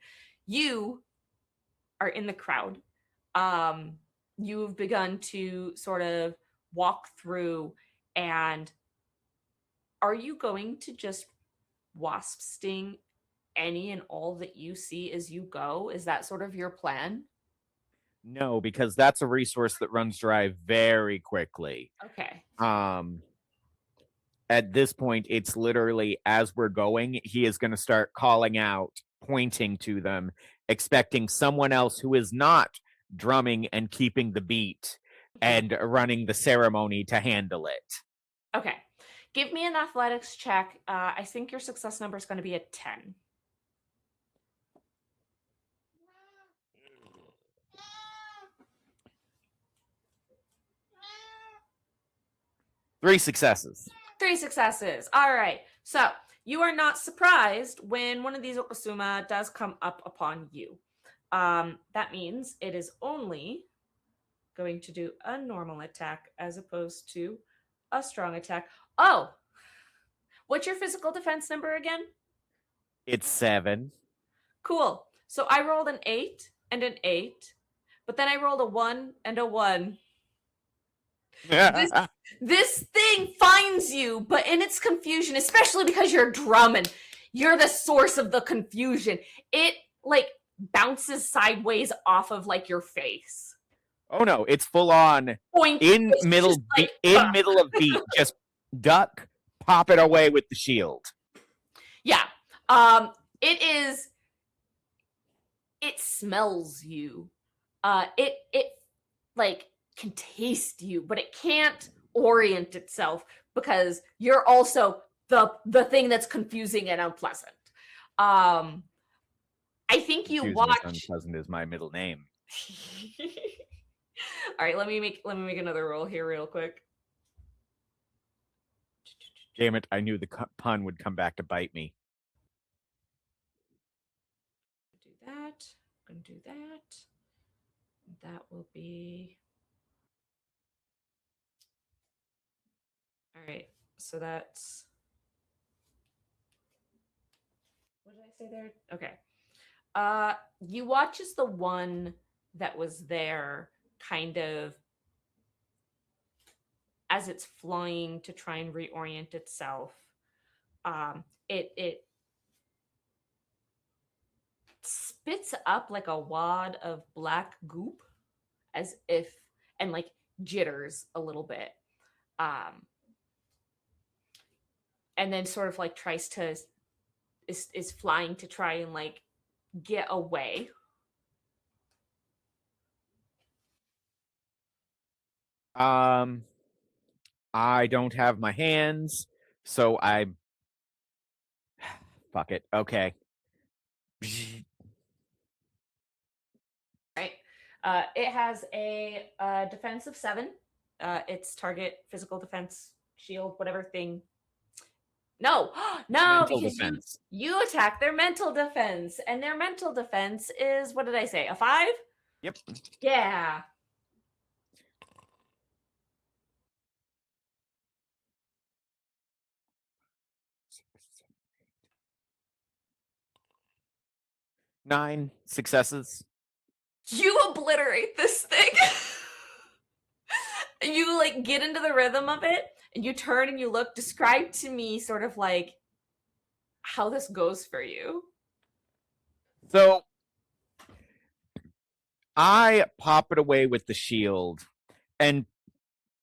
You are in the crowd. You've begun to sort of walk through, and are you going to just wasp sting any and all that you see as you go? Is that sort of your plan? No, because that's a resource that runs dry very quickly. Okay. At this point, it's literally as we're going, he is going to start calling out, pointing to them, expecting someone else who is not drumming and keeping the beat and running the ceremony to handle it. Okay. Give me an athletics check. I think your success number is going to be a 10. Three successes. 3 successes. All right. So you are not surprised when one of these Okasuma does come up upon you. That means it is only going to do a normal attack as opposed to a strong attack. Oh, what's your physical defense number again? It's 7. Cool. So I rolled an 8 and an 8, but then I rolled a 1 and a 1. This thing finds you, but in its confusion, especially because you're drumming, you're the source of the confusion. It like bounces sideways off of like your face. Oh no, it's full on Boink. in It's middle just like, middle of beat. Just duck, pop it away with the shield. Yeah. It smells you. It like can taste you, but it can't orient itself because you're also the thing that's confusing and unpleasant. I think you Confusing watch. is unpleasant is my middle name. All right, let me make another roll here real quick. Damn it! I knew the pun would come back to bite me. Do that. I'm gonna do that. That will be. All right. So that's. What did I say there? Okay. You watch as the one that was there kind of as it's flying to try and reorient itself. It spits up like a wad of black goop as if and like jitters a little bit. And then sort of like tries to is flying to try and like get away. I don't have my hands, so I fuck it. Okay. Right. It has a defense of 7. Its target physical defense shield, whatever thing. No, no, Mental because defense. you attack their mental defense, and their mental defense is what did I say? A 5? Yep. Yeah. Nine successes. You obliterate this thing. You like get into the rhythm of it, and you turn and you look. Describe to me sort of like how this goes for you. So I pop it away with the shield, and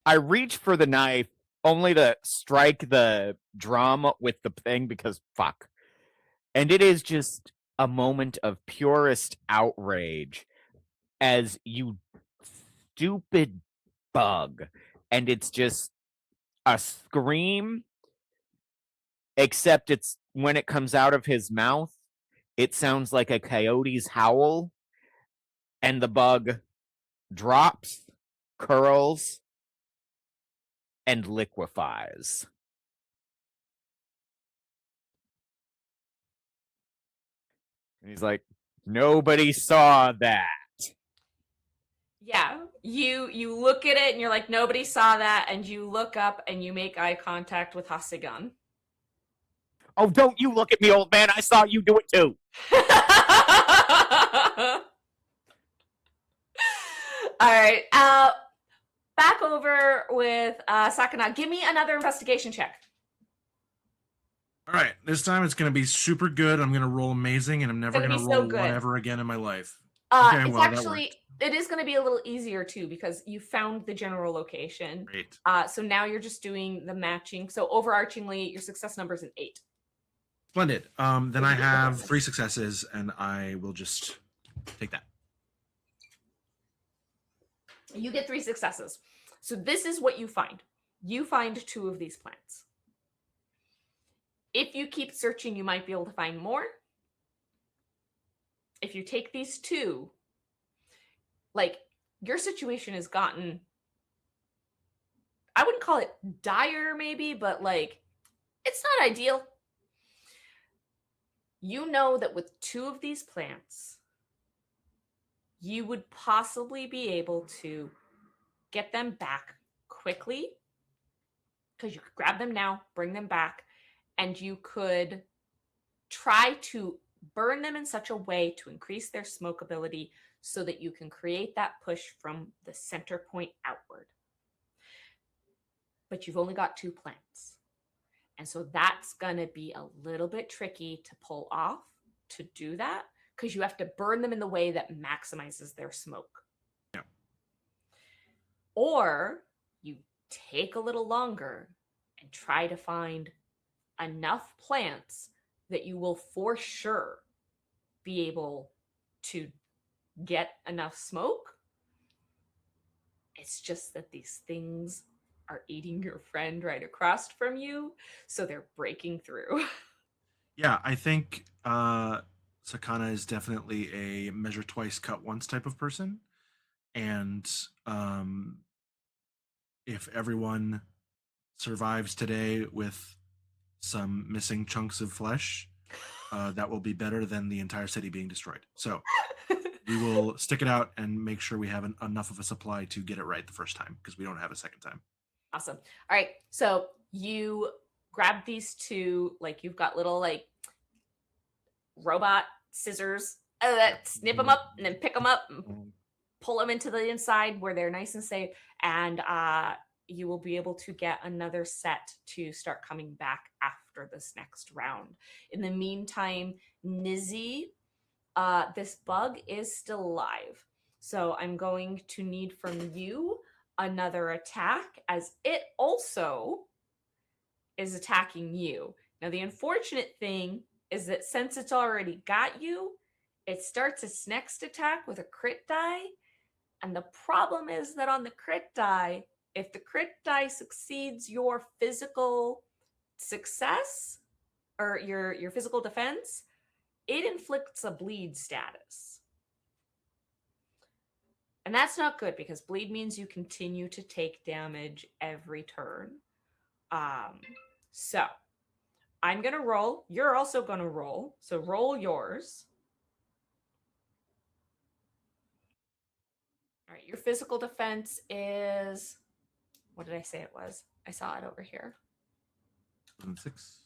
I reach for the knife only to strike the drum with the thing because fuck. And it is just a moment of purest outrage as you stupid bug. And it's just a scream, except it's when it comes out of his mouth, it sounds like a coyote's howl, and the bug drops, curls, and liquefies. And he's like, nobody saw that. Yeah, you look at it and you're like, nobody saw that, and you look up and you make eye contact with Hasegan. Oh, don't you look at me, old man. I saw you do it too. All right. Back over with Sakana. Give me another investigation check. All right, this time it's going to be super good. I'm going to roll amazing, and I'm never It's going gonna to be so roll good. one ever again in my life. Okay, It's well, that actually worked. it is going to be a little easier too because you found the general location. Great. So now you're just doing the matching. So overarchingly, your success number is an 8. Splendid. Then Would I you get have bonus? 3 successes, and I will just take that. You get 3 successes. So this is what you find. You find 2 of these plants. If you keep searching, you might be able to find more. If you take these 2, like your situation has gotten, I wouldn't call it dire maybe, but like it's not ideal. You know that with 2 of these plants, you would possibly be able to get them back quickly because you could grab them now, bring them back, and you could try to burn them in such a way to increase their smokability so that you can create that push from the center point outward. But you've only got 2 plants. And so that's going to be a little bit tricky to pull off to do that because you have to burn them in the way that maximizes their smoke. Yeah. Or you take a little longer and try to find enough plants that you will for sure be able to get enough smoke. It's just that these things are eating your friend right across from you, so they're breaking through. Yeah, I think Sakana is definitely a measure twice, cut once type of person. And if everyone survives today with some missing chunks of flesh, that will be better than the entire city being destroyed. So we will stick it out and make sure we have enough of a supply to get it right the first time because we don't have a second time. Awesome. All right. So you grab these 2, like you've got little like robot scissors that snip them up and then pick them up and pull them into the inside where they're nice and safe. And you will be able to get another set to start coming back after this next round. In the meantime, Nizzy, this bug is still alive. So I'm going to need from you another attack as it also is attacking you. Now, the unfortunate thing is that since it's already got you, it starts its next attack with a crit die. And the problem is that on the crit die, if the crit die succeeds your physical success or your physical defense, it inflicts a bleed status. And that's not good because bleed means you continue to take damage every turn. So I'm going to roll. You're also going to roll. So roll yours. All right. Your physical defense is, what did I say it was? I saw it over here. 6.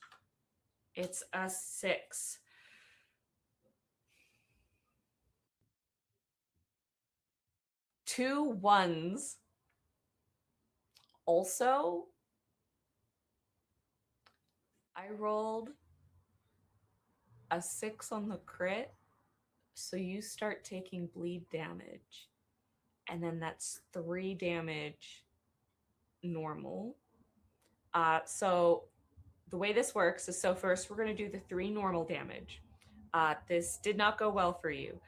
It's a 6. Two 1s. Also, I rolled a 6 on the crit So you start taking bleed damage, and then that's 3 damage normal. So the way this works is, so first we're going to do the 3 normal damage. This did not go well for you.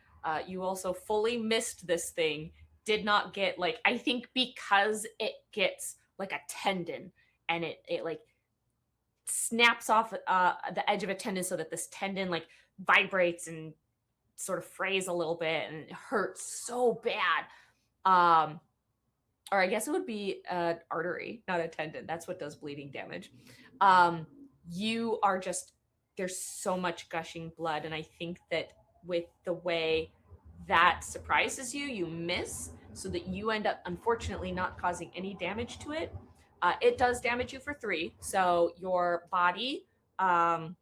You also fully missed this thing. Did not get, like, I think because it gets like a tendon, and it like snaps off the edge of a tendon, so that this tendon like vibrates and sort of frays a little bit, and it hurts so bad. Or I guess it would be an artery, not a tendon. That's what does bleeding damage. You are just, there's so much gushing blood, and I think that with the way that surprises you, you miss, so that you end up unfortunately not causing any damage to it. It does damage you for 3, so your body and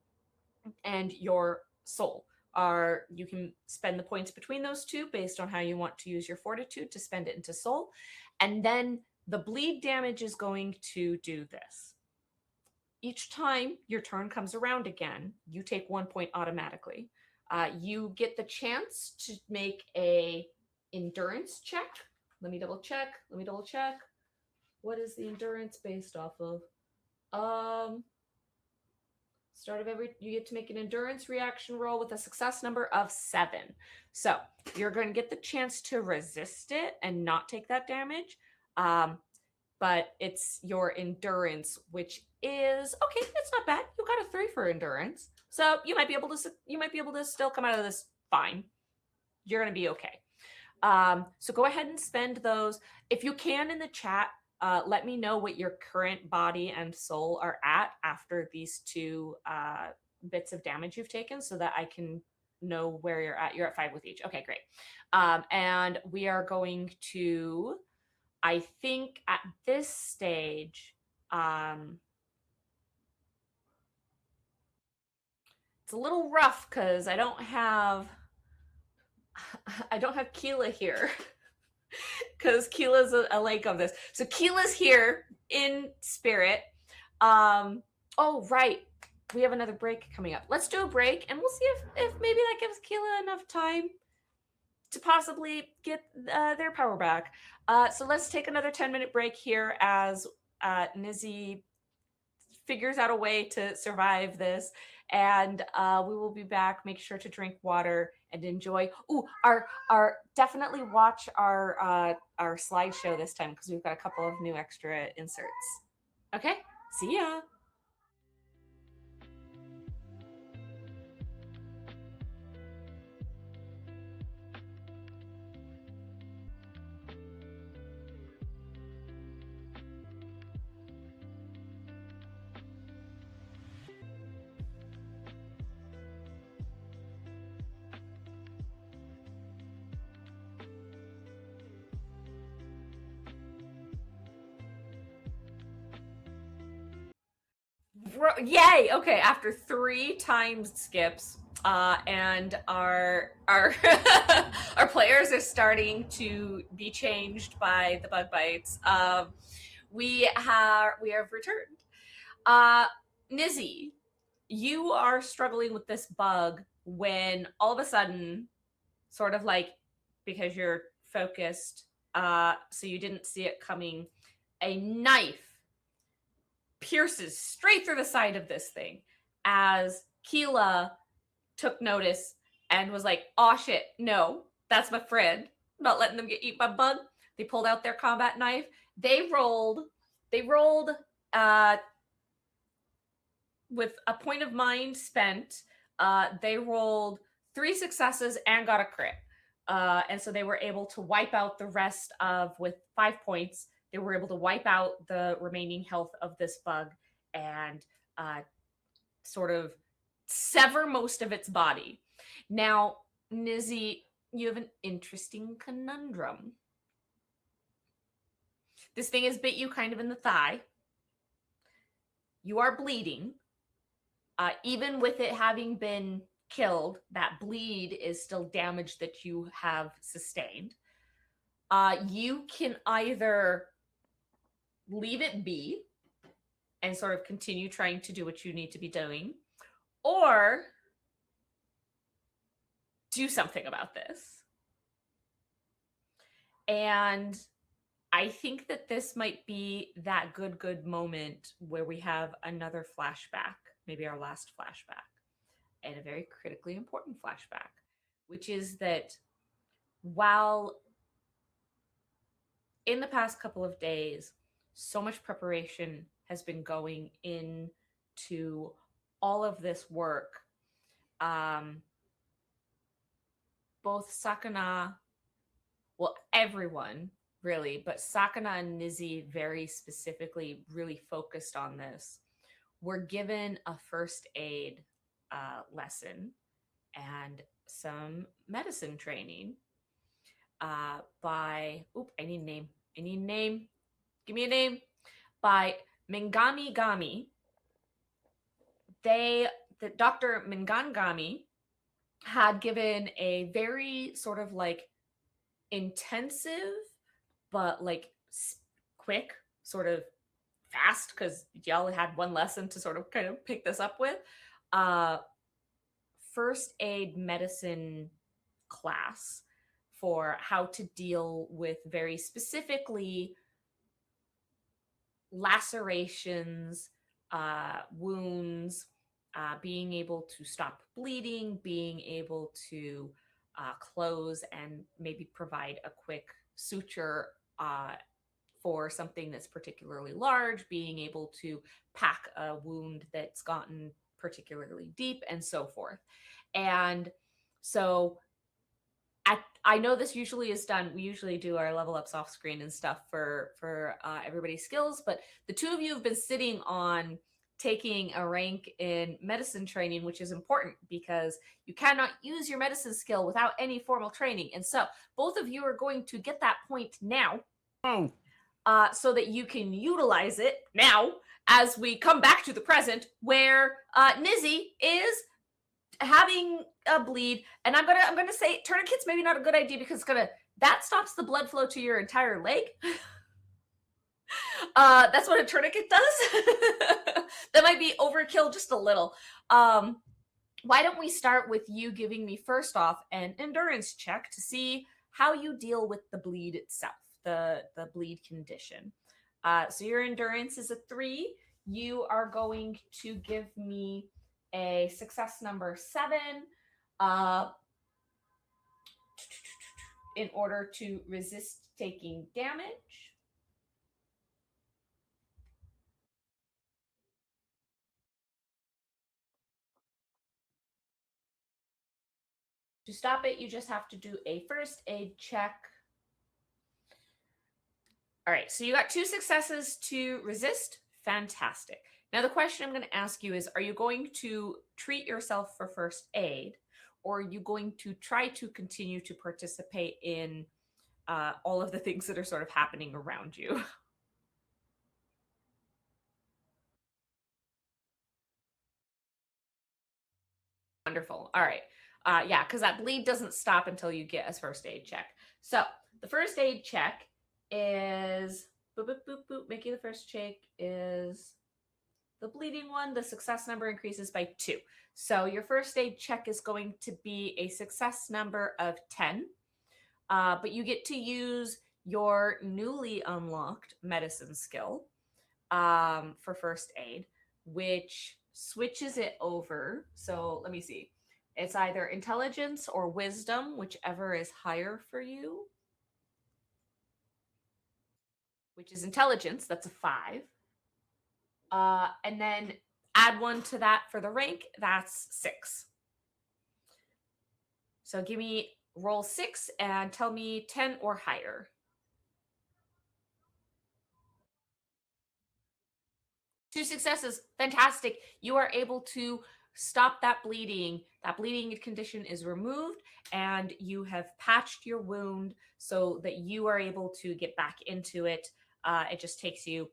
your soul are, you can spend the points between those two based on how you want to use your fortitude to spend it into soul. And then the bleed damage is going to do this. Each time your turn comes around again, you take 1 point automatically. You get the chance to make a endurance check. Let me double check. What is the endurance based off of? Start of every, you get to make an endurance reaction roll with a success number of 7. So you're going to get the chance to resist it and not take that damage. But it's your endurance, which is okay. It's not bad. You got a 3 for endurance, so you might be able to still come out of this fine. You're going to be okay. So go ahead and spend those if you can in the chat. Let me know what your current body and soul are at after these 2 bits of damage you've taken, so that I can know where you're at. You're at 5 with each. Okay, great. And we are going to, I think at this stage, it's a little rough because I don't have Keela here. Because Keela's a lake of this. So Keela's here in spirit. Oh, right. We have another break coming up. Let's do a break, and we'll see if maybe that gives Keela enough time to possibly get their power back. So let's take another 10-minute break here as Nizzy figures out a way to survive this, and we will be back. Make sure to drink water and enjoy. Ooh, our definitely watch our slideshow this time, because we've got a couple of new extra inserts. Okay, see ya. Yay! Okay, after 3 times skips, and our our players are starting to be changed by the bug bites. We have returned. Nizzy, you are struggling with this bug when all of a sudden, sort of like, because you're focused, so you didn't see it coming, a knife pierces straight through the side of this thing, as Keela took notice and was like, "Oh shit, no, that's my friend. I'm not letting them get eaten by bug." They pulled out their combat knife. They rolled with a point of mind spent. They rolled 3 successes and got a crit. And so they were able to wipe out the rest of, with 5 points, they were able to wipe out the remaining health of this bug and sort of sever most of its body. Now, Nizzy, you have an interesting conundrum. This thing has bit you kind of in the thigh. You are bleeding. Even with it having been killed, that bleed is still damage that you have sustained. You can either leave it be and sort of continue trying to do what you need to be doing, or do something about this. And I think that this might be that good moment where we have another flashback, maybe our last flashback, and a very critically important flashback, which is that while in the past couple of days, so much preparation has been going into all of this work. Both Sakana, well, everyone really, but Sakana and Nizzy very specifically really focused on this. We're given a first aid lesson and some medicine training by, I need a name. Give me a name. By Mingami Gami. The Dr. Mingangami had given a very sort of like intensive, but like quick, sort of fast, because y'all had one lesson to sort of kind of pick this up with, first aid medicine class for how to deal with very specifically lacerations, wounds, being able to stop bleeding, being able to close and maybe provide a quick suture for something that's particularly large, being able to pack a wound that's gotten particularly deep, and so forth. And so I know this usually is done. We usually do our level ups off screen and stuff for everybody's skills, but the two of you have been sitting on taking a rank in medicine training, which is important because you cannot use your medicine skill without any formal training. And so both of you are going to get that point now. Oh. So that you can utilize it now as we come back to the present, where Nizzy is having a bleed, and I'm gonna say tourniquet's maybe not a good idea because that stops the blood flow to your entire leg. That's what a tourniquet does. That might be overkill just a little. Why don't we start with you giving me first off an endurance check to see how you deal with the bleed itself, the bleed condition. So your endurance is a 3. You are going to give me a success number 7 in order to resist taking damage. To stop it, you just have to do a first aid check. All right, so you got 2 successes to resist. Fantastic. Now the question I'm going to ask you is, are you going to treat yourself for first aid, or are you going to try to continue to participate in all of the things that are sort of happening around you? Wonderful. All right. Yeah, because that bleed doesn't stop until you get a first aid check. So the first aid check is boop, boop, boop, boop. Making the first check is the bleeding one. The success number increases by 2. So your first aid check is going to be a success number of 10. But you get to use your newly unlocked medicine skill for first aid, which switches it over. So let me see. It's either intelligence or wisdom, whichever is higher for you. Which is intelligence. That's a 5. And then add 1 to that for the rank. That's 6. So give me roll 6 and tell me 10 or higher. 2 successes. Fantastic. You are able to stop that bleeding. That bleeding condition is removed, and you have patched your wound so that you are able to get back into it. It just takes you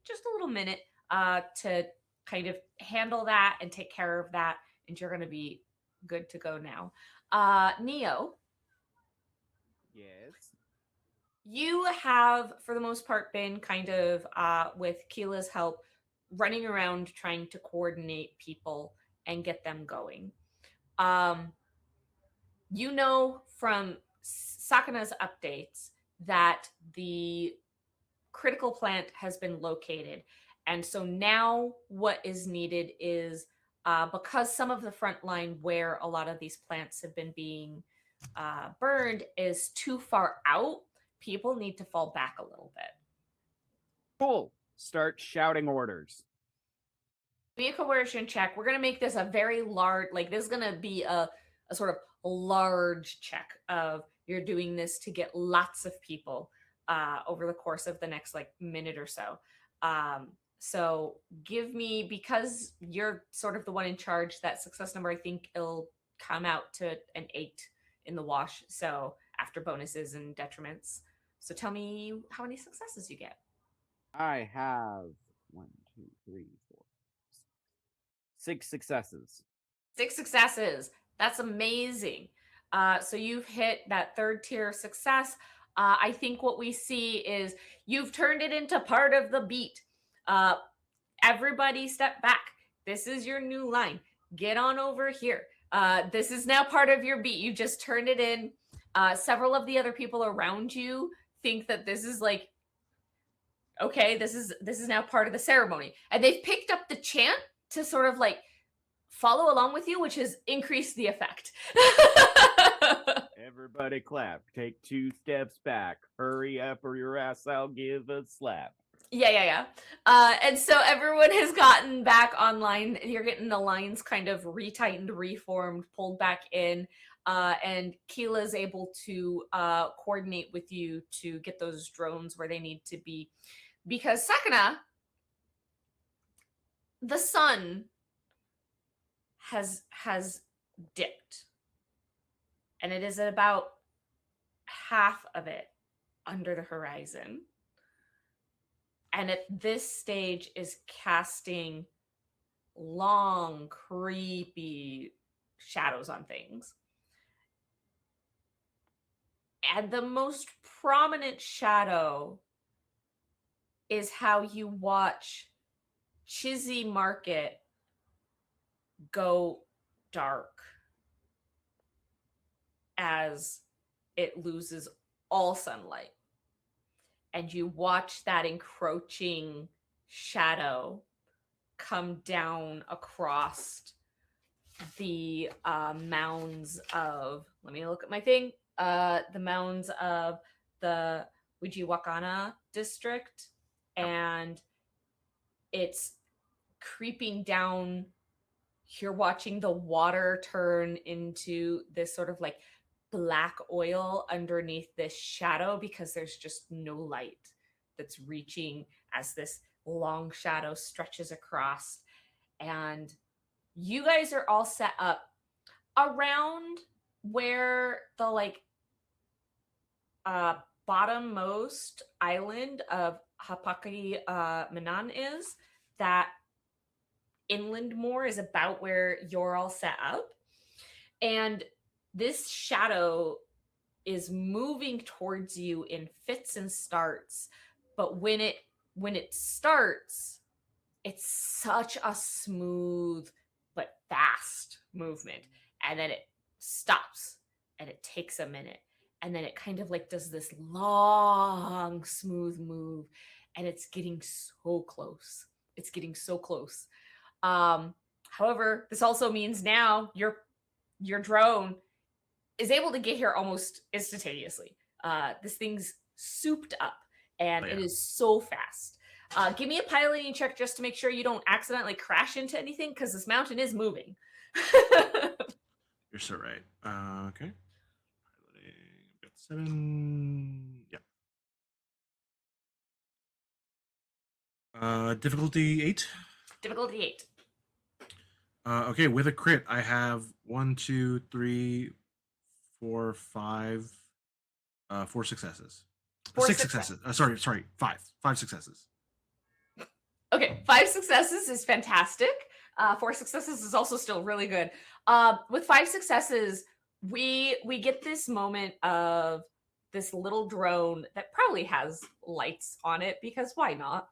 just a little minute to kind of handle that and take care of that, and you're going to be good to go now. Neo. Yes. You have, for the most part, been kind of, with Keela's help, running around trying to coordinate people and get them going. you know from Sakana's updates that the critical plant has been located. And so now what is needed is because some of the front line where a lot of these plants have been being burned is too far out, people need to fall back a little bit. Cool. Start shouting orders. Give me a coercion check. We're gonna make this a very large, like this is gonna be a sort of large check of you're doing this to get lots of people over the course of the next like minute or so. So give me, because you're sort of the one in charge, that success number I think it'll come out to an 8 in the wash. So after bonuses and detriments. So tell me how many successes you get. I have 1, 2, 3, 4, 6 successes. 6 successes. That's amazing. So you've hit that 3rd tier success. I think what we see is you've turned it into part of the beat. Everybody step back. This is your new line. Get on over here. This is now part of your beat. You just turned it in. Several of the other people around you think that this is like, okay, this is now part of the ceremony. And they've picked up the chant to sort of like follow along with you, which has increased the effect. Everybody clap. Take 2 steps back. Hurry up or your ass I'll give a slap. Yeah. And so everyone has gotten back online. You're getting the lines kind of retightened, reformed, pulled back in. And Keela is able to coordinate with you to get those drones where they need to be. Because Sakana, the sun has dipped. And it is about half of it under the horizon. And at this stage is casting long, creepy shadows on things. And the most prominent shadow is how you watch Chizzy Market go dark as it loses all sunlight. And you watch that encroaching shadow come down across the mounds of, let me look at my thing, the mounds of the Wijiwakana district, and it's creeping down. You're watching the water turn into this sort of like black oil underneath this shadow because there's just no light that's reaching as this long shadow stretches across. And you guys are all set up around where the like bottommost island of Hapaki Manan is. That inland more is about where you're all set up. And this shadow is moving towards you in fits and starts, but when it starts, it's such a smooth but fast movement, and then it stops and it takes a minute, and then it kind of like does this long smooth move, and it's getting so close. However, this also means now your drone is able to get here almost instantaneously. This thing's souped up, and it is so fast. Give me a piloting check just to make sure you don't accidentally crash into anything, because this mountain is moving. You're so right. Okay. Piloting. Got 7. Yeah. Difficulty 8. Difficulty 8. Okay, with a crit, I have 1, 2, 3, 4, 5, 4 successes. 6 successes. Sorry, 5. 5 successes. Okay, 5 successes is fantastic. 4 successes is also still really good. With 5 successes, we get this moment of this little drone that probably has lights on it, because why not?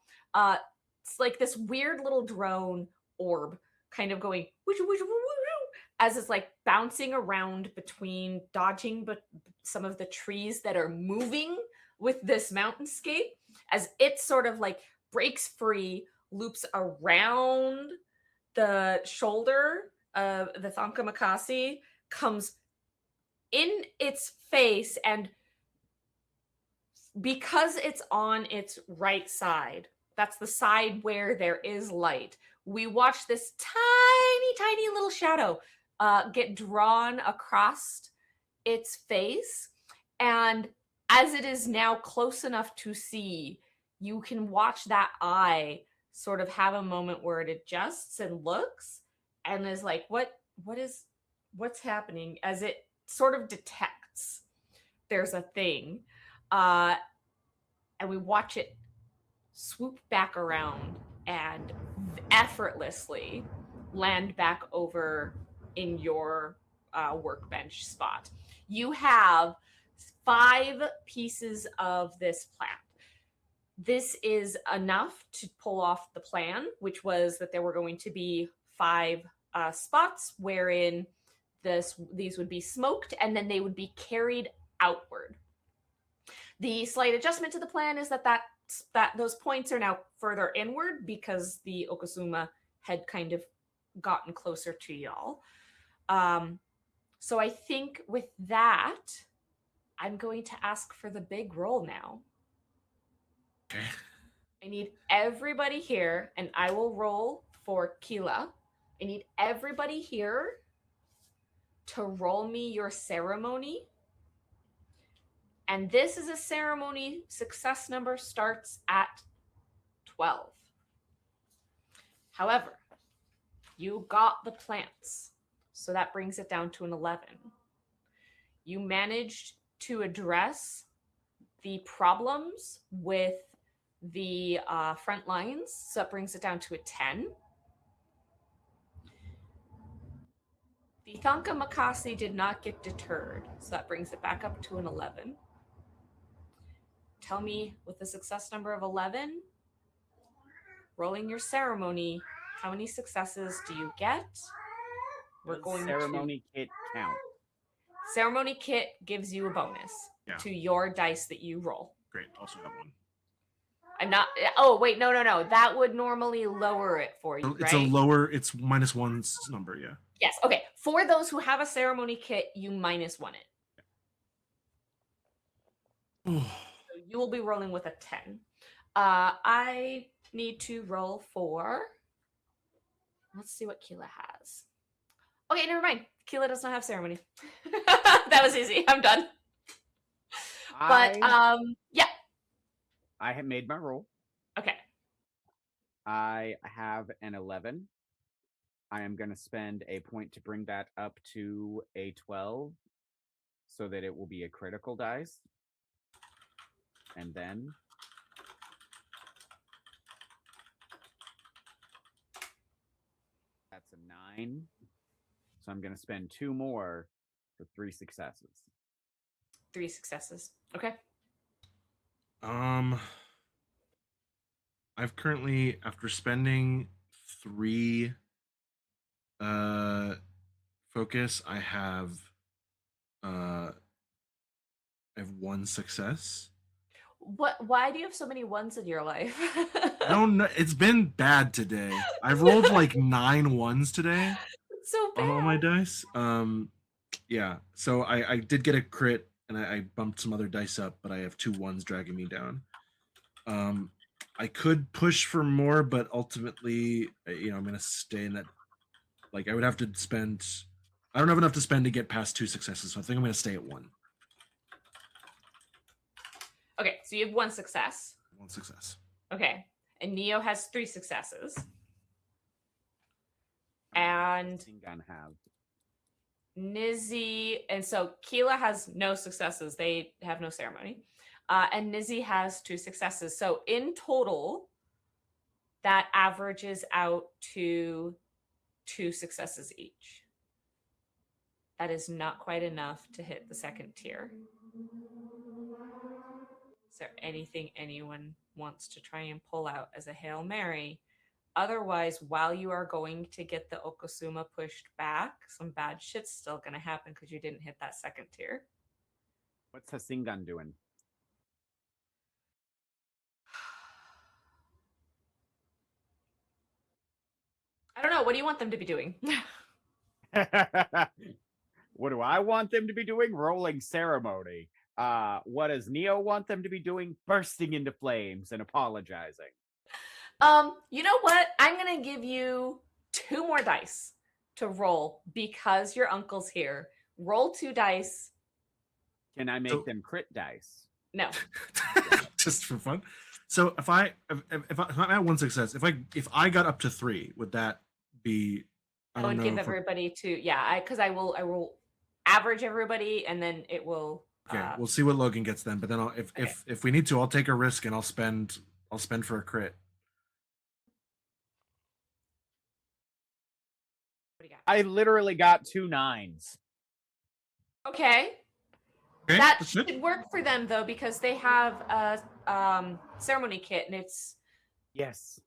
It's like this weird little drone orb kind of going whoosh, whoosh, whoosh, whoosh, as it's like bouncing around between dodging but some of the trees that are moving with this mountainscape, as it sort of like breaks free, loops around the shoulder of the Thanka Makasi, comes in its face, and because it's on its right side, that's the side where there is light, we watch this tiny little shadow get drawn across its face. And as it is now close enough to see, you can watch that eye sort of have a moment where it adjusts and looks and is like, what's happening, as it sort of detects there's a thing. And we watch it swoop back around and effortlessly land back over in your workbench spot. You have 5 pieces of this plant. This is enough to pull off the plan, which was that there were going to be 5 spots wherein these would be smoked, and then they would be carried outward. The slight adjustment to the plan is that those points are now further inward because the Okasuma had kind of gotten closer to y'all. So I think with that, I'm going to ask for the big roll now. Okay. I need everybody here, and I will roll for Kila. I need everybody here to roll me your ceremony. And this is a ceremony. Success number starts at 12. However, you got the plants, so that brings it down to an 11. You managed to address the problems with the front lines, so that brings it down to a 10. The Thanka Makasi did not get deterred, so that brings it back up to an 11. Tell me, with a success number of 11, rolling your ceremony, how many successes do you get? We're going ceremony kit count. Ceremony kit gives you a bonus to your dice that you roll. Great. Also have one. I'm not. Oh wait, no. That would normally lower it for you. It's right? a lower. It's -1's number. Yeah. Yes. Okay. For those who have a ceremony kit, you -1 it. So you will be rolling with a 10. I need to roll for. Let's see what Keela has. Okay, never mind. Keela does not have ceremony. That was easy. I'm done. But yeah. I have made my roll. Okay. I have an 11. I am going to spend a point to bring that up to a 12 so that it will be a critical dice. And then that's a 9. So I'm going to spend 2 more for 3 successes. 3 successes. Okay. I've currently, after spending 3 focus, I have 1 success. Why do you have so many ones in your life? I don't know. It's been bad today. I've rolled like 9 1s today. It's so bad. On all my dice. Yeah. So I did get a crit, and I bumped some other dice up, but I have 2 1s dragging me down. I could push for more, but ultimately, I'm gonna stay in that. Like, I would have to spend. I don't have enough to spend to get past 2 successes, so I think I'm gonna stay at 1. Okay, so you have 1 success. 1 success. Okay, and Neo has 3 successes. And Nizzy, and so Keela has no successes. They have no ceremony. And Nizzy has 2 successes. So in total, that averages out to 2 successes each. That is not quite enough to hit the second tier. Is there anything anyone wants to try and pull out as a Hail Mary Otherwise, while you are going to get the Okosuma pushed back, some bad shit's still going to happen because you didn't hit that second tier. What's Hasingan doing? I don't know. What do you want them to be doing? What do I want them to be doing? Rolling ceremony. What does Neo want them to be doing? Bursting into flames and apologizing. You know what? I'm gonna give you 2 more dice to roll because your uncle's here. Roll 2 dice. Can I make So- them crit dice? No. Just for fun. So if I'm at 1 success, if I got up to 3, would that be? I don't would know give if we're- everybody because I will average everybody and then it will. Okay, we'll see what Logan gets then. But then Okay. if we need to, I'll take a risk and I'll spend for a crit. What do you got? I literally got 2 9s. Okay. Okay, That that's good. should work for them though because they have a ceremony kit and it's Yes.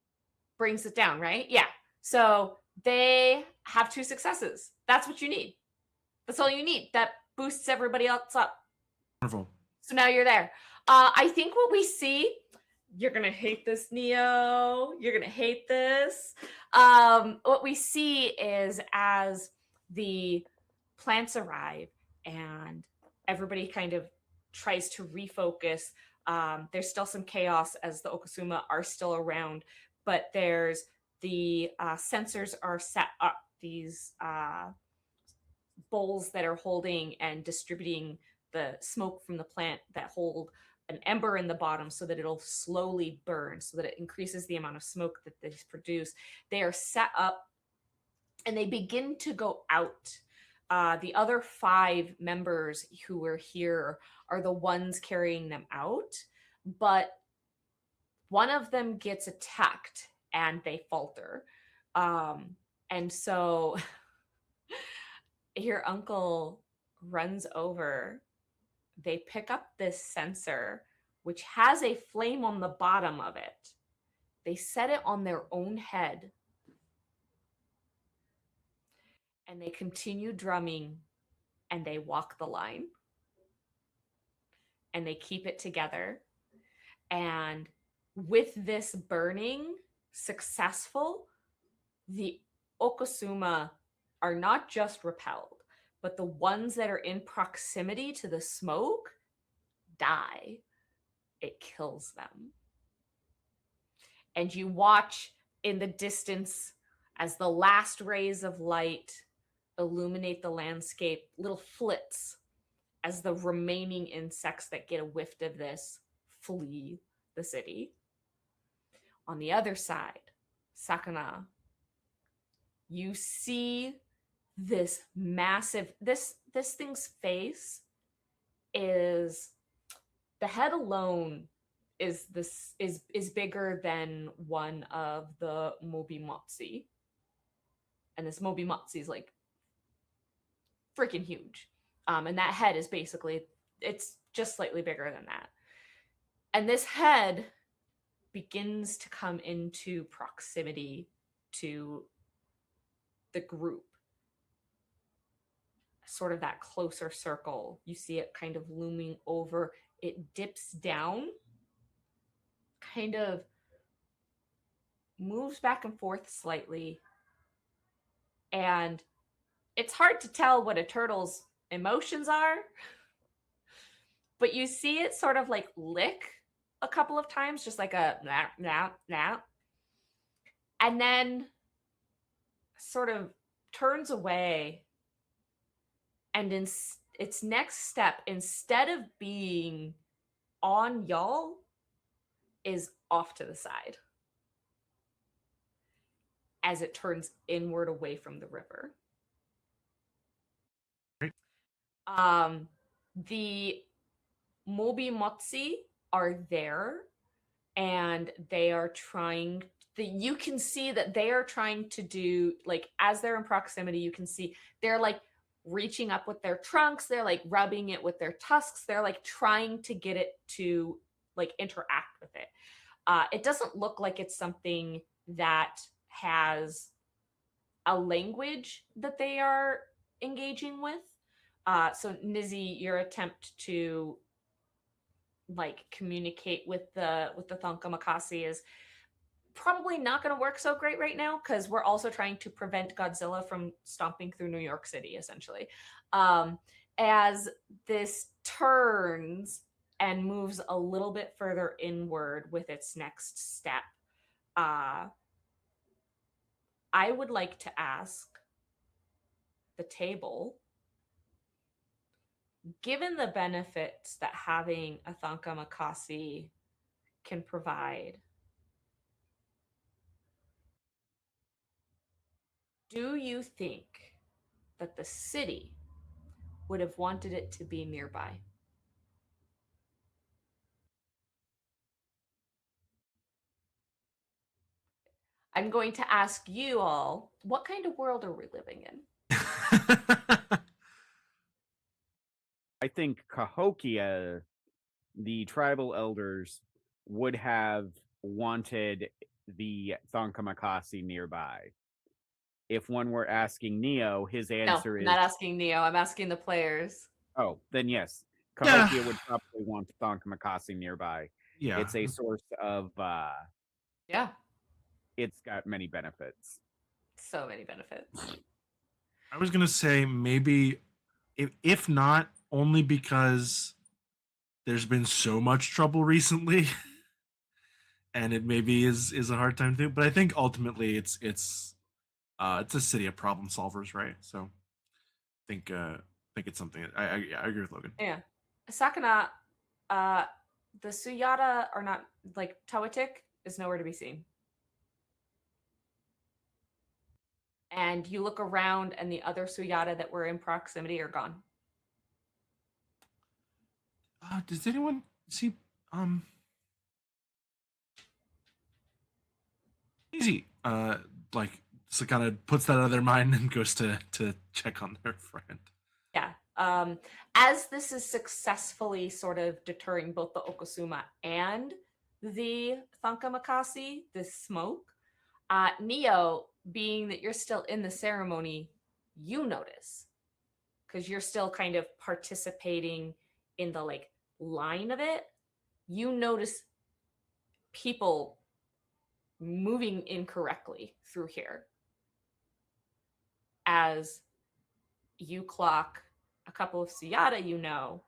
brings it down, right? Yeah. So they have 2 successes. That's what you need. That's all you need. That boosts everybody else up. Wonderful. So now you're there. I think what we see, you're gonna hate this, Neo. You're gonna hate this. What we see is as the plants arrive and everybody kind of tries to refocus. There's still some chaos as the Okasuma are still around, but there's the sensors are set up. These bowls that are holding and distributing the smoke from the plant that hold an ember in the bottom so that it'll slowly burn so that it increases the amount of smoke that they produce. They are set up and they begin to go out. The other 5 members who were here are the ones carrying them out, but one of them gets attacked and they falter. And so your uncle runs over. They pick up this sensor, which has a flame on the bottom of it. They set it on their own head. And they continue drumming and they walk the line. And they keep it together. And with this burning successful, the Okosuma are not just repelled, but the ones that are in proximity to the smoke die. It kills them. And you watch in the distance as the last rays of light illuminate the landscape, little flits, as the remaining insects that get a whiff of this flee the city. On the other side, Sakana, you see this massive, this thing's face is, the head alone is bigger than one of the Mobimatsu. And this Mobimatsu is like freaking huge. And that head is basically, it's just slightly bigger than that. And this head begins to come into proximity to the group. Sort of that closer circle. You see it kind of looming over. It dips down, kind of moves back and forth slightly. And it's hard to tell what a turtle's emotions are, but you see it sort of like lick a couple of times, just like a nah. And then sort of turns away. And in its next step, instead of being on y'all, is off to the side as it turns inward away from the river. Great. The Mobimatsu are there and they are trying, you can see that they are trying to do, like, as they're in proximity, you can see they're like reaching up with their trunks, they're like rubbing it with their tusks, they're like trying to get it to like interact with it. It doesn't look like it's something that has a language that they are engaging with. So Nizzy, your attempt to like communicate with the Thonka Makasi is probably not going to work so great right now because we're also trying to prevent Godzilla from stomping through New York City, essentially. As this turns and moves a little bit further inward with its next step, I would like to ask the table, given the benefits that having a Thonka Makasi can provide, do you think that the city would have wanted it to be nearby? I'm going to ask you all, what kind of world are we living in? I think Cahokia, the tribal elders, would have wanted the Thonkamakasi nearby. If one were asking Neo, his No, answer I'm is, not asking Neo. I'm asking the players. oh, then yes, Yeah. Cahokia would probably want Thonkamakasi nearby. Yeah. It's a source of, Yeah, it's got many benefits. so many benefits. I was gonna say maybe, if not, only because there's been so much trouble recently, and it maybe is a hard time thing. But I think ultimately it's a city of problem solvers, right? So think it's something. I agree with Logan. Yeah. Sakana, the Suyata are not, like, Tawatik is nowhere to be seen. And you look around and the other Suyata that were in proximity are gone. Does anyone see easy? Like, so kind of puts that out of their mind and goes to check on their friend. Yeah. As this is successfully sort of deterring both the Okosuma and the Thonka Makasi, this smoke, Neo, being that you're still in the ceremony, you notice because you're still kind of participating in the like line of it. You notice people moving incorrectly through here as you clock a couple of Suyata,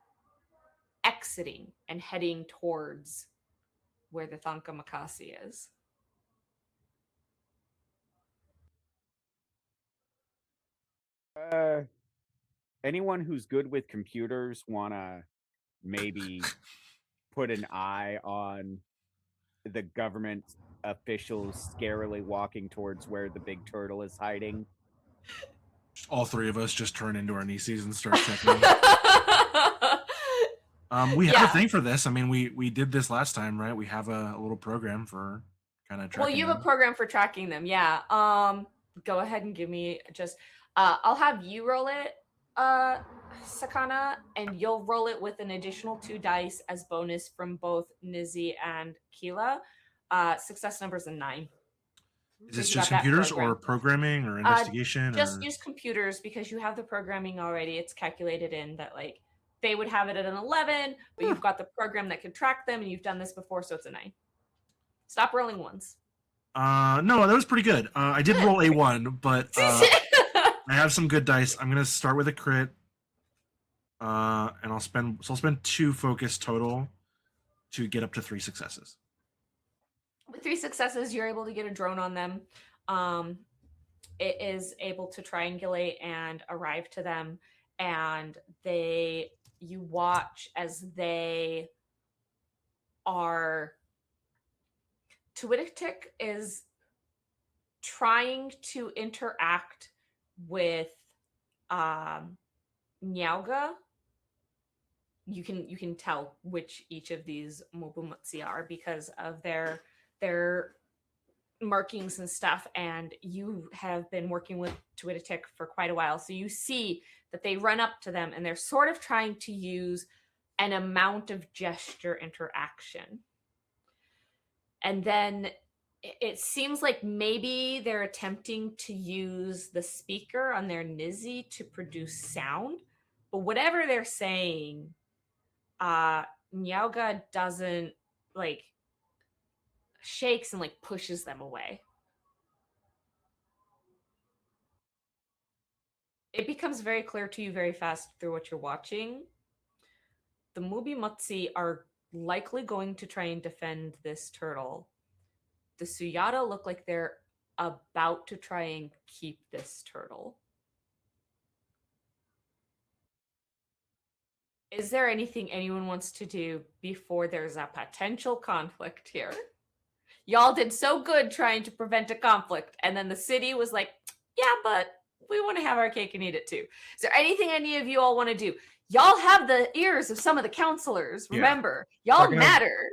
exiting and heading towards where the Thonka Makasi is. Anyone who's good with computers wanna maybe put an eye on the government officials scarily walking towards where the big turtle is hiding? All three of us just turn into our nieces and start checking. We have a thing for this. I mean, we did this last time, right? We have a little program for kind of tracking. Well, you have a program for tracking them, yeah. Go ahead and give me just I'll have you roll it, Sakana, and you'll roll it with an additional 2 dice as bonus from both Nizzy and Keela. Success numbers a 9. Is this You just got that computers program. or programming or investigation? Just or... use computers because you have the programming already. It's calculated in that, like, they would have it at an 11, but you've got the program that can track them, and you've done this before, so it's a 9. Stop rolling ones. No, that was pretty good. I did roll a 1, but I have some good dice. I'm gonna start with a crit, and I'll spend 2 focus total to get up to 3 successes. With 3 successes, you're able to get a drone on them. It is able to triangulate and arrive to them, and you watch as they are. Tuiditic is trying to interact with Nyauga. You can tell which each of these Mobumutsi are because of their markings and stuff, and you have been working with Tuiditic for quite a while, so you see that they run up to them and they're sort of trying to use an amount of gesture interaction. And then it seems like maybe they're attempting to use the speaker on their Nizzy to produce sound, but whatever they're saying, Nyauga doesn't like shakes and like pushes them away. It becomes very clear to you very fast through what you're watching. The Mubi Mutsi are likely going to try and defend this turtle. The Suyata look like they're about to try and keep this turtle. Is there anything anyone wants to do before there's a potential conflict here? Y'all did so good trying to prevent a conflict, and then the city was like, yeah, but we want to have our cake and eat it too. Is there anything any of you all want to do? Y'all have the ears of some of the counselors. Remember, y'all matter.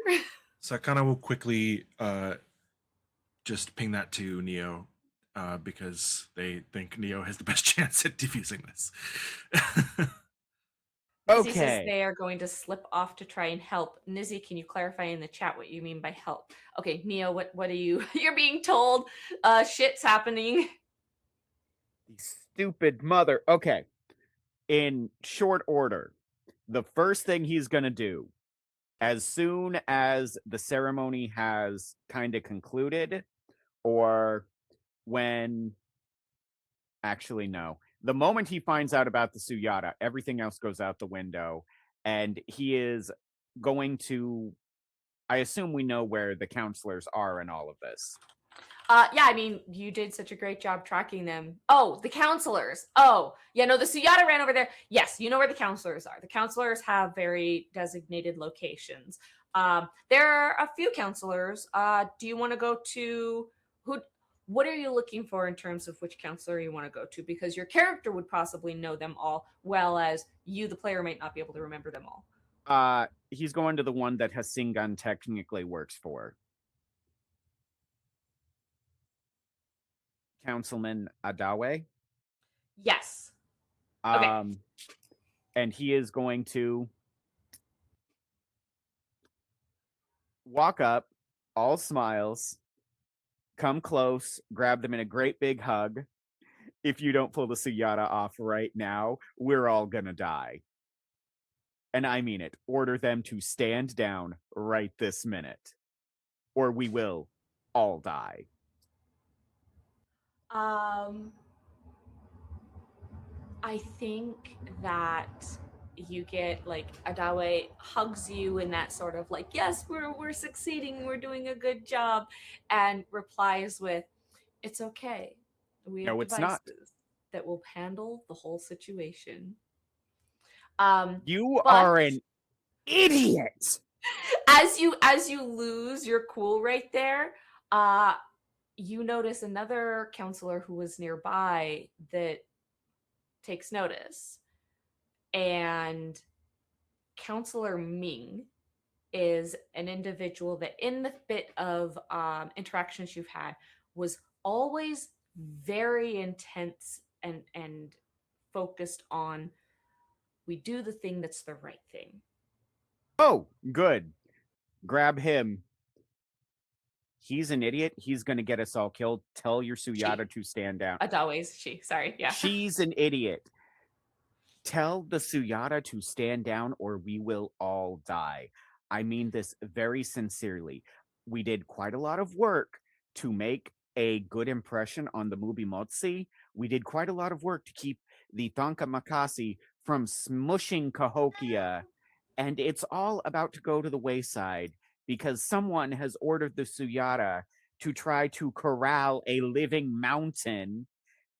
Sakana will quickly just ping that to Neo because they think Neo has the best chance at defusing this. Nizzy says Okay. they are going to slip off to try and help. Nizzy, can you clarify in the chat what you mean by help? Okay, Neo, what are you? You're being told shit's happening. Stupid mother. Okay. In short order, the first thing he's going to do, as soon as the ceremony has kind of concluded, or when. Actually, no. The moment he finds out about the Suyata, everything else goes out the window, and he is going to. I assume we know where the counselors are in all of this. Yeah, I mean, you did such a great job tracking them. Oh, the counselors. Oh, yeah, no, the Suyata ran over there. Yes, you know where the counselors are. The counselors have very designated locations. There are a few counselors. Do you want to go to who? What are you looking for in terms of which counselor you want to go to? Because your character would possibly know them all, well as you, the player, might not be able to remember them all. He's going to the one that Hasingan technically works for. Councilman Adawe. Yes. Okay. And he is going to walk up, all smiles, come close, grab them in a great big hug. If you don't pull the Suyata off right now, we're all gonna die. And I mean it. Order them to stand down right this minute, or we will all die. I think that you get like Adawe hugs you in that sort of like, yes, we're succeeding, we're doing a good job, and replies with, it's okay. We have No, it's not. devices that will handle the whole situation. You but are an idiot. As you lose your cool right there, you notice another counselor who was nearby that takes notice. And Counselor Ming is an individual that, in the bit of interactions you've had, was always very intense and focused on, we do the thing that's the right thing. Oh, good. Grab him. He's an idiot. He's going to get us all killed. Tell your Suyata to stand down. Adawe's she. Sorry. Yeah. She's an idiot. Tell the Suyata to stand down or we will all die. I mean this very sincerely. We did quite a lot of work to make a good impression on the Mubi Motsi. We did quite a lot of work to keep the Thonka Makasi from smushing Cahokia, and it's all about to go to the wayside because someone has ordered the Suyata to try to corral a living mountain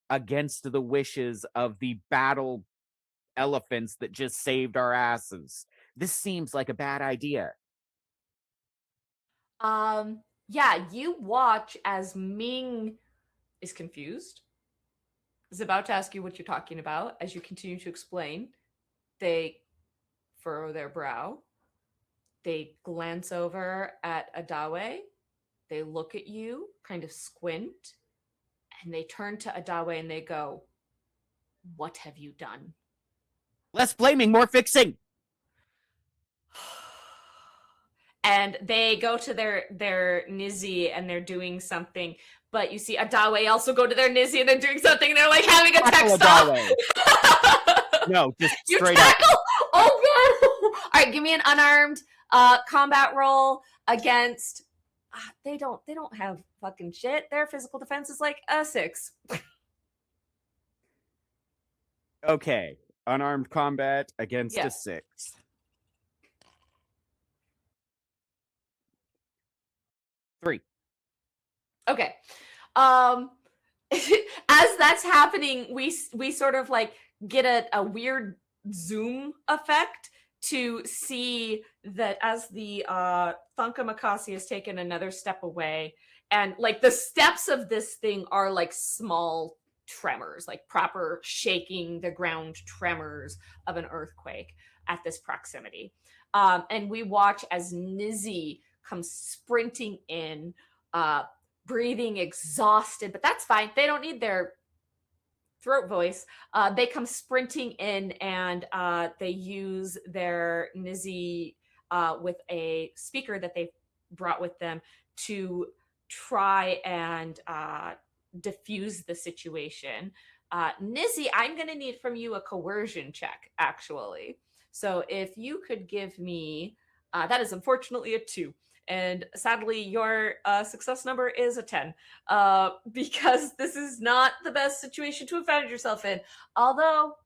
against the wishes of the battle elephants that just saved our asses. This seems like a bad idea. Yeah, you watch as Ming is confused, is about to ask you what you're talking about. As you continue to explain, they furrow their brow. They glance over at Adawe. They look at you, kind of squint, and they turn to Adawe and they go, what have you done? Less blaming, more fixing. and they go to their Nizzy and they're doing something. But you see Adawe also go to their Nizzy and they're doing something. And they're like having a Tackle text off. Adawe. No, just You straight tackle? up. Oh god! All right, give me an unarmed combat roll against. They don't have fucking shit. Their physical defense is like a 6. Okay, unarmed combat against Yeah. a 6. Three. Okay. As that's happening, we sort of like get a weird zoom effect to see that as the Thunka Makasi has taken another step away, and like the steps of this thing are like small tremors, like proper shaking the ground tremors of an earthquake at this proximity. And we watch as Nizzy comes sprinting in, breathing exhausted, but that's fine. They don't need their throat voice. They come sprinting in and they use their Nizzy with a speaker that they've brought with them to try and diffuse the situation. Nizzy, I'm going to need from you a coercion check, actually. So if you could give me, that is unfortunately a 2. And sadly, your success number is a 10, because this is not the best situation to have found yourself in. Although,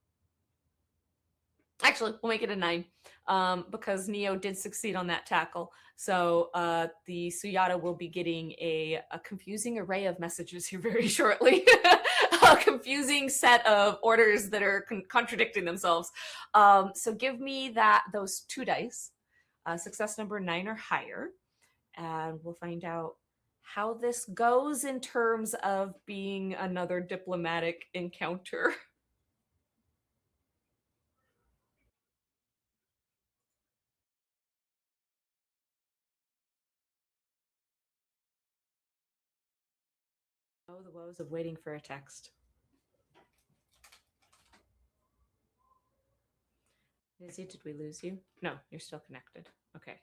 actually, we'll make it a 9, because Neo did succeed on that tackle. So the Suyata will be getting a confusing array of messages here very shortly. A confusing set of orders that are contradicting themselves. So give me those 2 dice, success number 9 or higher. And we'll find out how this goes in terms of being another diplomatic encounter. Oh, the woes of waiting for a text. Izzy, did we lose you? No, you're still connected. Okay.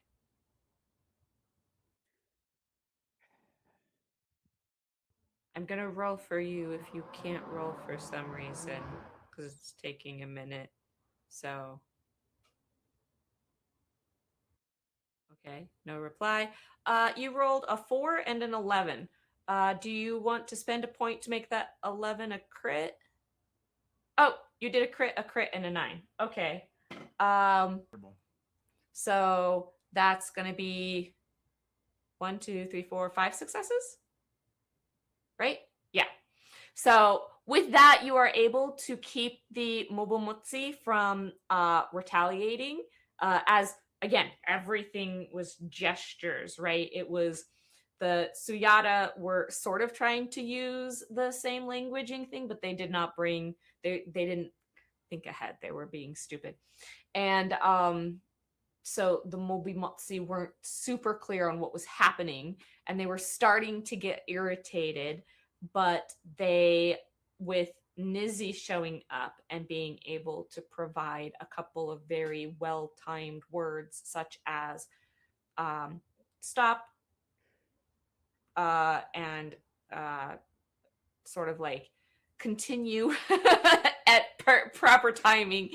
I'm going to roll for you if you can't roll for some reason, because it's taking a minute. So, okay, no reply. You rolled a 4 and an 11. Do you want to spend a point to make that 11 a crit? Oh, you did a crit, and a 9. Okay. So that's going to be 1, 2, 3, 4, 5 successes? Right? Yeah. So with that, you are able to keep the Mobomutsi from retaliating, as, again, everything was gestures, right? It was the Suyata were sort of trying to use the same languaging thing, but they did not bring, they didn't think ahead. They were being stupid. And so the Mobimotsi weren't super clear on what was happening, and they were starting to get irritated, but they, with Nizzy showing up and being able to provide a couple of very well-timed words, such as stop, and sort of like continue at proper timing,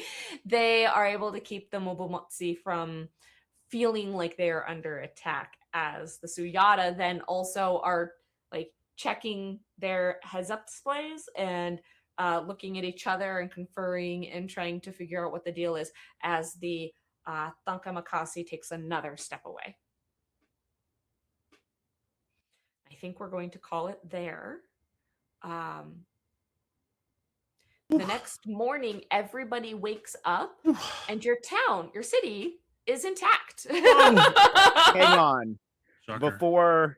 they are able to keep the Mobomotsi from feeling like they are under attack, as the Suyata then also are like checking their heads up displays and looking at each other and conferring and trying to figure out what the deal is, as the Thunka Makasi takes another step away. I think we're going to call it there. The next morning, everybody wakes up and your town, your city, is intact. Hang on. Shocker. Before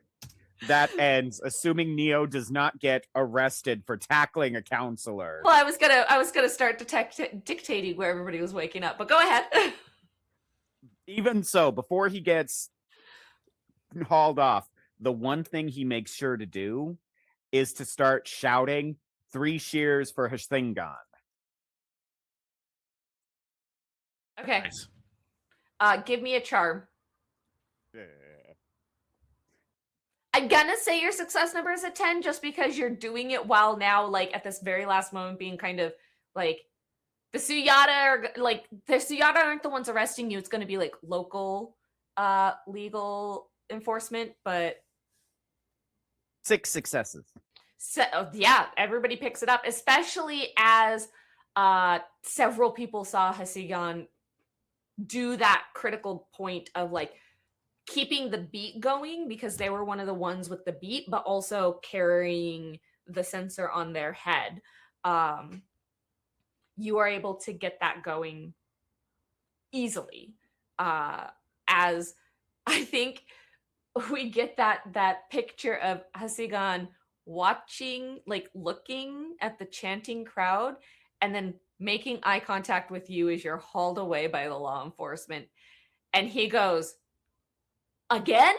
that ends, assuming Neo does not get arrested for tackling a counselor. Well, I was gonna start dictating where everybody was waking up, but go ahead. Even so, before he gets hauled off, the one thing he makes sure to do is to start shouting 3 cheers for Hshingan. Okay. Nice. Give me a charm. I'm gonna say your success number is a 10 just because you're doing it while now, like, at this very last moment being kind of, like, the Suyata aren't the ones arresting you. It's gonna be, like, local, legal enforcement, but 6 successes. so, yeah, everybody picks it up, especially as, several people saw Hasigan do that critical point of, like, keeping the beat going because they were one of the ones with the beat, but also carrying the sensor on their head. You are able to get that going easily. As I think we get that picture of Hasigan watching, like looking at the chanting crowd and then making eye contact with you as you're hauled away by the law enforcement. And he goes, again?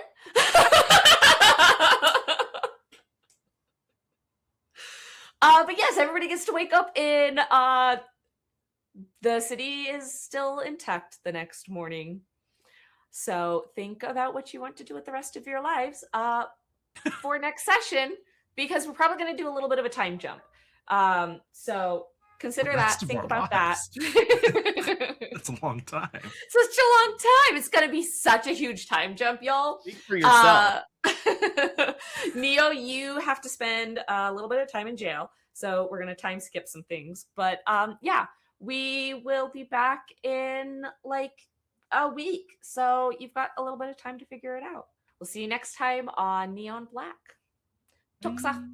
But yes, everybody gets to wake up in the city is still intact the next morning. So think about what you want to do with the rest of your lives for next session, because we're probably going to do a little bit of a time jump. So consider that. Think about that. That's a long time. Such a long time. It's going to be such a huge time jump, y'all. Speak for yourself. Neo, you have to spend a little bit of time in jail. So we're going to time skip some things. But yeah, we will be back in like a week. So you've got a little bit of time to figure it out. We'll see you next time on Neon Black. Toxa.